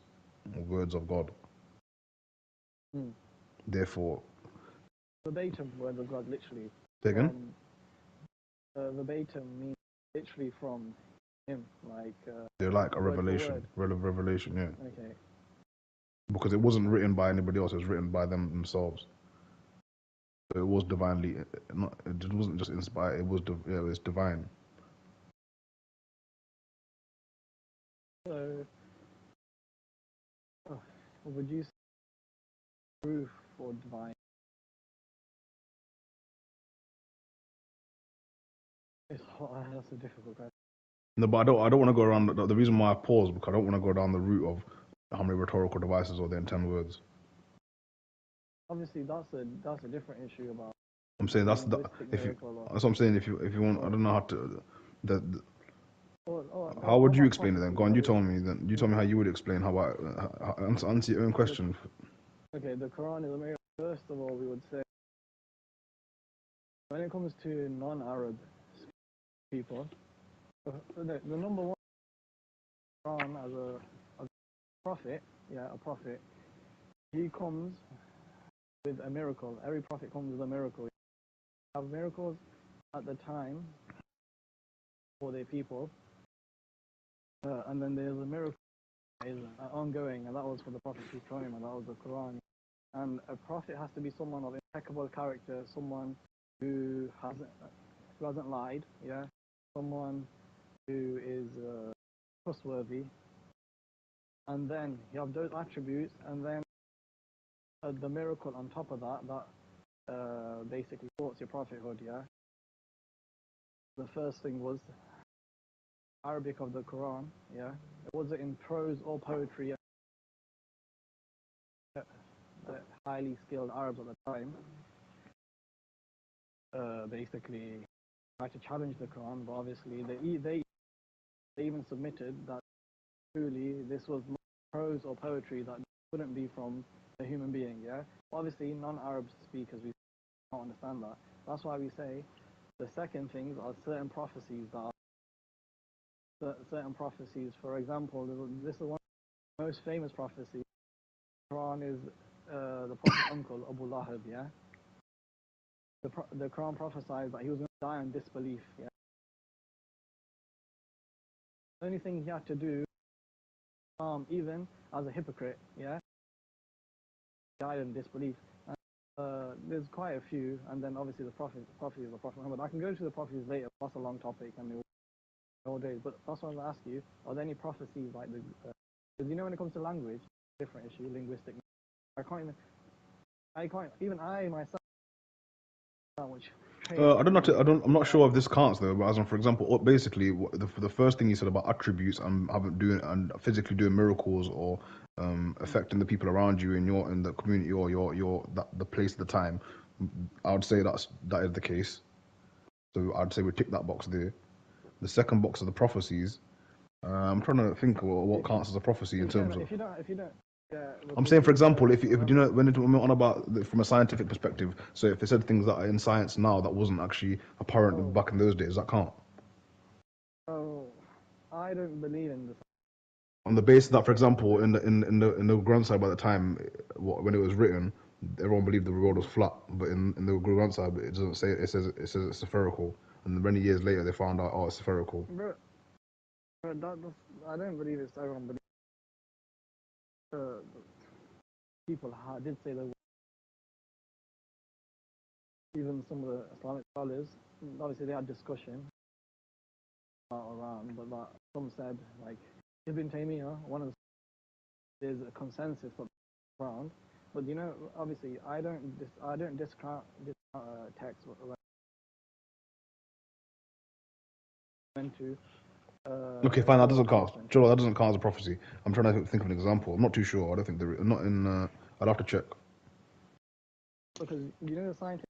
words of God. Therefore, verbatim word of God, literally. say again. Verbatim means literally from him, like. They're like a revelation, revelation, yeah. Okay. Because it wasn't written by anybody else; it was written by them themselves. So it was divinely, it wasn't just inspired. It was divine. So, would you say proof for divine? That's a difficult question. No, but I don't want to go around. The reason why I paused because I don't want to go down the route of how many rhetorical devices are there in 10 words. Obviously, that's a different issue about. I'm saying that's what I'm saying. If you want, I don't know how to. How would you explain it then? Go on, you tell me. Then you tell me how you would explain how I answer your own question. Okay, the Quran is a miracle. First of all, we would say when it comes to non-Arab people, the number one Quran as a prophet, a prophet, he comes with a miracle. Every prophet comes with a miracle. You have miracles at the time for their people, and then there's a miracle that is ongoing, and that was for the Prophet Ibrahim, and that was the Quran. And a prophet has to be someone of impeccable character, someone who hasn't lied, someone who is trustworthy, and then you have those attributes, and then the miracle on top of that basically supports your prophethood. The first thing was Arabic of the Quran. It wasn't in prose or poetry. The highly skilled Arabs at the time basically tried to challenge the Quran, but obviously they even submitted that truly this was not prose or poetry, that couldn't be from a human being. Obviously non-Arab speakers, we don't understand that. That's why we say the second things are certain prophecies that are certain prophecies. For example, this is one of the most famous prophecies. The Quran is the Prophet's uncle Abu Lahab. The Quran prophesied that he was going to die in disbelief. The only thing he had to do, even as a hypocrite, died in disbelief. And, there's quite a few, and then obviously the prophecy of the Prophet Muhammad. I can go to the prophecies later. That's a long topic, and all days. But that's what I'm going to ask you: are there any prophecies like the? Because when it comes to language, different issue, linguistic. I can't even I myself. Which I'm not sure if this counts though. But as in, for example, basically, the first thing you said about attributes and physically doing miracles or affecting the people around you in the community or the place at the time, I would say that is the case. So I'd say we tick that box there. The second box of the prophecies. I'm trying to think what counts as a prophecy in terms of. If you don't. I'm saying, for example, if you know when we're on about from a scientific perspective, so if they said things that are in science now that wasn't actually apparent back in those days, that count. Oh, I don't believe in this. on the basis that, for example, in the Quran Sahib at the time, when it was written, everyone believed the world was flat, but in the Quran Sahib it doesn't say it says it's spherical, and many years later they found out it's spherical. Bro, I don't believe it's everyone, but people did say that even some of the Islamic scholars, obviously they had discussion around, but some said, like Ibn Taymiyyah, there's a consensus around, but you know, obviously I don't discount text when to. Okay, fine. That doesn't count. Joel, that doesn't count as a prophecy. I'm trying to think of an example. I'm not too sure. I don't think there. Not in. I'd have to check. Because you know, the scientists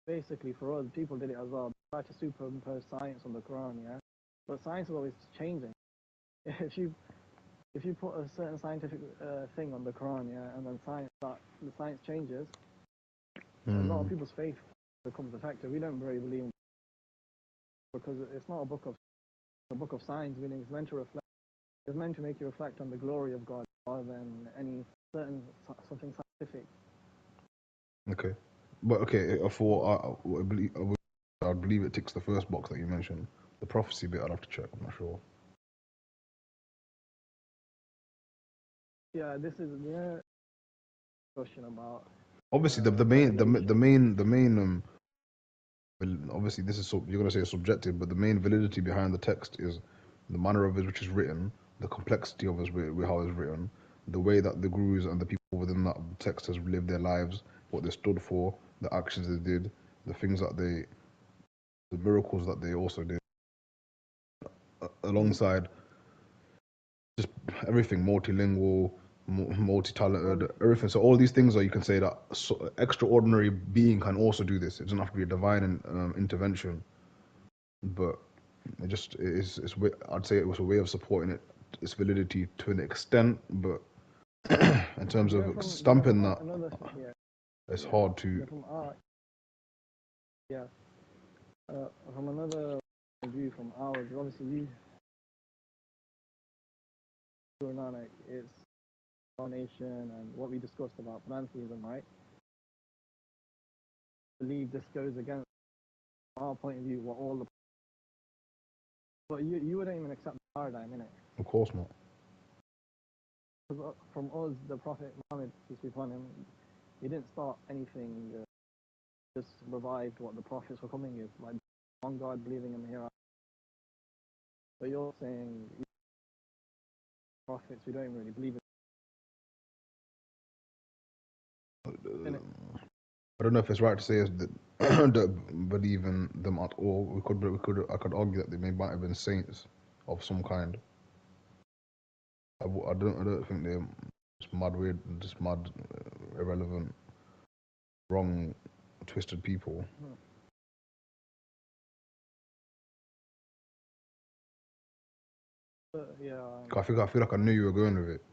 basically for us, people did it as well. They tried to superimpose science on the Quran, yeah. But science is always changing. If you put a certain scientific thing on the Quran, yeah, and then the science changes, a lot of people's faith becomes affected. We don't really believe in because it's not a book of science. Meaning it's meant to reflect. It's meant to make you reflect on the glory of God rather than any something scientific. Okay, but okay. I believe it ticks the first box that you mentioned. The prophecy bit, I'd have to check. I'm not sure. Yeah, this is question about. Obviously, the main obviously this is you're gonna say it's subjective, but the main validity behind the text is the manner of which is written, the complexity of how it's written, the way that the gurus and the people within that text has lived their lives, what they stood for, the actions they did, the things that the miracles that they also did, alongside just everything multilingual, multi-talented, everything. So all these things are, you can say that extraordinary being can also do this. It doesn't have to be a divine intervention, but I'd say it was a way of supporting its validity to an extent, but in terms of stamping that, it's hard to. From another view from ours, obviously it's foundation and what we discussed about pantheism, right? I believe this goes against our point of view, what all the. But you wouldn't even accept the paradigm, innit? Of course not. Because from us, the Prophet Muhammad, peace be upon him, he didn't start anything. Just revived what the prophets were coming with, like on God, believing in the hereafter. But you're saying prophets, we don't even really believe in it. I don't know if it's right to say that don't believe in them at all. I could argue that they might have been saints of some kind. I don't think they're just mad weird, just mad, irrelevant, wrong, twisted people. Yeah. I feel like I knew you were going with it.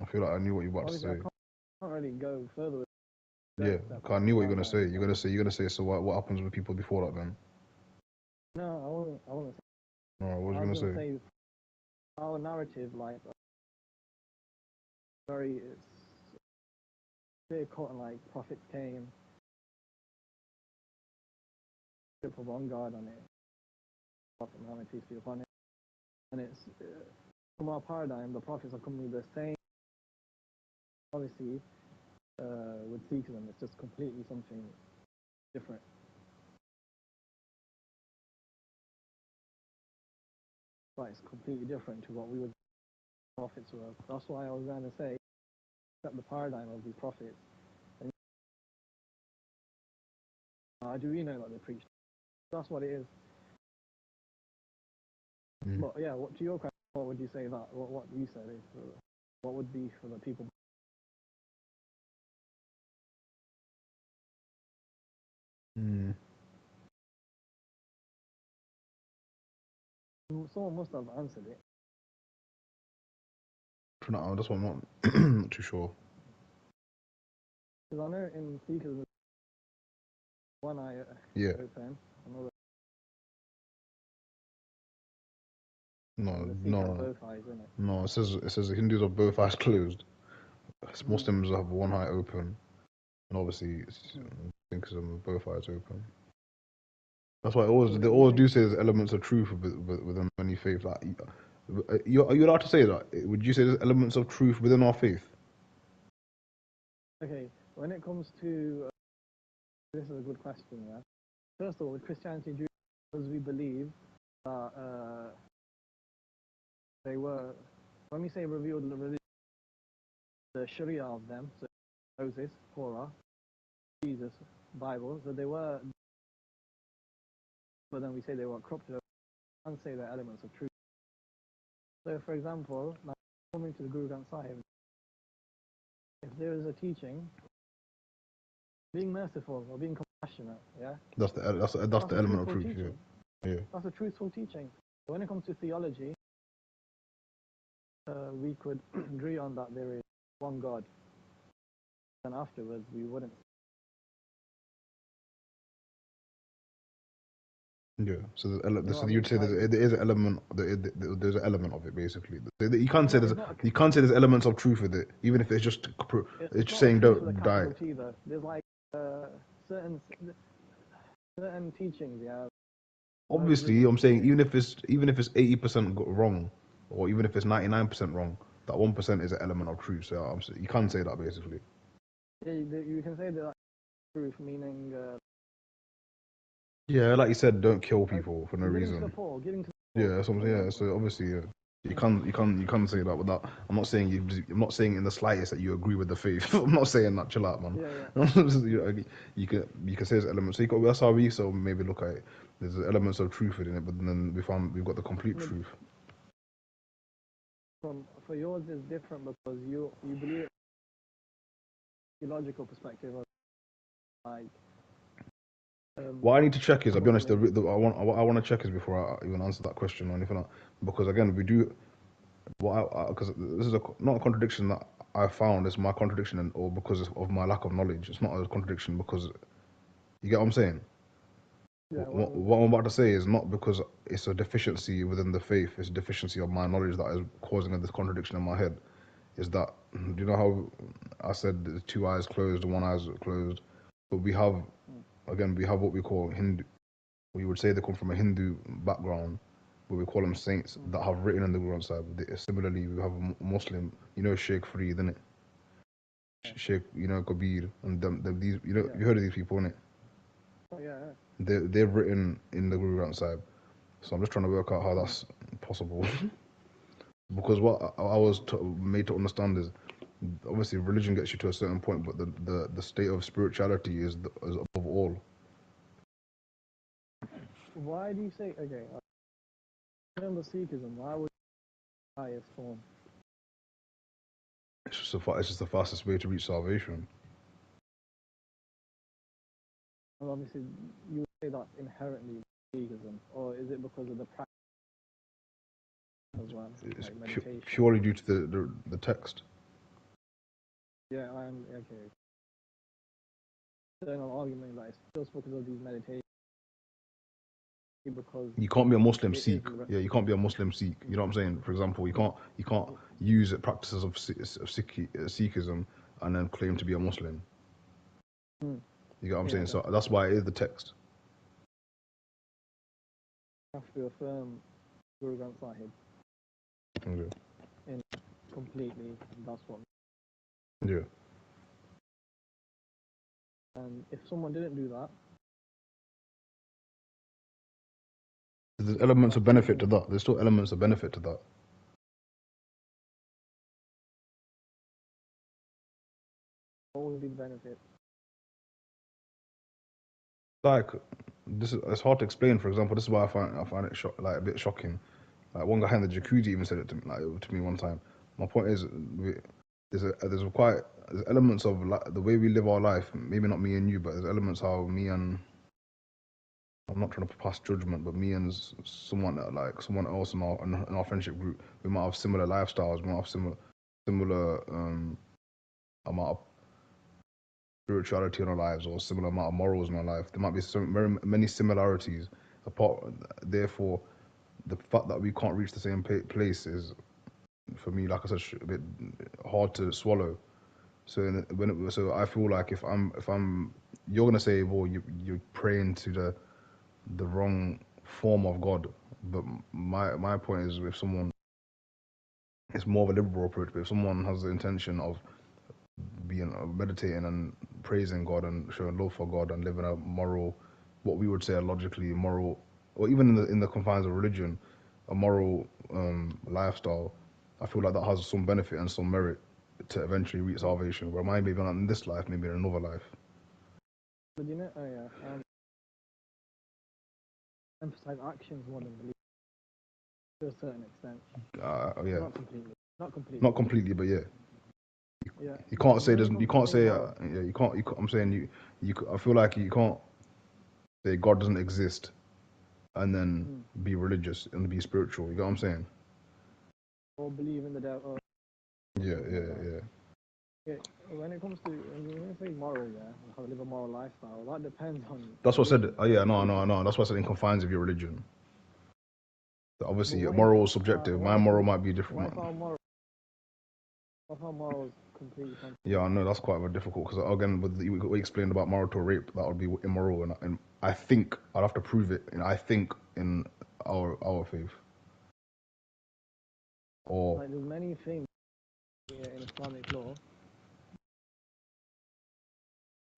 I feel like I knew what you were about to say. I can't really go further with yeah, I knew what you're gonna say. You're gonna say. So what happens with people before that then? No, I wasn't. No, what was you gonna say? Our narrative, like, it's clear cut, and like prophets came, put one God on it, Prophet Muhammad, peace be upon him, and it's from our paradigm, the prophets are coming with the same. Obviously, with Sikhism, it's just completely something different. But it's completely different to what we would prophets were. That's why I was going to say that the paradigm of these prophets. And do we know that they preach? That's what it is. But yeah, to your question, what would you say that what you said is what would be for the people? Someone must have answered it. No, that's what I'm not too sure. Because I know in Sikhism, one eye open, another No, The Sikh have no, both eyes, isn't it? no. It says the Hindus have both eyes closed. Muslims have one eye open, and obviously Sikhism have both eyes open. That's why they always do say there's elements of truth within any faith. Like, are you allowed to say that? Would you say there's elements of truth within our faith? Okay, when it comes to this is a good question. Yeah. First of all, with Christianity and Judaism, we believe that they were, when we say revealed religion, the Sharia of them, so Moses, Torah, Jesus, Bible, so they were, but then we say they were corrupted and say they're elements of truth. So, for example, now coming to the Guru Granth Sahib, if there is a teaching, being merciful or being compassionate, yeah, That's the element of truth. teaching. Yeah. That's a truthful teaching. So when it comes to theology, we could agree on that there is one God. And afterwards, we wouldn't. Yeah. So what I you'd mean? say Like, there is an element. There's an element of it basically. You can't say no, there's it's not. you can't say there's elements of truth with it, even if it's just It's just not a saying truth with a don't die. capital T though. There's like certain teachings, yeah. Obviously, I'm saying even if it's 80% wrong, or even if it's 99% wrong, that 1% is an element of truth. So you can't say that basically. Yeah, you can say that truth, meaning Yeah, like you said, don't kill people for no giving to the reason. poor, giving to the Yeah, poor. that's what I'm saying. Yeah, so obviously, yeah, you can't say that. But that I'm not saying I'm not saying in the slightest that you agree with the faith. I'm not saying that. Chill out, man. Yeah. You can say there's elements. So that's how we so maybe look at it. There's elements of truth in it, but then we've got the complete truth. For yours is different because you believe theological perspective of like. What I need to check is, I'll be honest, what I want to check is before I even answer that question or anything like, because again, we do, because this is not a contradiction that I found, it's my contradiction or because of my lack of knowledge. It's not a contradiction because, you get what I'm saying? Yeah, What I'm about to say is not because it's a deficiency within the faith, it's a deficiency of my knowledge that is causing this contradiction in my head. Is that, do you know how I said the two eyes closed, one eye's closed, but we have what we call Hindu. We would say they come from a Hindu background, but we call them saints that have written on the Quran side. Similarly, we have a Muslim, Sheikh Farid, innit? Sheikh, Kabir, and these, you heard of these people, innit? Oh, yeah. They've written in the Guru Granth Sahib. So I'm just trying to work out how that's possible. Because what I was made to understand is, obviously religion gets you to a certain point, but the state of spirituality is above all. Why do you say okay? Remember Sikhism? Why would highest form? It's just the fastest way to reach salvation. Well, obviously, you would say that's inherently Sikhism, or is it because of the practice as well, It's like meditation? purely due to the text. Yeah, I'm okay. There's no argument that it's just because of these meditations. Because you can't be a Muslim Sikh. Yeah, you can't be a Muslim Sikh. You know what I'm saying? For example, you can't use practices of Sikhism and then claim to be a Muslim. You get what I'm saying? So that's why it is the text. You have to affirm Guru Granth Sahib. Okay. In completely, that's what. Yeah. And if someone didn't do that, There's elements of benefit to that. There's still elements of benefit to that. what would be the benefit? Like it's hard to explain. For example, this is why I find it a bit shocking. Like one guy in the jacuzzi even said it to me one time. My point is, there's elements of the way we live our life. Maybe not me and you, but there's elements how me and, I'm not trying to pass judgment, but me and someone else in our friendship group, we might have similar lifestyles. We might have similar amount of spirituality in our lives, or similar amount of morals in our life. There might be very many similarities. Apart, therefore, the fact that we can't reach the same place is, for me, like I said, a bit hard to swallow. So so I feel like if I'm, you're gonna say, well, you're praying to the wrong form of God, but my point is, if someone, it's more of a liberal approach. But if someone has the intention of being meditating and praising God and showing love for God and living a moral, what we would say a logically moral, or even in the confines of religion, a moral lifestyle, I feel like that has some benefit and some merit to eventually reach salvation. Where mine maybe not in this life, maybe in another life. But oh yeah, emphasize actions more than belief to a certain extent. Yeah. Not completely. Not completely. Not completely, but yeah. Yeah. You can't say When it you comes can't to say moral, yeah, I'm saying I feel like you can't say God doesn't exist and then be religious and be spiritual. You get what I'm saying? or believe in the devil. Yeah. Yeah, when it comes to when you say moral, yeah, how to live a moral lifestyle, that depends on That's what I said. religion. Oh yeah, no. That's what I said in confines of your religion. So But obviously, what if moral is subjective. My moral might be what different. if our moral, what if our morals completely contradict? Yeah, I know that's quite difficult because again, with what you explained about marital rape, that would be immoral, and I think I'd have to prove it. And I think in our faith, or Like there's many things in Islamic law.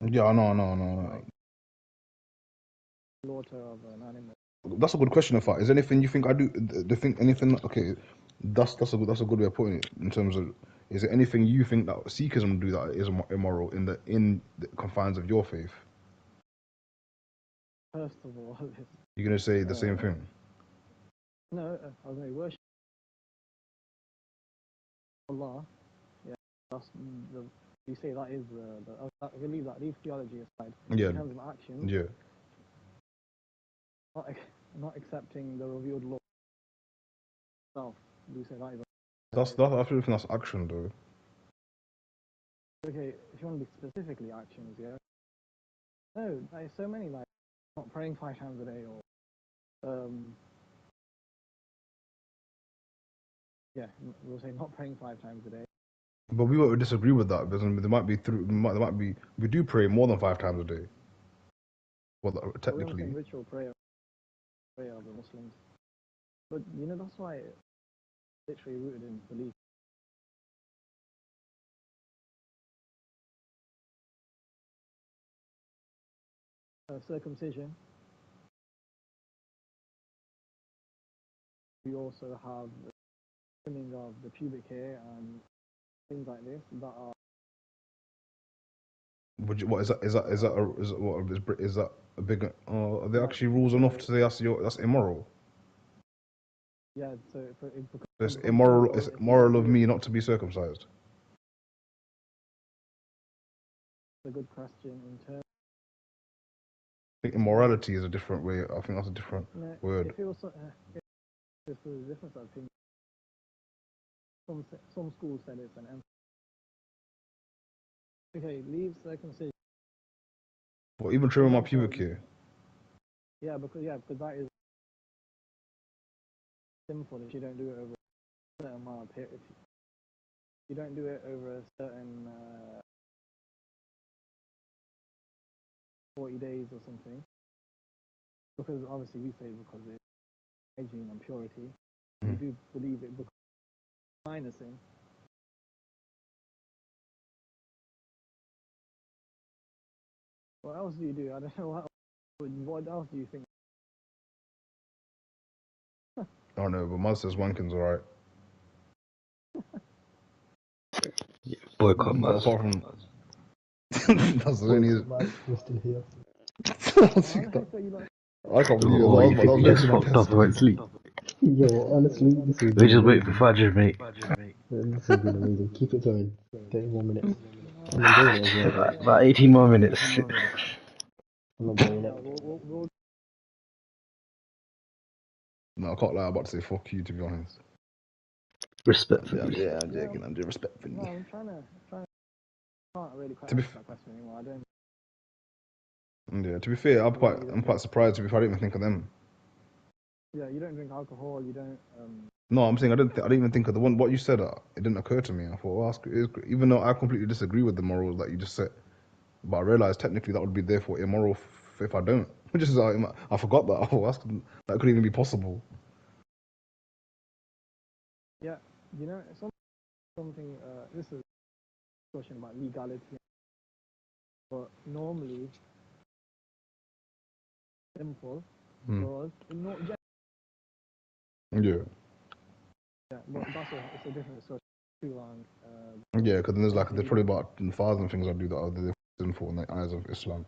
yeah, no. Like slaughter of an animal. That's a good question. In fact, is there anything you think I do? Do think anything? Okay, that's a good way of putting it. In terms of, is there anything you think that Sikhism do that is immoral in the confines of your faith? First of all, You're gonna say the same thing. no, I was going to worship Allah. Yeah, that's the. You say that is I believe that leave theology aside. Yeah. In terms of actions, Yeah. not accepting the revealed law itself. Do you say that is? I feel think that's action though. Okay, if you want to be specifically actions, yeah. No, there's so many like not praying 5 times a day or yeah, we'll say not praying 5 times a day. But we would disagree with that because there might be we do pray more than 5 times a day. Well, We technically. understand ritual prayer of the Muslims, but that's why it's literally rooted in belief. Circumcision. We also have the trimming of the pubic hair and things like this that are. What is that? Is that a big? Are there actually rules enough to say that's immoral? Yeah, so It's immoral. It's moral of me not to be circumcised. a good question in terms. I think immorality is a different way. I think that's a different word. If it was, if there's a difference of opinion. Some schools said it's an okay. Leave circumcision. Well, even trimming my pubic hair. Yeah, because that is sinful if you don't do it over a certain amount of period. If you don't do it over a certain 40 days or something, because obviously we say because it's hygiene and purity, we do believe it because it's minor sin. What else do you do? I don't know. What else do you think? I don't know, but Maz says wanking's alright. Boycott But Maz. apart from that's the only. We're still here. I can't believe it. Oh, I you think was you just making my fucked off and went to sleep? Yo, honestly, this has We been just wait amazing. for Fajr, mate. This has been amazing. Keep it going. 30 more minutes. I'm enjoying it as well. About 18 more minutes. I'm enjoying Yeah, it. we'll No, I can't lie. I'm about to say fuck you, to be honest. Respectfully. Yeah, I'm joking. I'm doing respectfully. no, I'm trying to. Can't really quite To be answer that question anymore. I don't. Yeah, to be fair, I'm quite surprised. To be fair, I didn't even think of them. Yeah, you don't drink alcohol. You don't. No, I'm saying I didn't even think of the one. What you said, it didn't occur to me. I thought, well, even though I completely disagree with the morals that you just said, but I realized technically that would be therefore immoral if I don't. Which is I forgot that. Oh, that could even be possible. Yeah, you know something. This is a question about legality, but normally simple because not just Yeah. yeah, but it's a different sort too long. Yeah, because there's Obviously, probably about 1,000 things I do that are sinful in the eyes of Islam.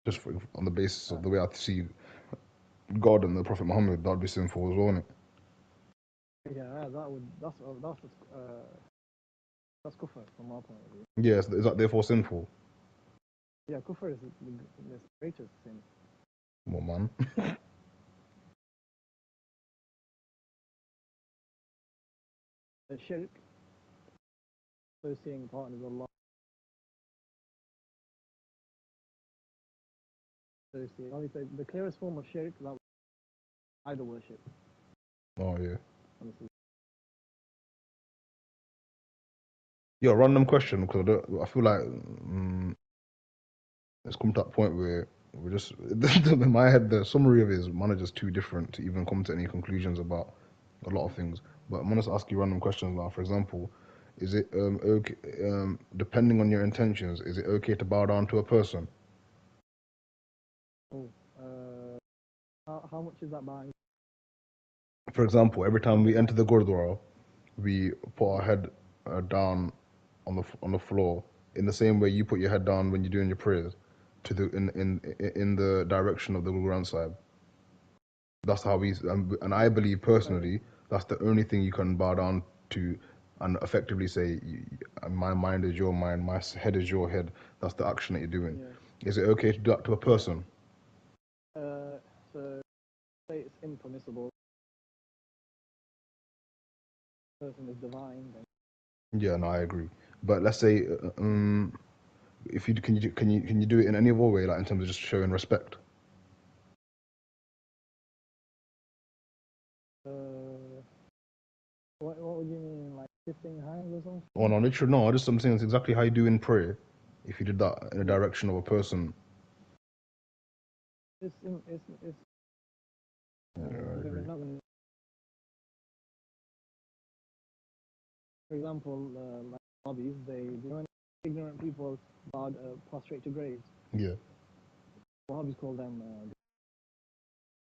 Just on the basis of the way I see God and the Prophet Muhammad, that'd be sinful as well, wouldn't it? yeah, that's kufr from my point of view. Yeah, is that therefore sinful? Yeah, kufr is the greatest sin. What, man? The shirk, associating partners with Allah. Obviously, the clearest form of shirk that was idol worship. Oh, yeah. Honestly. Yeah, random question, because I feel like it's come to that point where we're just, in my head, the summary of it is managers too different to even come to any conclusions about a lot of things. But I'm going to ask you random questions now. For example, is it okay, depending on your intentions, is it okay to bow down to a person? Oh, how much is that buying? For example, every time we enter the Gurdwara, we put our head down on the floor in the same way you put your head down when you're doing your prayers, to the in the direction of the Guru Granth Sahib. That's how we and I believe personally that's the only thing you can bow down to, and effectively say, my mind is your mind, my head is your head. That's the action that you're doing. Yeah. Is it okay to do that to a person? So say it's impermissible. Person is divine. Then Yeah, no, I agree. But let's say, if you can you do it in any other way, like in terms of just showing respect? what would you mean, like lifting hands or something? Oh no, literally no. Just something that's exactly how you do in prayer. If you did that in the direction of a person. It's Yeah, I agree. For example, like hobbies, when ignorant people prostrate to graves. Yeah. Wahhabis call them.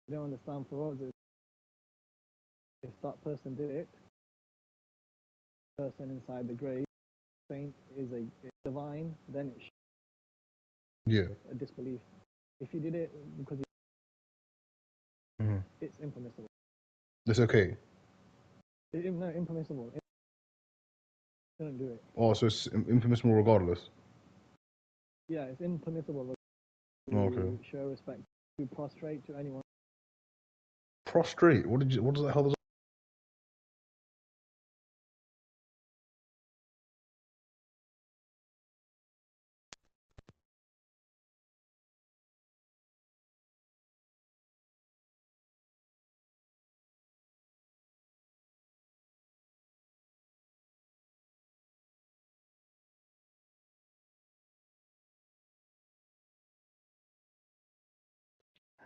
They don't understand for us. If that person did it, person inside the grave, saint is divine, then it's a disbelief. If you did it because it's impermissible. It's okay. No, impermissible. Shouldn't do it. Oh, so it's impermissible regardless. Yeah, it's impermissible to show respect, to prostrate to anyone. Prostrate? What does that hell?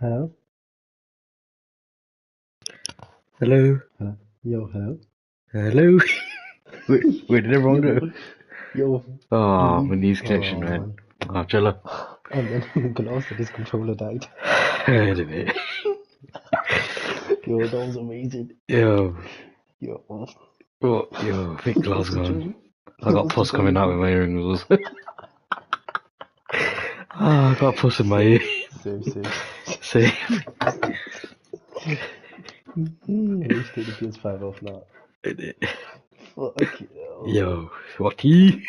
Hello? Hello? Hello? Yo, hello? Hello? Where did everyone go? Yo. Oh, my knees connection, man. Man. Oh, chilla. And then Glass said his controller died. Heard of it. Yo, that was amazing. Yo. Yo. What? Yo, I think glass gone. I got What's pus the coming out with my earrings. I got pus in my ear. Safe. See? I need to take the PS5 off now. Fuck you. Yo, Rocky.